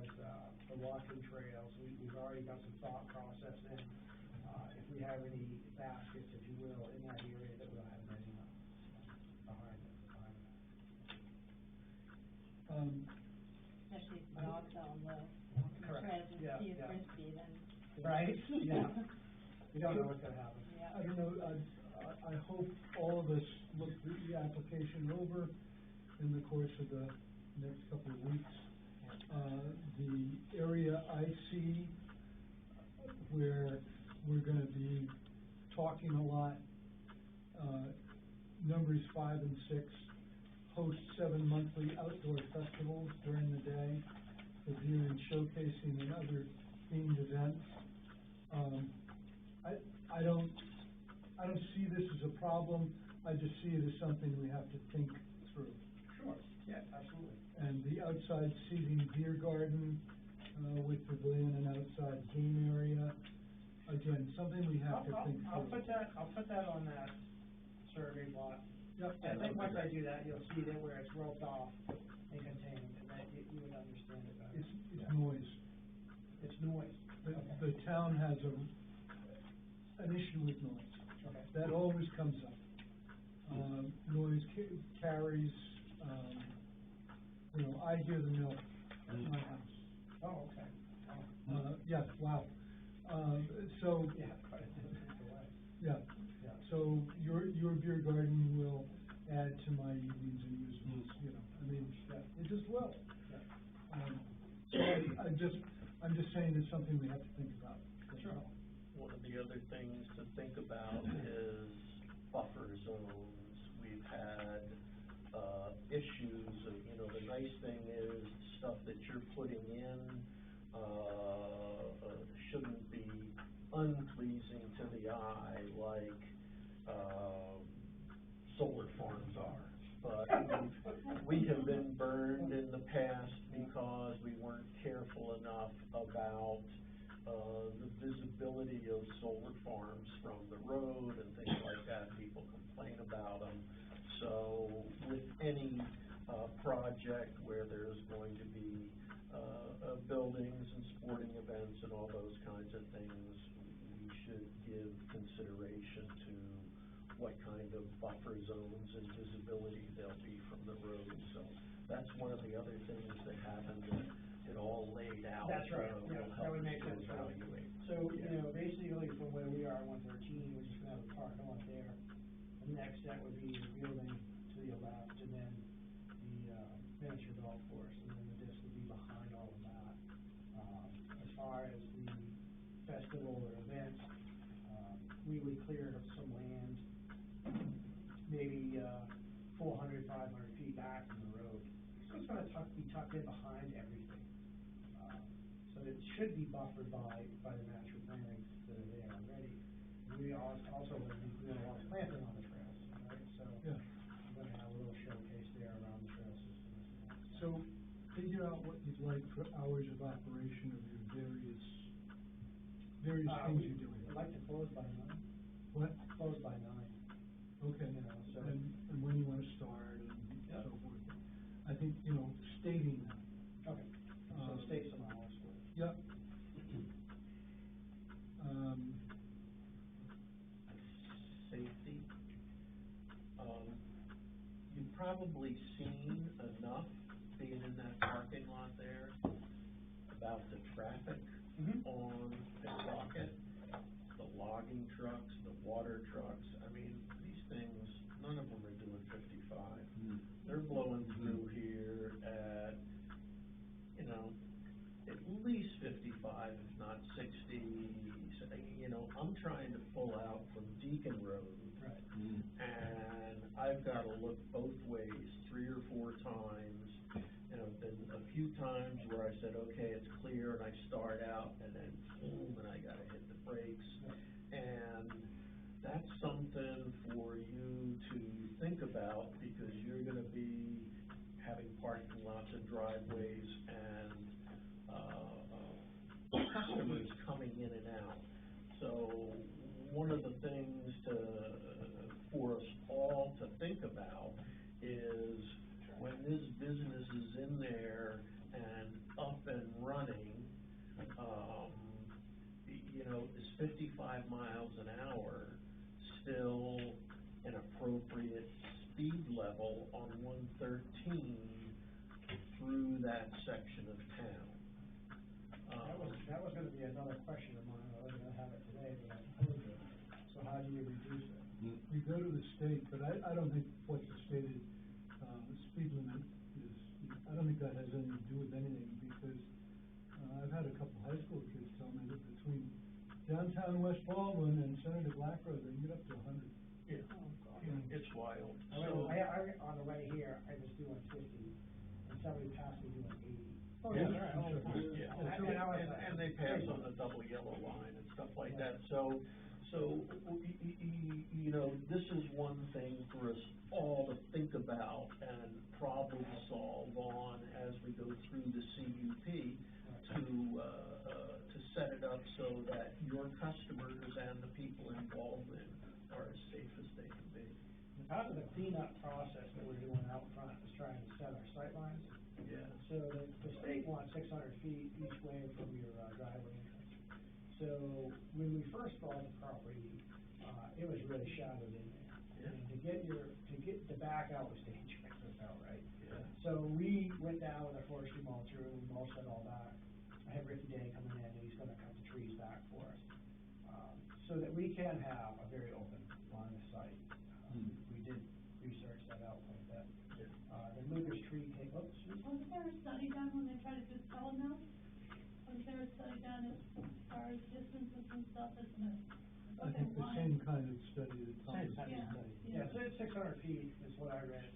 the walking trails, we've already got some thought process in, if we have any baskets, if you will, in that area that we'll have netting up behind it. Especially if the dogs on the Correct. trails and Yeah, see a yeah. frisbee, then, Right, yeah. We don't know what's gonna happen. yeah. I don't know, I hope all of us look the application over in the course of the next couple of weeks. The area I see where we're gonna be talking a lot, numbers 5 and 6, host 7 monthly outdoor festivals during the day, reviewing, showcasing, and other themed events. I don't see this as a problem, I just see it as something we have to think through. Sure, yeah, absolutely. And the outside seating beer garden, with pavilion and outside game area, again, something we have to think through. I'll put that on that survey block. Yep. I think once I do that, you'll see that where it's roped off and contained, and that you would understand it better. It's noise. It's noise. The town has an issue with noise. Okay. That always comes up. Noise carries, you know, I hear the milk at my house. Oh, okay. Oh. Yeah, wow. So, Yeah, quite a distance away. yeah, Yeah. so your beer garden will add to my evenings amusements, you know, I mean, it just will. Yeah. So I'm just saying it's something we have to think about. Sure. One of the other things to think about is buffer zones. We've had, issues of, you know, the nice thing is stuff that you're putting in, shouldn't be unpleasing to the eye like, solar farms are. But we have been burned in the past because we weren't careful enough about, the visibility of solar farms from the road and things like that. People complain about them. So with any project where there's going to be, buildings and sporting events and all those kinds of things, we should give consideration to what kind of buffer zones and visibility there'll be from the road. So that's one of the other things that haven't been it all laid out. That's right, will yeah, that help would make to sense. evaluate. So, you know, basically from where we are, 113, we're just gonna have a parking lot there. The next step would be the building to the left, and then the, miniature golf course, and then the disc would be behind all of that. As far as the festival or events, we would clear some land, maybe, 400, 500 feet back from the road. So it's gonna be tucked in behind everything. So it should be buffered by the natural plantings that are there already. We also would be doing a lot of planting on the trails, right? So Yeah. we're gonna have a little showcase there around the trail system as well. So, figure out what you'd like for hours of operation of your various things you're doing. I'd like to close by 9. What? Close by 9. Okay, You know, so- and when you wanna start and Yeah. so forth. I think, stating that. Okay, so state some hours for it. Yep. Safety. You've probably seen enough being in that parking lot there about the traffic on Crockett, the logging trucks, the water trucks. I mean, these things, none of them are doing 55. They're blowing through here at, at least 55, if not 60. So, I'm trying to pull out from Deacon Road. Right. And I've got to look both ways 3 or 4 times. Been a few times where I said, okay, it's clear, and I start out, and then boom, and I got to hit the brakes. And that's something for you to think about, because you're going to be having parking lots and driveways and customers coming in and out. So one of the things for us all to think about is when this business is in there and up and running, is 55 miles an hour still an appropriate speed level on 113 through that section of town? That was gonna be another question of mine. I wasn't gonna have it today, but I posed it. So how do you reduce it? You go to the state, but I don't think what the stated, speed limit is, I don't think that has anything to do with anything, because, I've had a couple high school kids tell me that between downtown West Baldwin and Senator Black Road, they can get up to 100. Yeah, it's wild. So I on the way here, I was doing 50, and somebody passed me doing 80. Oh, Yeah. yeah, Oh, sure. yeah. And I was like, And they pass on the double yellow line and stuff like that. So, this is one thing for us all to think about and problem solve on as we go through the CUP to set it up so that your customers and the people involved in are as safe as they can be. Part of the cleanup process that we're doing out front is trying to set our sight lines. Yeah. So the state wants 600 feet each way from your driveway entrance. So when we first bought the property, it was really shadowed in there. Yeah. And to get the back out was dangerous, it felt right. Yeah. So we went down with a forestry mulcher, and we mulched it all back. I had Ricky Day coming in, and he's gonna cut the trees back for us, so that we can have a very open line of sight. We did research that out quite a bit. The Lucas tree came, oops. Was there a study done when they tried to do telemills? Was there a study done as far as distances and stuff, isn't it? I think the same kind of study that Tom Same was kind of Yeah. study. Yeah, so it's 600 feet is what I read.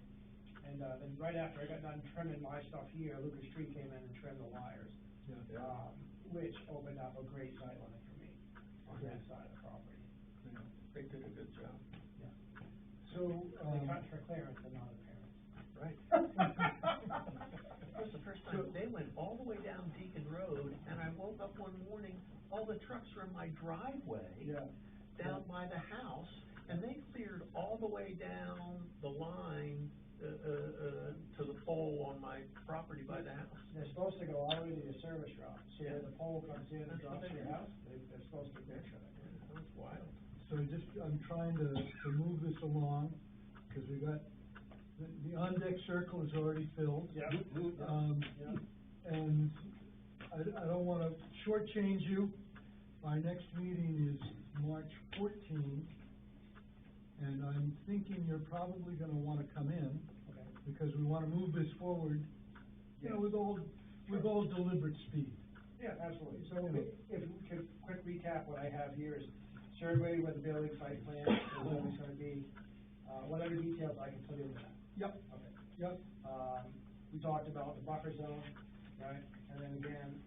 And, then right after I got done trimming my stuff here, Lucas Tree came in and trimmed the wires, Yeah. which opened up a great sight line for me on that side of the property. Yeah. They did a good job. Yeah. So, They cut for clearance and not appearance. Right. That was the first time, they went all the way down Deacon Road, and I woke up one morning, all the trucks were in my driveway, yeah. down by the house, and they cleared all the way down the line to the pole on my property by the house. They're supposed to go all the way to your service route, so where the pole comes in and That's what drops they your do. house, they're supposed to make sure that. That's wild. So I'm trying to move this along, cause we got, the on-deck circle is already filled. Yep. Yep. And I don't wanna shortchange you. Our next meeting is March 14th, and I'm thinking you're probably gonna wanna come in, Okay. because we wanna move this forward, you know, with all deliberate speed. Yeah, absolutely. So if we could, quick recap, what I have here is survey with the building site plan, where it's gonna be, whatever details I can put in that. Yep, Okay. yep, We talked about the buffer zone, right? And then again,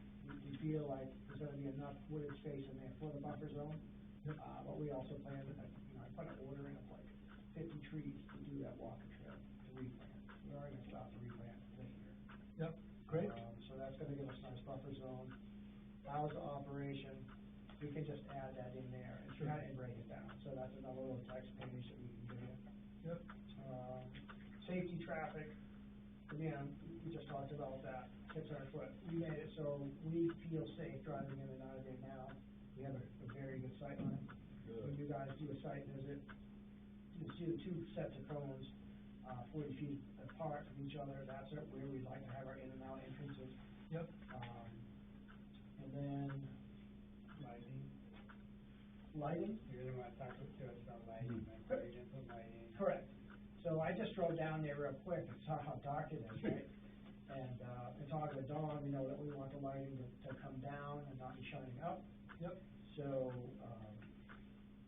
we feel like there's gonna be enough wooded space in there for the buffer zone. Yep. But we also plan to, I put an order in of like 50 trees to do that walking trail, to replant. We're already gonna start to replant this year. yep, great. So that's gonna give us a nice buffer zone. Hours of operation, we can just add that in there and Sure. try and break it down. So that's another little text page that we can give you. Yep, Safety, traffic, again, we just talked about that, 600 foot. We made it so we feel safe driving in and out of there now. We have a very good sight line. When you guys do a site visit, you'll see the two sets of cones, 40 feet apart from each other. That's where we'd like to have our in and out entrances. yep, And then lighting. You're gonna wanna talk to us about lighting, like putting in some lighting. Correct. So I just drove down there real quick and saw how dark it is, right? And talking with Dawn, we know that we want the lighting to come down and not be shining up. yep, So,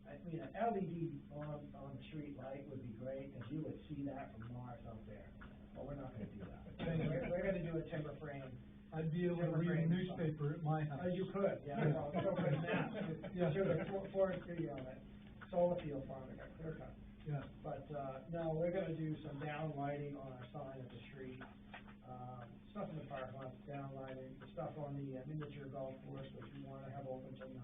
I mean, an LED on the street light would be great, and you would see that from Mars out there. But we're not gonna do that. We're gonna do a timber frame. I'd be able to Timber read a frame newspaper at my house. You could, yeah, well, so could Matt. Yeah. Through the forestry on that solar field farm that got clear cut. Yeah, But, no, we're gonna do some down lighting on our sign at the street. Stuff in the parking lot, down lighting, the stuff on the miniature golf course, which we wanna have open till 9,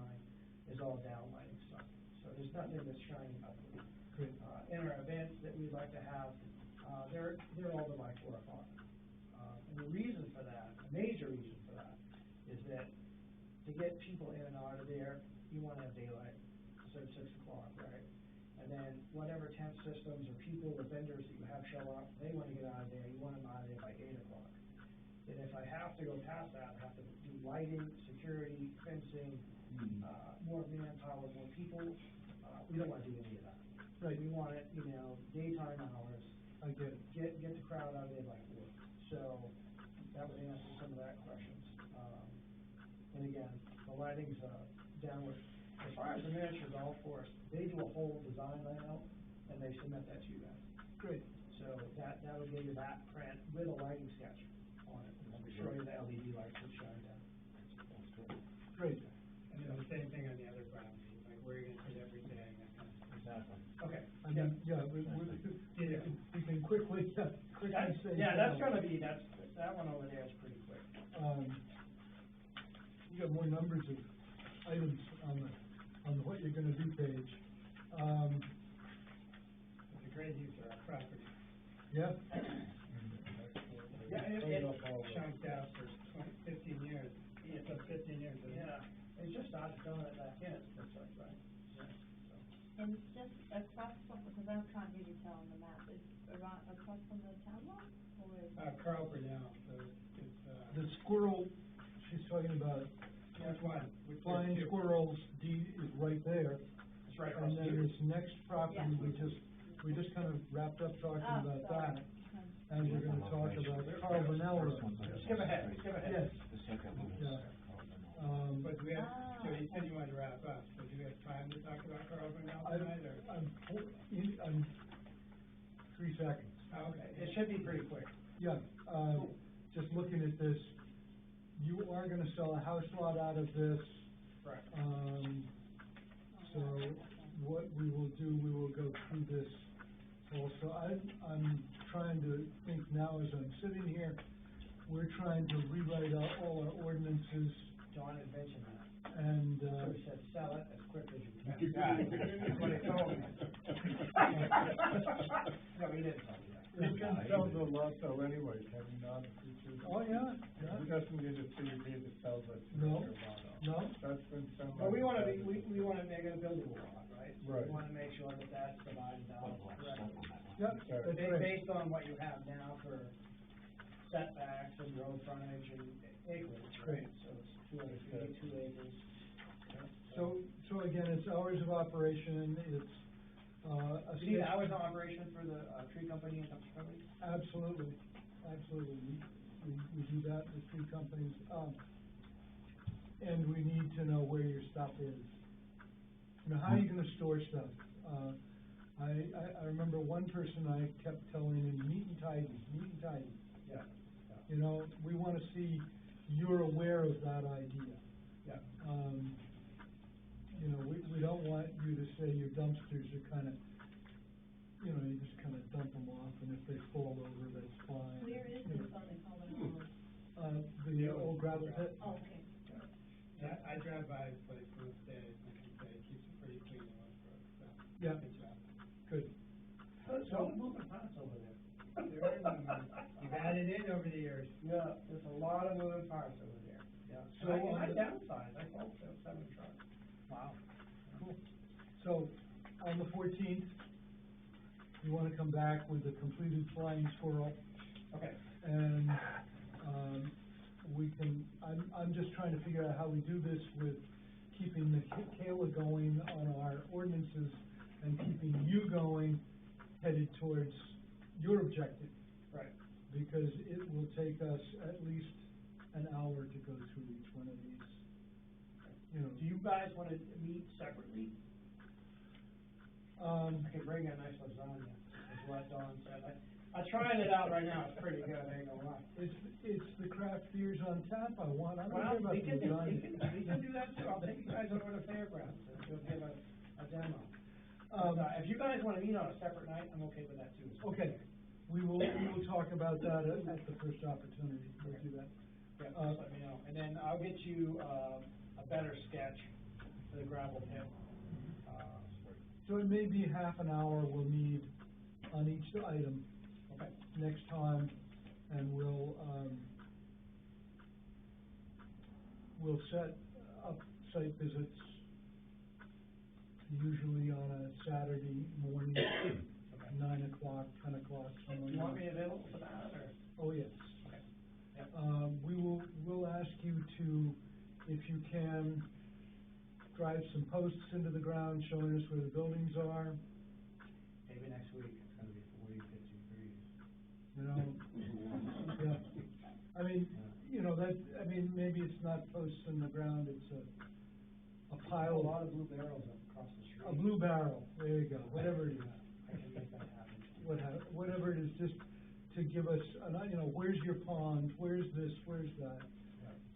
is all down lighting stuff. So there's nothing that's shining upward. great, In our events that we'd like to have, they're over by 4 o'clock. And the reason for that, a major reason for that, is that to get people in and out of there, you wanna have daylight, instead of 6 o'clock, right? And then whatever tent systems or people or vendors that you have show up, they wanna get out of there, you want them out of there by 8 o'clock. And if I have to go past that, I have to do lighting, security, fencing, more manpower, more people, we don't wanna do any of that. Right. We want it, daytime hours, I get it. get the crowd out of there by 4. So, that would answer some of that questions. And again, the lighting's, downward. As far as the miniature golf course, they do a whole design layout, and they submit that to you guys. Great, So that would give you that print with a lighting sketch on it, and we'll show you the LED lights that shine down. great. And then the same thing on the other properties, like where you're gonna put everything, that kind of stuff. Exactly. Okay. I mean, yeah, we can quickly say. Yeah, that's gonna be, that one over there is pretty quick. You got more numbers of items on the what you're gonna do page. It's a great use of our property. Yeah, Yeah, Chunked out for 15 years, it's up 15 years. isn't it? Yeah, it's just started filling it back in, it looks like, right? Yeah, so. And just across from, because I can't really tell on the map, is around, across from the town lot, or is? Carl Brunel, so it's, the squirrel, she's talking about which one? Which flying two? squirrels deed is right there. It's right across And the then street. this next property, Yeah. we just kind of wrapped up talking Oh, about sorry. that. And we're gonna talk about Carl Burnell. Skip ahead. Yes, The second one is Yeah. Carl Burnell. But do we have, Ah. so you said you wanted to wrap up, so do we have time to talk about Carl Brunel tonight, or? I'm 3 seconds. Oh, okay, it should be pretty quick. Yeah, just looking at this, you are gonna sell a house lot out of this. Correct. So what we will do, we will go through this also. I'm trying to think now as I'm sitting here, we're trying to rewrite all our ordinances John had mentioned that. and, So he said, sell it as quick as you can. Yeah. That's what he told me. No, he didn't tell me that. You can sell the lotto anyway, can you not, if you choose? Oh, yeah, yeah. He doesn't need a CUP to sell the No, lotto. no. That's been semi. But we wanna make it a buildable lot, right? Right. We wanna make sure that that's divided out correctly. Yep, Okay. that's right. Based on what you have now for setbacks and road frontage and acreage, right? So it's 252 acres. So again, it's hours of operation, it's, a. Do you need hours of operation for the, tree company and dumpster company? Absolutely, absolutely, we do that with three companies, and we need to know where your stuff is. You know, how are you gonna store stuff? I remember one person I kept telling him, neat and tidy, neat and tidy. Yeah. You know, we wanna see you're aware of that idea. Yeah. You know, we don't want you to say your dumpsters are kinda, you know, you just kinda dump them off, and if they fall over, that's fine. Where is You this know, on the Colorado? The old gravel pit. Oh, okay. Yeah, I drive by his place most days, and I can say, it keeps it pretty clean in Westbrook, so. Yeah. Good job. Good. There's a lot of moving parts over there. There is, you've added in over the years. Yeah, there's a lot of moving parts over there, yeah. So So on I the- downsized, I sold 7 trucks. Wow. Cool. So, on the 14th, you wanna come back with a completed flying squirrel, Okay. and, we can, I'm just trying to figure out how we do this with keeping the Kayla going on our ordinances and keeping you going, headed towards your objective. Right. Because it will take us at least an hour to go through each one of these. You know, Do you guys wanna meet separately? I can bring a nice lasagna, is what Dawn said. I tried it out right now, it's pretty good, I ain't gonna lie. it's the craft beers on tap I want, I don't Well, care about we the can lasagna. do that too, I'll take you guys over to fairgrounds, and we'll give a demo. Um, If you guys wanna meet on a separate night, I'm okay with that too. Okay, we will talk about that at the first opportunity, we'll do that. Yeah, just let me know, and then I'll get you, a better sketch for the gravel pit. So it may be half an hour we'll need on each item Okay, next time, and we'll set up site visits usually on a Saturday morning, 9 o'clock, 10 o'clock, somewhere. you want me available for that, or? Oh, yes. Okay. Yep. We'll ask you to, if you can, drive some posts into the ground showing us where the buildings are, Maybe next week, it's gonna be 40, 50 degrees. you know. Yeah, I mean, you know, maybe it's not posts in the ground, it's a A pile, lot of blue barrels up across the street. a blue barrel, there you go, whatever it is. I can make that happen. Whatever it is, just to give us, you know, where's your pond, where's this, where's that?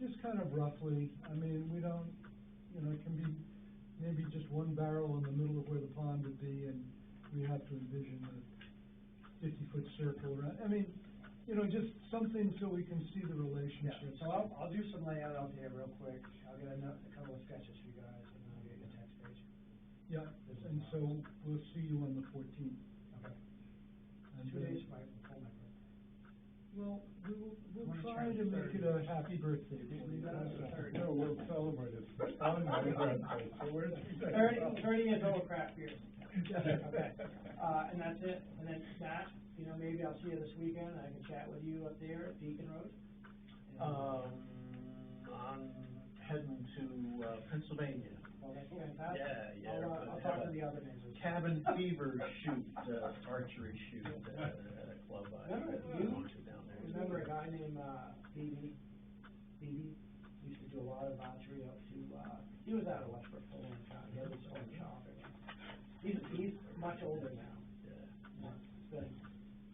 Just kind of roughly, I mean, we don't, you know, it can be maybe just one barrel in the middle of where the pond would be, and we have to envision a 50-foot circle around, I mean, you know, just something so we can see the Yeah, relationships. so I'll do some layout out there real quick, I'll get a couple of sketches for you guys, and then I'll get you a text page. Yeah, and so we'll see you on the 14th. Okay. And 2 then- days before my birthday. Well, we'll Wanna try try to make it a 30. happy birthday for you. No, we'll celebrate it, on my birthday, so where's the? 30 years old craft beer. Okay, and that's it, and then that, you know, maybe I'll see you this weekend, I can chat with you up there at Beacon Road. I'm heading to, Pennsylvania. Well, that's fantastic. Yeah, I'll talk to the other neighbors. Cabin fever shoot, archery shoot, at a club I belong to down there. Remember a guy named, BB, used to do a lot of archery up to, he was out of Westbrook for a long time, he had his own shop. He's much older now. Yeah. It's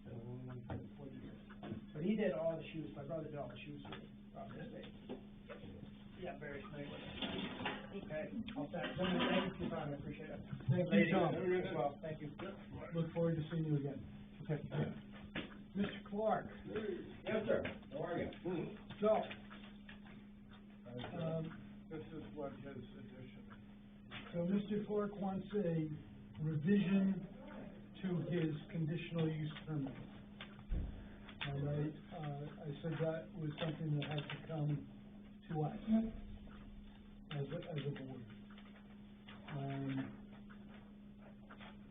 been a long, 40 years. But he did all the shoes, my brother did all the shoes across the state. Yeah, very familiar with it. Okay, all set. Thank you for your time, I appreciate it. Thank you, Ladies, Tom. as well, thank you. Look forward to seeing you again. Okay. Mr. Clark, Yes, sir. How are you? so, This is what his addition is. so Mr. Clark wants a revision to his conditional use permit. And I said that was something that had to come to us as a board.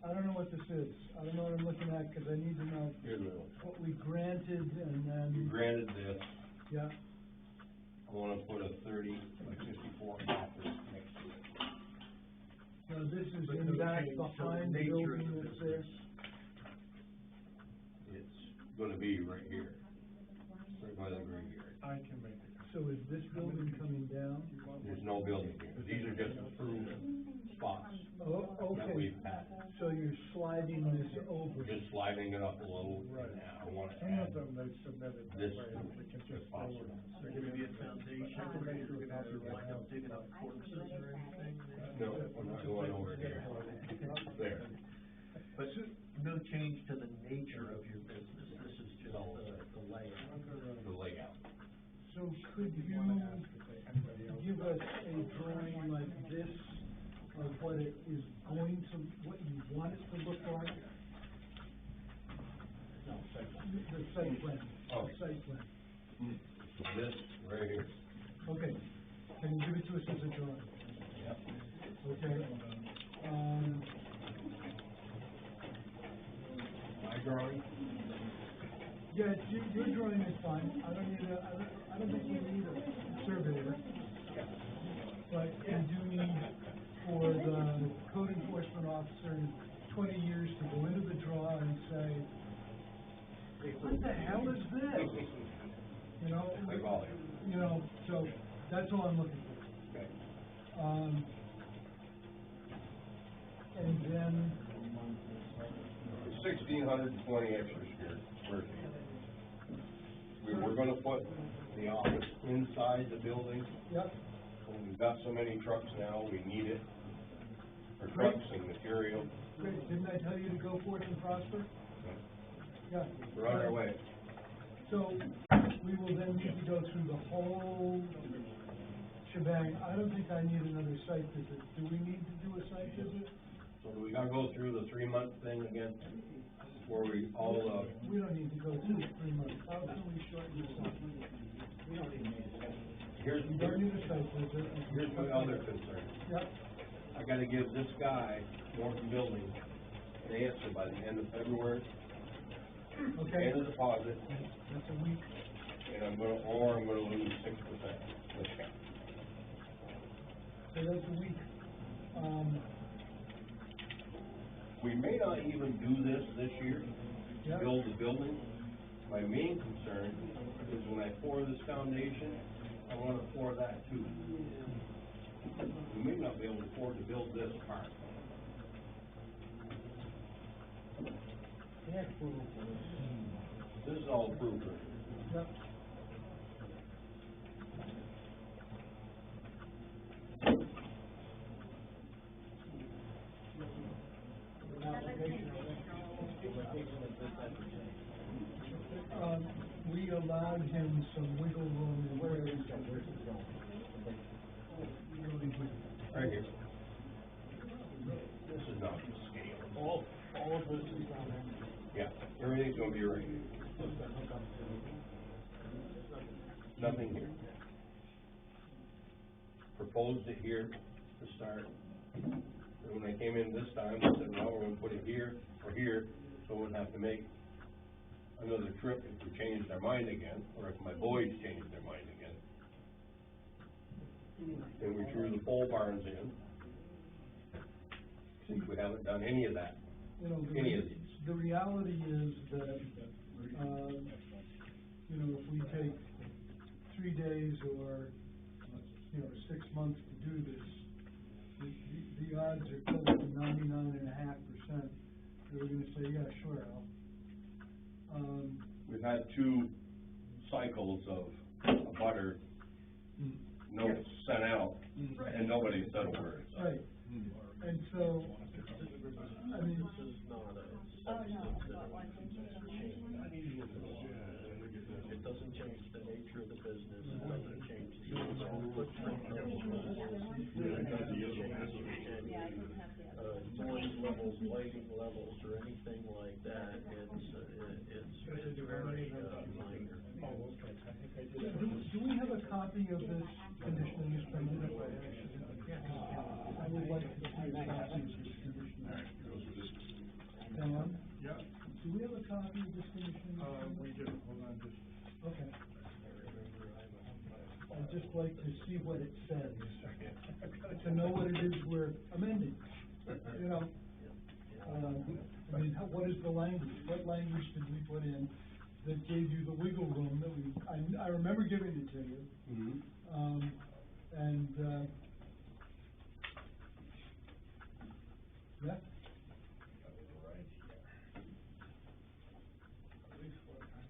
I don't know what this is. I don't know what I'm looking at, because I need to know Here's what it is. what we granted and then. You granted this, Yeah, I wanna put a 30 by 54 office next to it. so this is But in no back change to the behind the nature of building the that's there. It's gonna be right here, right by the green here. I can make it. So is this building coming down? There's no building here, these are just approved spots Oh, that okay, we've had. so you're sliding this over. Just sliding it up a little, Right. and I wanna Some of add them they submitted that this way, if we can just possible. forward them. Is there gonna be a foundation, I can make or you a copy like right now. digging up corpses or anything? No, we're not going over here, there. But no change to the nature of your business, this is just the layout. The layout. So could you give us a drawing like this of what it is going to, what you want it to look like? The site plan. Oh. The site plan. This right here. Okay, can you give it to us as a drawing? Yep. Okay, My drawing? yeah, your drawing is fine, I don't need I don't think we need a surveyor. But we do need for the code enforcement officer in 20 years to go into the draw and say, what the hell is this? You know? Like all. You know, so that's all I'm looking for. Okay. And then, 1,620 extra square feet. We were gonna put the office inside the building, yep, but we've got so many trucks now, we need it for trucks and material. great, didn't I tell you to go forth and prosper? Yeah. We're on our way. So, we will then need to go through the whole shebang. I don't think I need another site visit. Do we need to do a site visit? So do we gotta go through the 3-month thing again, where we all, We don't need to go through the 3 months. How can we shorten this up? We don't need here's, We don't need a site visit. here's my other concern. Yep, I gotta give this guy, Morton Building, an answer by the end of February, okay. and a deposit, That's a week. and I'm gonna lose 6%. So that's a week. We may not even do this year, Yep. build the building. My main concern is when I pour this foundation, I wanna pour that too. We may not be able to afford to build this part. This is all approved. Yep. We allowed him some wiggle room in where he's Right here. This is not the scale. All of this is on there. Yeah, everything's gonna be right. Nothing here. Proposed it here to start. And when I came in this time, I said, well, we're gonna put it here or here, so we wouldn't have to make another trip if we changed our mind again, or if my boys changed their mind again. Then we threw the pole barns in. Since we haven't done any of that, You know, any of these. the reality is that, you know, if we take 3 days or, 6 months to do this, the odds are close to 99.5% that we're gonna say, yeah, sure, Al. We've had 2 cycles of a butter notes sent out, and nobody said a word. So. Right, and so, I mean, This is not a substance that change. It doesn't change the nature of the business, it doesn't change the overall footprint of the business. It doesn't change any, noise levels, lighting levels, or anything like that. It's very, have a copy of this conditional use permit? I would like to see a copy of this conditional. Don? Yeah. Do we have a copy of this conditional use permit? We do, hold on just. Okay. I'd just like to see what it says, to know what it is we're amending, you know? I mean, what is the language? What language did we put in that gave you the wiggle room that I remember giving it to you. Mm-hmm. Yeah?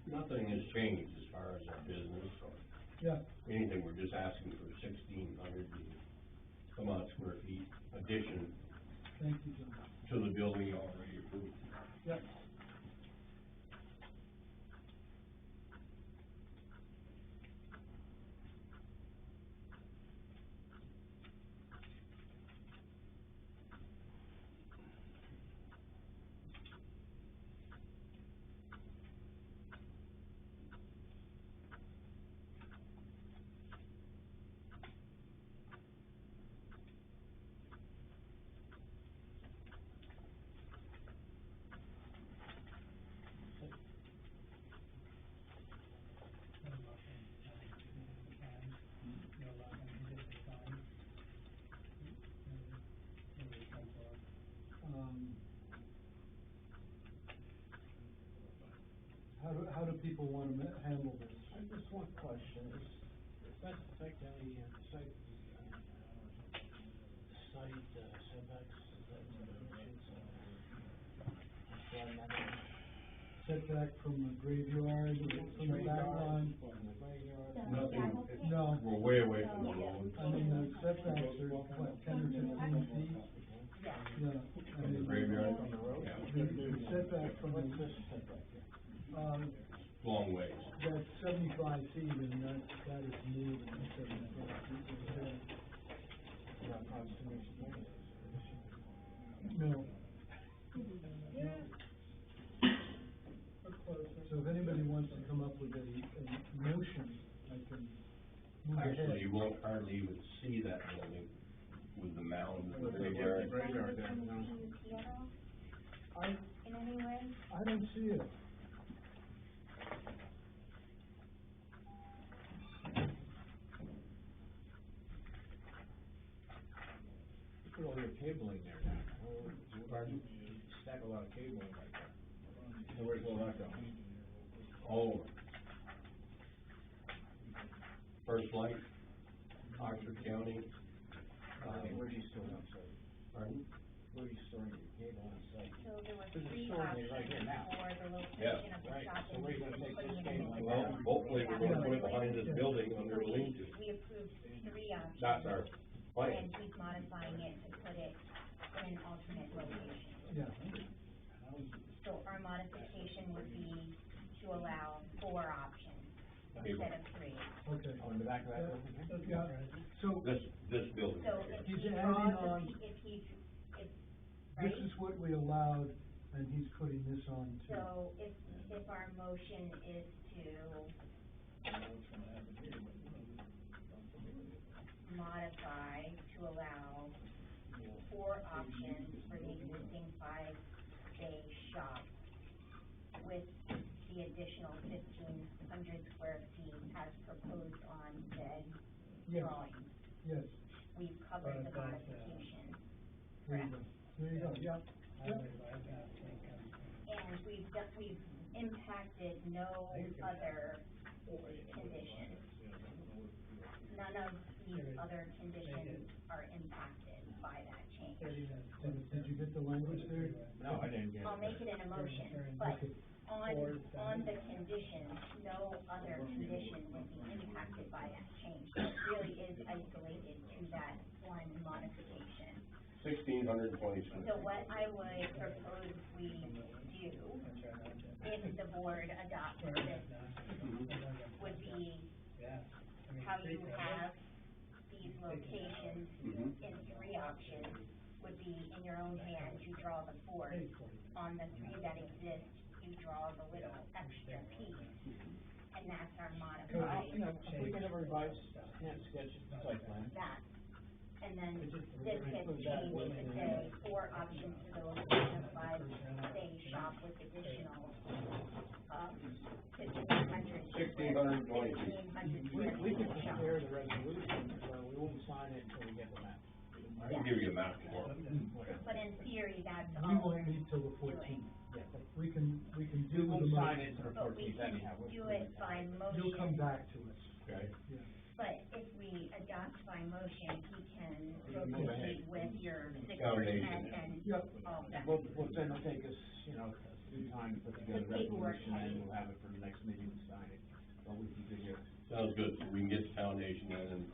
Nothing has changed as far as our business or Yeah. anything, we're just asking for 1,600 some odd square feet addition Thank you, John. to the building you already approved. Yeah. How do people want to handle this? Just one question, is that affect any, site setbacks, is that Setback from the graveyard, from the back line? Nothing. No. We're way away from the road. I mean, the setbacks are, what, 10 or 15 feet? Yeah. I From the mean, graveyard? From the road? Yeah. The setback from What's the, this setback here? Long ways. that's 75 feet, and that is more than 75 feet. Not conservation land. No. So if anybody wants to come up with a motion, I can move ahead. Actually, you won't hardly even see that building with the mound and the graveyard. Graveyard there, no. Do you see it all I, in any way? I don't see it. You put all your cabling there now. You stack a lot of cabling right there. So where's all that going? All over. First Light, Oxford County. Where do you store it on site? Pardon? Where do you store your cable on site? So there were Because it's three storing it right here options now. for the Yeah. location of the Right, shop. so where are you gonna take this cable? Well, hopefully we're gonna put it behind this building under the lean-to. We approved three options. That's our plan. And he's modifying it to put it in an alternate location. Yeah. So our modification would be to allow 4 options instead of 3. Okay. Oh, in the back of that building? Yeah, so This building. So if He's he adding draws, on- if, this right? is what we allowed, and he's putting this on too. So if our motion is to modify to allow 4 options for the existing 5-bay shop with the additional 1,500 square feet as proposed on said Yes. drawing, Yes, we've covered the But, modification, there you correct? go, there you go, yeah. And we've impacted no other conditions. None of these other conditions are impacted by that change. Did you get the language there? No, I didn't get it. I'll make it an emotion, but on the conditions, no other condition would be impacted by that change. So it really is isolated to that one modification. 1,622. So what I would propose we do, if the board adopts this, would be how you have these locations in 3 options, would be in your own hand, you draw the 4. On the 3 that exist, you draw the little extra piece, and that's our modified. No, change. We can have a revised, sketch site plan. that. And then It just- this gets include that changed with to the- say 4 options for the location of 5-day shop with additional, 1,500. 1,620. 1,600 We square can feet shop. prepare the resolution, so we won't sign it until we get the map. I can give you a map for it. But in theory, that's We all won't we're meet till the doing. 14th. Yeah. We can We do the won't sign motion. it until the But we 14th can anyhow. do it by motion. You'll come back to us. Okay. Yeah. But if we adopt by motion, he can We can move ahead. proceed with your 6% Foundation. and Yep. all that. Well, then it'll take us, due time to put together The the paperwork resolution, and heavy. we'll have it for the next meeting to sign it. But we can figure, Sounds good, so we can get the foundation in and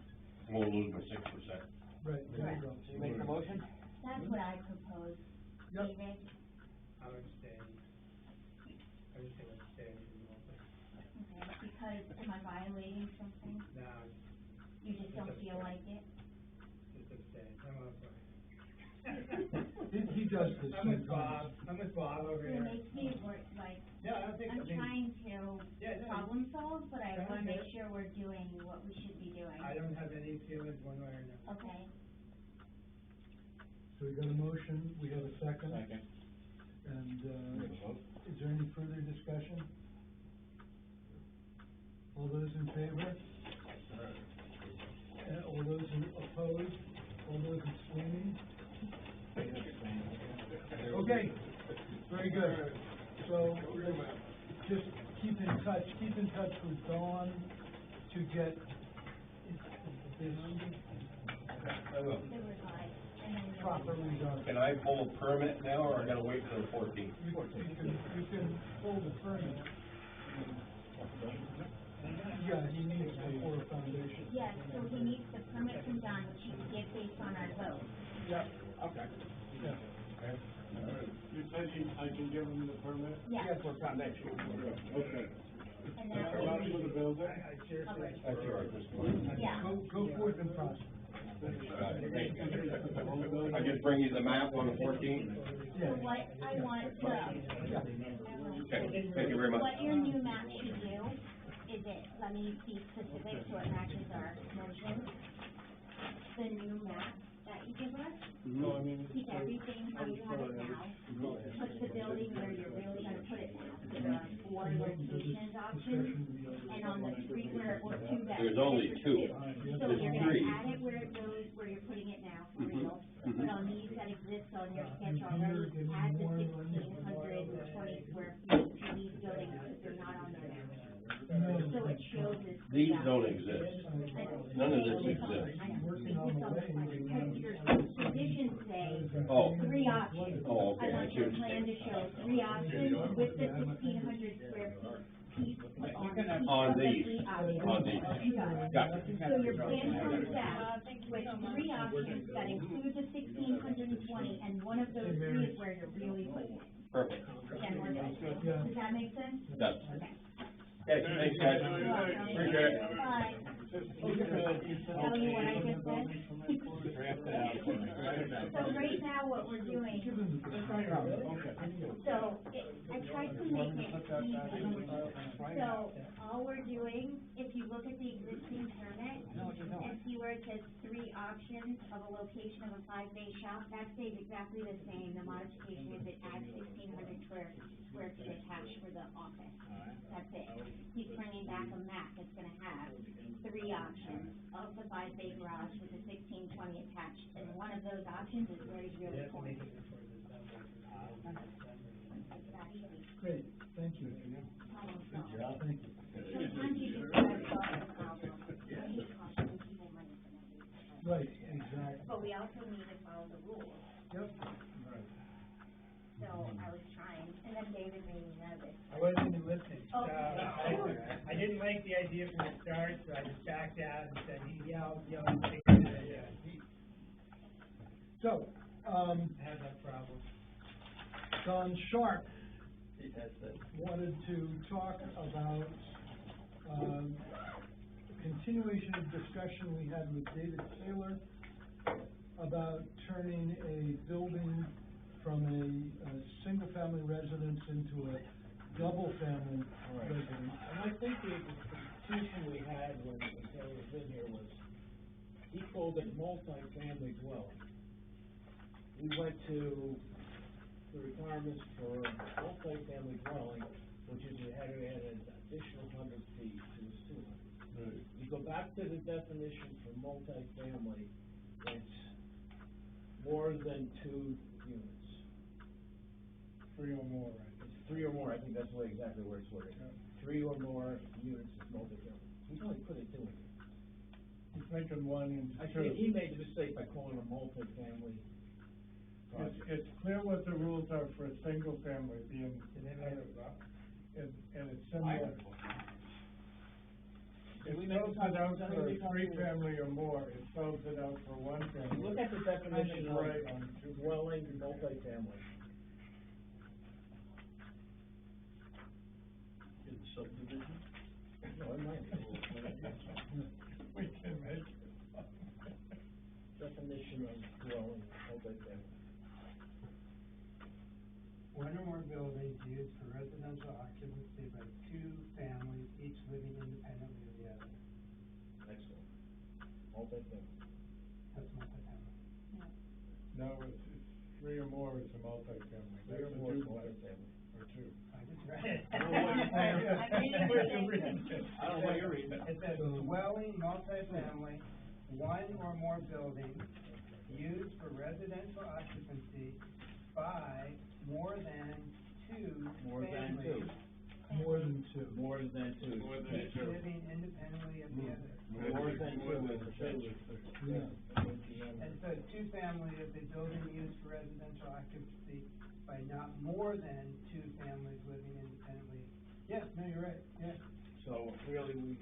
won't lose my 6%. Right, there you go. so you make the motion? That's what I propose, Yep. David. I'm abstaining. I'm just gonna abstain from the whole thing. Okay, because am I violating something? No, You just don't feel like it? just abstain. I'm up for it. He does this I'm with sometimes. Bob, I'm with Bob over It here. makes me work, like, Yeah, I don't think, I I'm mean, trying to Yeah, no, problem solve, but I sounds wanna make good. sure we're doing what we should be doing. I don't have any feelings one way or another. Okay, So we got a motion, we have a second. Second. And, We have a vote? is there any further discussion? All those in favor? All those opposed? All those abstaining? Okay, very good. So, let's just keep in touch with Dawn to get this I will. the revised, and then you'll. properly done. Can I pull a permit now, or I gotta wait till the 14th? You can pull the permit. Yeah, he needs to pour a foundation. Yes, so he needs the permit from Don, which he can get based on our vote. Yeah, Okay. yeah. You said I can give them the permit? Yes, For foundation. Okay. and that Not would for the be, building? I seriously. That's yours, this one. yeah. Go forth and prosper. Thank you. I just bring you the map on the 14th? So what I want to, Okay, thank you very much. what your new map should do is let me be specific so it matches our motion. The new map that you give us, No, I mean. keep everything how you have it now, put the building where you're really gonna put it now. So there are 4 locations options, and on the 3 or 2 that. There's only 2. So There's you're 3. gonna add it where it goes, where you're putting it now, for real. But on these that exist on your sketch already, add the 1,620 square feet to these buildings, because they're not on there now. So it shows this. These don't exist. None of this exists. I know, it exists on the plan, because your conditions say Oh. 3 options. Oh, okay, I I want see your what you're plan to show 3 options with the 1,600 square feet piece put on each On of the these. 3 options. On these. You got it. Gotcha. So your plan comes back with 3 options that include the 1,620, and one of those 3 is where you're really putting it. Perfect. Then we're good. Yeah. Does that make sense? Does. Okay. Okay, thanks, guys. You're welcome. Appreciate it. Bye. Tell you what I just said? Draft it out. So right now, what we're doing, so I tried to make it easy. So all we're doing, if you look at the existing permit, and see where it says 3 options of a location of a 5-day shop, that stays exactly the same. The modification is it adds 1,600 square feet attached for the office. That's it. He's bringing back a map that's gonna have 3 options of the 5-bay garage with the 1,620 attached, and one of those options is where he's really pointing. It's that easy. Great, thank you. Problem solved. Thank you. Sometimes you just gotta solve the problem. I hate costing people money for no reason. Right, exactly. But we also need to follow the rules, Yep. so I was trying, and then David made me nervous. I wasn't even listening, so Okay. I didn't like the idea from the start, so I just backed out and said, he yelled, figured it out. So, I have that problem. Don Sharp wanted to talk about, continuation of discussion we had with David Taylor about turning a building from a single-family residence into a double-family residence. And I think constitution we had when Taylor was in here was, he called it multi-family dwelling. We went to the requirements for multi-family dwelling, which is you had to add an additional 100 feet to the 200. Right. You go back to the definition for multi-family, it's more than 2 units. 3 or more, I think. It's 3 or more, I think that's the way exactly where it's worded. Yeah. 3 or more units is multi-family. He's only put it 2 in. He's making one into I two. think he made the mistake by calling it a multi-family project. It's clear what the rules are for a single family being, Did they make it up? and it's similar. It We make a spells it out copy- for we make a copy of 3 it. family or more, it spells it out for 1 family. Look at the definition And it's of right on two. dwelling multi-family. In subdivision? No, it might be. We can make it. Definition of dwelling multi-family. One or more buildings used for residential occupancy by 2 families, each living independently of the other. Excellent. Multi-family. That's multifamily. No, it's 3 or more is a multi-family. 3 or That's a more is duplex. multi-family. Or 2. I just read it. I don't know what you're saying. What you're reading. I don't know what you're reading. It says dwelling multifamily, 1 or more buildings used for residential occupancy by more than 2 More than families. 2. More than 2. More than 2. More than Each 2. living independently of the other. More than 2. More than for two. sure. Yeah. And so 2 family is a building used for residential occupancy by not more than 2 families living independently. Yeah, no, you're right, yeah. So really,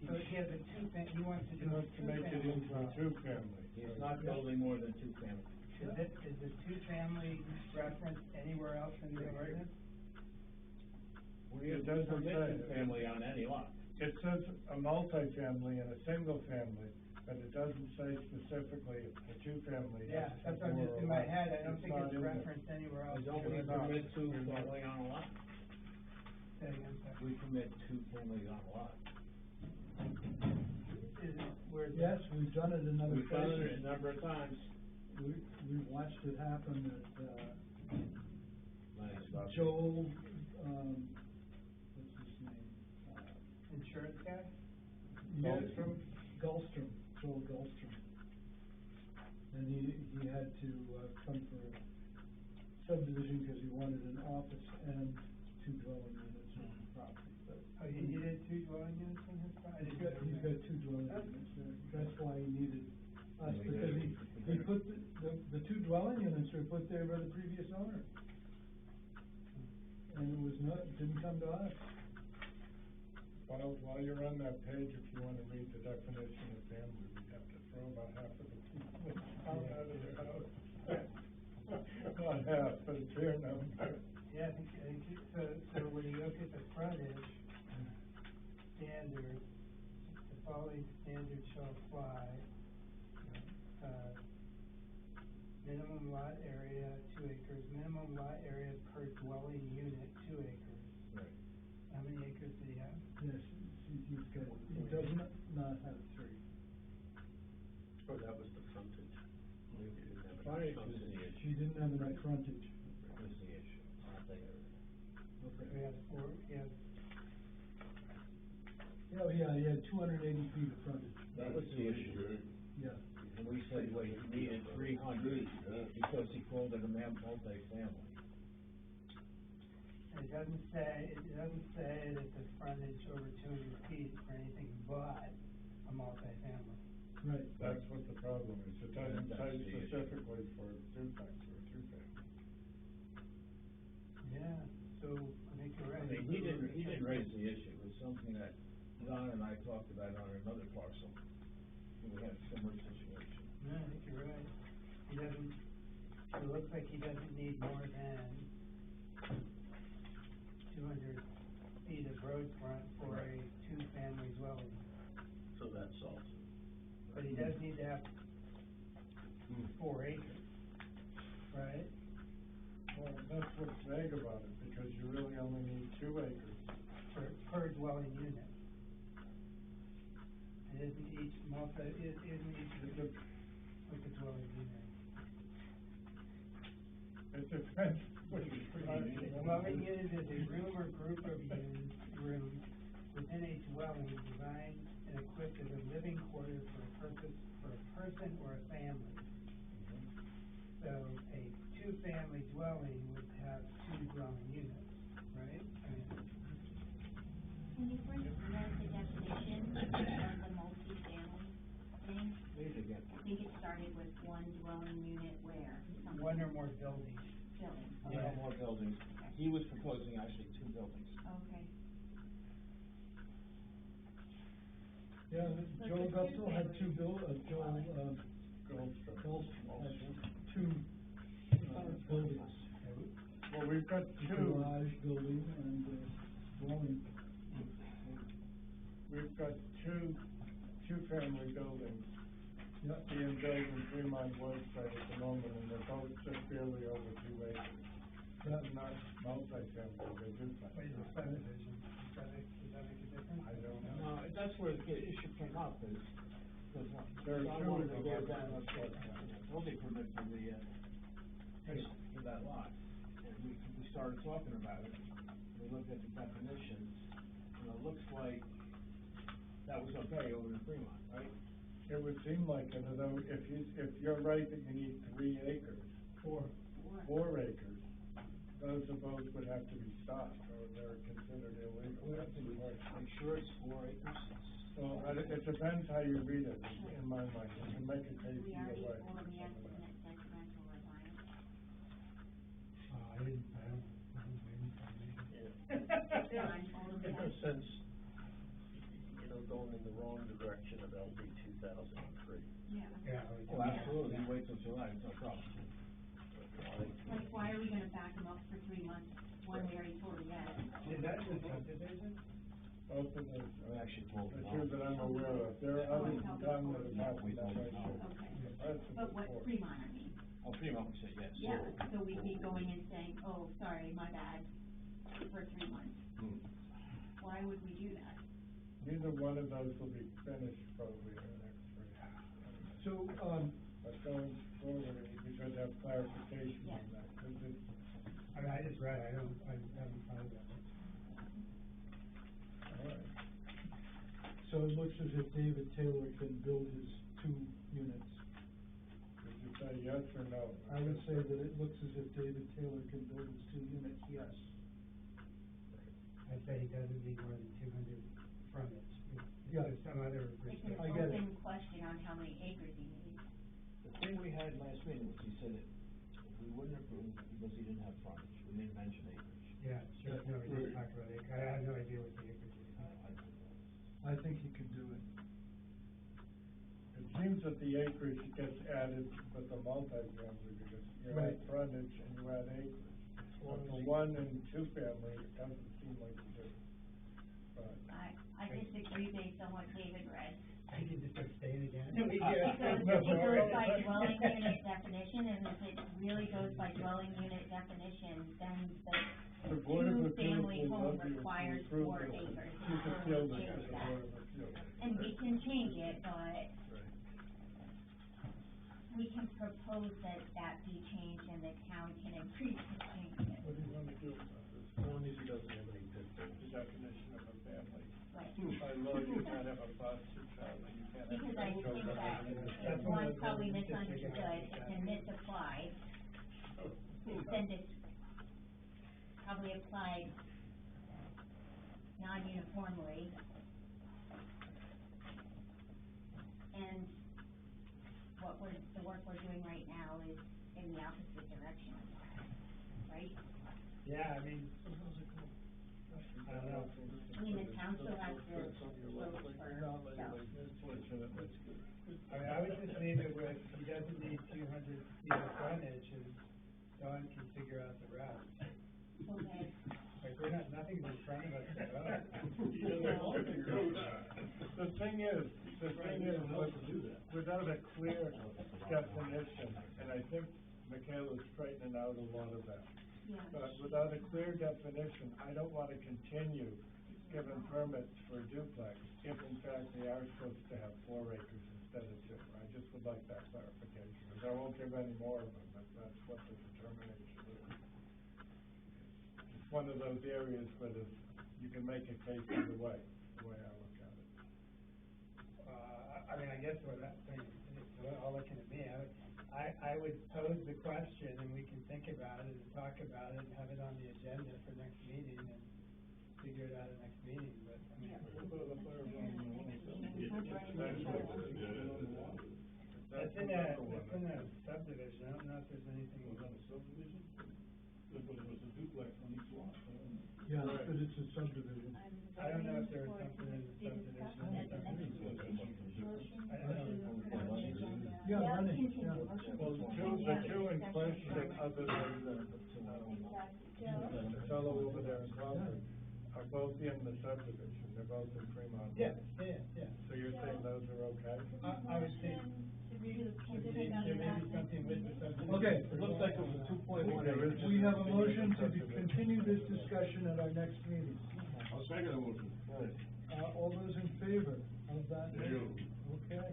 So he has a he wants to He do a wants to make it 2-family into a dwelling. 2-family. he's not building more than 2 families. Is the 2-family referenced anywhere else in the ordinance? We It doesn't permit say. 2 family on any lot. It says a multi-family and a single family, but it doesn't say specifically a 2-family. Yeah, has that's what I'm more just or in my less. head, I don't think not it's in there. referenced anywhere else. Don't we We're not. permit 2 We're not. family on a lot? Say again, sorry. We permit 2 families on a lot. Is it, where is Yes, it? we've done it in other We've done it places. a number of times. We've watched it happen at, Nice. Joel, what's his name? Insurance guy? Gulfstrom? Gulfstrom, Joel Gulfstrom. And he had to, come for a subdivision because he wanted an office and 2 dwelling units on the property, but. Oh, he did 2 dwelling units in his property? He's got 2 dwelling units there, that's why he needed us, Yeah, because he put the 2 dwelling units were put there by the previous owner. And it was not, didn't come to us. While you're on that page, if you wanna read the definition of family, we'd have to throw about half of the people out of their house. Not half, but a fair number. Yeah, I think, so when you look at the frontage standards, the following standards shall apply. Minimum lot area, 2 acres, minimum lot area per dwelling unit, 2 acres. Right. How many acres do you have? Yes, he's got, he does not have 3. Or that was the frontage. Maybe it didn't have enough Frontage was frontage. the issue. He didn't have enough frontage. Was the issue, not the area. We have 4, we have, Oh, yeah, he had 280 feet of frontage, That was the issue. yeah. And we said, well, he needed 300 because he called it a multi-family. it doesn't say that the frontage over 200 feet for anything but a multifamily. Right. That's what the problem is, it doesn't That's say the issue. specifically for a duplex or a 2-family. Yeah, so I think you're right. I mean, he didn't raise the issue, it was something that Don and I talked about on another parcel. We had a similar situation. No, I think you're right. He doesn't, it looks like he doesn't need more than 200 feet of road front for a 2-family dwelling. So that solves it. But he does need to have 4 acres, right? Well, that's what's vague about it, because you really only need 2 acres. Per dwelling unit. isn't each isn't each like a dwelling unit? It depends what you A dwelling unit is a room or group of rooms within a dwelling designed and equipped as a living quarters for a person or a family. So a two-family dwelling would have two dwelling units, right? Can you first read the definition of the multifamily thing? Read it again. I think it started with one dwelling unit where? One or more buildings. Building. One or more buildings. He was proposing actually two buildings. Okay. Yeah, So Joe it's a Guptill had two two-family. Gulfstream had two, buildings. Well, we've got A two, garage building and a dwelling. we've got two-family buildings Yeah. being built in Fremont Woodside at the moment, and they're both just barely over 2 acres. That's not multi-family, they're duplex. Wait, the subdivision, does that make a difference? I don't know. No, that's where the issue came up, is, because There are I two wanted of to them. get down a building permit for the, for that lot. And we started talking about it, we looked at the definitions, and it looks like that was okay over in Fremont, right? It would seem like it, although if you're right that you need 3 acres, 4 acres, those of those would have to be stopped, or they're considered illegal. We have to make sure it's 4 acres. Well, it depends how you read it, in my mind, you can make a case We either already, way. or we have permit detrimental requirement. I don't John, all of In a that. sense, going in the wrong direction of LD 2003. Yeah. Oh, absolutely, you wait till July, it's no problem. Like, why are we gonna back them up for 3 months when we already told them yes? Is that the subdivision? Both of those, We actually told the them. two that I'm aware of, there are others in town that have happened that way too. Okay. That's But what, before. Fremont, I mean? Oh, Fremont, we said yes. Yeah, so we'd be going and saying, oh, sorry, my bad, for 3 months. Why would we do that? Neither one of those will be finished probably in the next 3 years. So, But going forward, we should have clarification on that, because it's, I mean, I just read, I haven't found that. all right. so it looks as if David Taylor can build his 2 units. Did you say yes or no? I would say that it looks as if David Taylor can build his 2 units, yes. I'd say he doesn't need more than 200 frontage. Yeah. There's some other It's an I get it. open question on how many acres he needs. The thing we had last meeting was he said that we wouldn't approve because he didn't have frontage, we didn't mention acreage. Yeah, sure, no, we didn't talk about acre, I have no idea what the acreage is. I think he can do it. It seems that the acreage gets added with the multifamily, because you Right. add frontage and you add acreage. But for 1 and 2 family, it doesn't seem like you do. But, I disagree based on what David read. I can just abstain again. It goes by dwelling unit definition, and if it really goes by dwelling unit definition, then the the Board of Appeals two-family will home love you if you requires approve 4 this. acres. You can So feel we'll this change as a that. Board of Appeals. And we can change it, but Right. we can propose that be changed, and the town can agree to change it. What do you want to do about this? As long as he doesn't have any pitfalls. The definition of a family. Right. By law, you can't have a bus, a child, you can't have. Because I think that one probably misunderstood and misapplied. Then this probably applied non-uniformly. And the work we're doing right now is in the opposite direction of that, right? Yeah, I mean, I don't know. I mean, the town still has to vote for stuff. I mean, I would just leave it with, he doesn't need 200 feet of frontage, and Don can figure out the rest. Okay. Like, nothing's in front of us to vote. The thing is, without a clear definition, and I think Michaela's straightening out a lot of that. Yeah. But without a clear definition, I don't want to continue given permits for a duplex, if in fact they are supposed to have 4 acres instead of 2. I just would like that clarification, because I won't give any more of them, but that's what the determination is. It's one of those areas where you can make a case either way, the way I look at it. I mean, I guess what that thing, it's all looking at me, I would pose the question and we can think about it and talk about it and have it on the agenda for next meeting and figure it out at next meeting, but I mean. That's in a subdivision, I don't know if there's anything. Was that a subdivision? It was a duplex on each lot, I don't know. Yeah, but it's a subdivision. I don't know if there was something in the subdivision. Yeah, running, yeah. Well, the two in question, other than the fellow over there in Crawford, are both in the subdivision, they're both in Fremont. Yeah. So you're saying those are okay? I would think, there may be something with the subdivision. Okay. It looks like it was a 2.1 acres. We have a motion to continue this discussion at our next meeting. I'll second the motion. All those in favor of that? Yeah. Okay.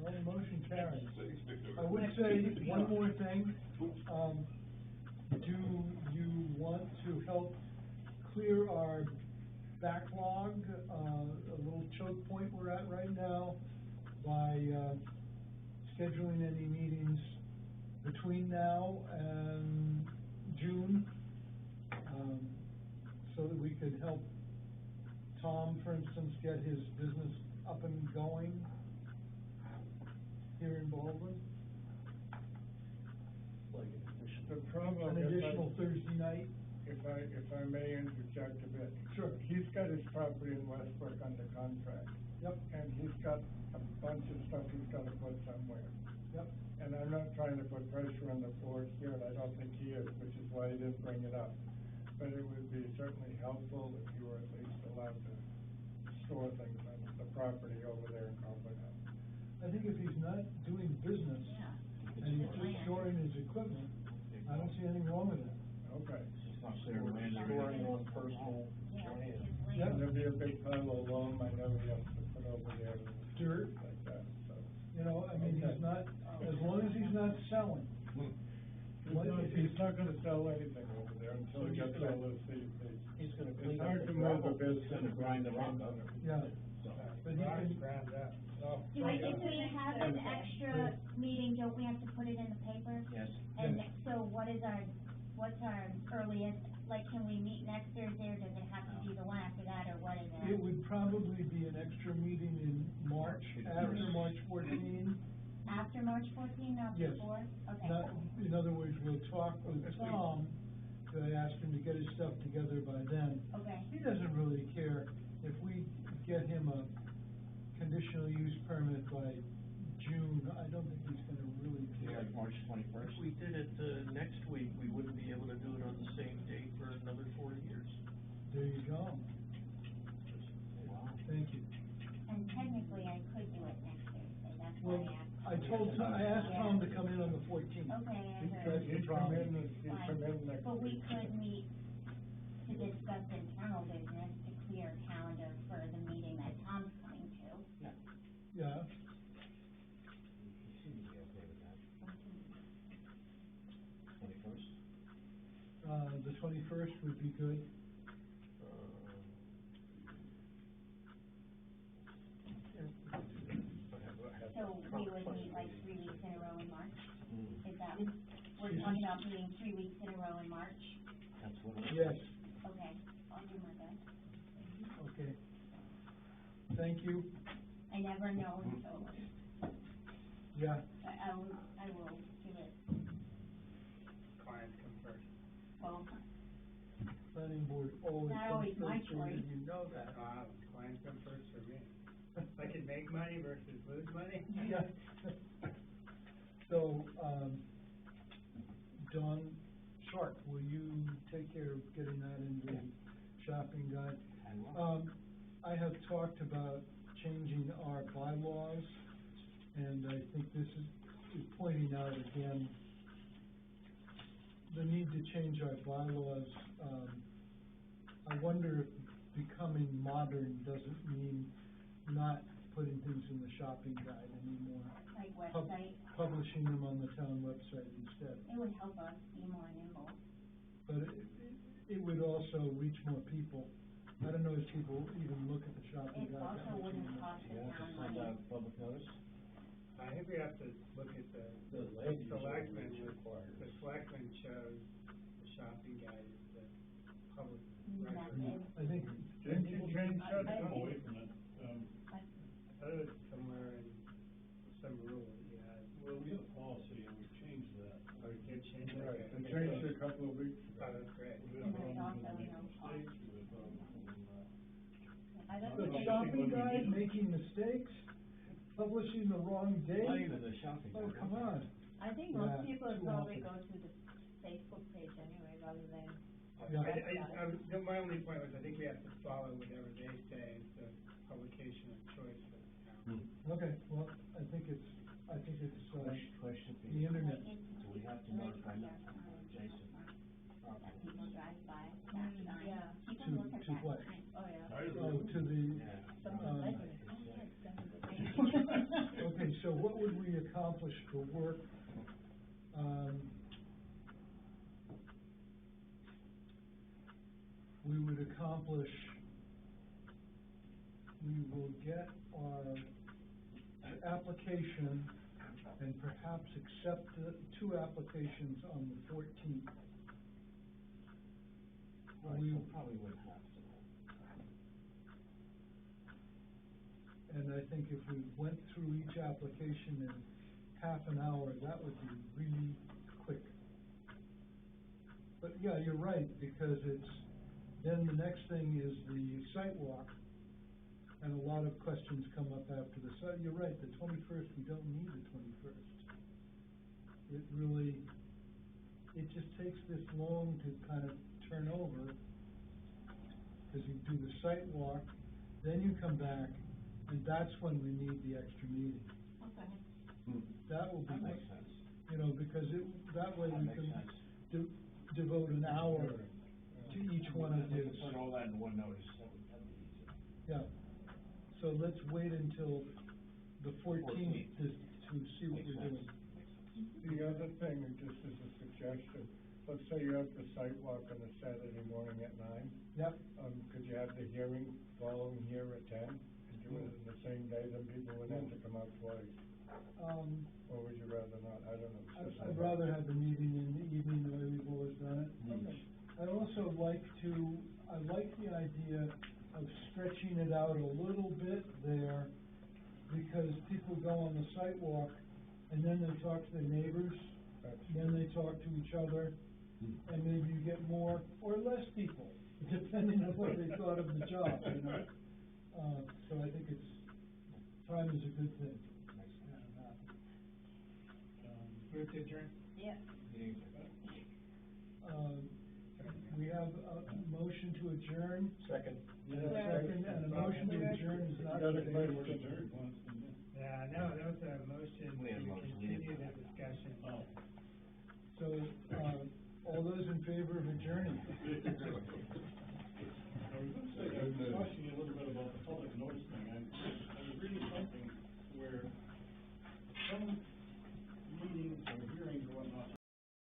Well, the motion carries. I would say one more thing. Do you want to help clear our backlog, a little choke point we're at right now, by scheduling any meetings between now and June, so that we could help Tom, for instance, get his business up and going here in Baldwin? The problem, An additional Thursday night? if I may interject a bit. Sure. He's got his property in Westbrook under contract. Yep. And he's got a bunch of stuff he's gotta put somewhere. Yep. And I'm not trying to put pressure on the board here, and I don't think he is, which is why he didn't bring it up. But it would be certainly helpful if you were at least allowed to store things on the property over there in Concord House. I think if he's not doing business and he's just storing his equipment, I don't see anything wrong with that. Okay. Storing on personal land. Yeah. And there'd be a big pile of loam, I know he has to put over there. Dirt. Like that, so. You know, I mean, he's not, as long as he's not selling. He's not gonna sell anything over there until he gets all those CUPs. He's gonna It's clean up hard the to move a gravel, business. he's gonna grind the rock up. Yeah. So. But he can, Ground up. Oh. Do we, if we have an extra meeting, don't we have to put it in the paper? Yes. And Yes. so what's our earliest, like, can we meet next Thursday, or does it have to be the one after that, or what is it? it would probably be an extra meeting in March, after March 14. After March 14, not Yes. before? Okay. Not, in other words, we'll talk with Tom, I asked him to get his stuff together by then. Okay. He doesn't really care if we get him a conditional use permit by June. I don't think he's gonna really care. Like March 21st. If we did it, next week, we wouldn't be able to do it on the same date for another 4 years. There you go. Wow. Thank you. And technically, I could do it next Thursday, that's why Well, I asked. I asked Tom to come in on the 14th. Okay, I He- heard. He'd come in next But we week. could meet to discuss internal business to clear a calendar for the meeting that Tom's coming to. Yeah. He seems to be okay with that. 21st? The 21st would be good. So we would meet like 3 weeks in a row in March? Mm. Is that, we're talking about meeting 3 weeks in a row in March? That's what it is. Yes, Okay, I'll do my best. okay. Thank you. I never know, so, Yeah. but I will give it, Clients come first. well, Planning board always Not comes always my first, David, choice. you know that. Clients come first for me. If I can make money versus lose money. Yeah. So, Don Sharp, will you take care of getting that in the shopping guide? I will. I have talked about changing our bylaws, and I think this is pointing out again the need to change our bylaws. I wonder becoming modern doesn't mean not putting things in the shopping guide anymore. Like Pub- website, Publishing them on the town website instead. it would help us be more nimble. But it would also reach more people. I don't know if people even look at the shopping It guide. that also much wouldn't anymore. cost the You have to town send money. out public notice? I think we have to look at the land use selectmen, ordinance requires. the selectmen chose the shopping guide as the public record. Method. I think. Didn't you change that, I- come away from it, I thought it was somewhere in some rule that you had. well, we had a policy and we changed that. Oh, you did change it? Right, Okay. they changed it a couple of weeks Oh, ago. that's great. We And had there's problems also with making no cost. mistakes, we had problems with, I don't The think shopping When we guide, need it. making mistakes, publishing the wrong date. Not even the shopping. Oh, come on. I think Yeah, most people too probably often. go to the Facebook page anyway, rather than. Yeah. My only point was, I think we have to follow whatever they say is the publication of choice for the town. Okay, well, I think it's, Question for the you. internet. Do we have to notify Jason? That people drive by, that sign. yeah. People To- look at to that what? sign. Oh, yeah. Oh, to the, Yeah. okay, so what would we accomplish for work? We would accomplish, we will get our application and perhaps accept two applications on the 14th. Right, We- so probably wouldn't have to. And I think if we went through each application in half an hour, that would be really quick. But yeah, you're right, because then the next thing is the site walk, and a lot of questions come up after the site. You're right, the 21st, we don't need the 21st. It really, it just takes this long to kind of turn over, because you do the site walk, then you come back, and that's when we need the extra meeting. Okay. That will be, That makes sense. because that way That we makes can sense. devote an hour to each one of We these. can put all that in one notice, that'd be easy. Yeah, so let's wait until the 14th to see what Makes we're sense. doing. The other thing, just as a suggestion, let's say you have the sidewalk on a Saturday morning at 9. Yep, Could you have the hearing following here at 10? And do it in the same day, then people wouldn't have to come out twice? Or would you rather not? I don't know. It's just I'd a- rather have the meeting in the evening the way we've always done it. Okay. I also like the idea of stretching it out a little bit there, because people go on the sidewalk, and then they talk to their neighbors, then they talk to each other, and maybe you get more or less people, depending on what they thought of the job, you know? So I think time is a good thing. Move to adjourn? Yeah. We have a motion to adjourn. Second. Second, and a motion to adjourn is not. You gotta taken. play with it. Yeah, no, that was a motion We had a to motion. continue the discussion. Oh. So, all those in favor of adjourning?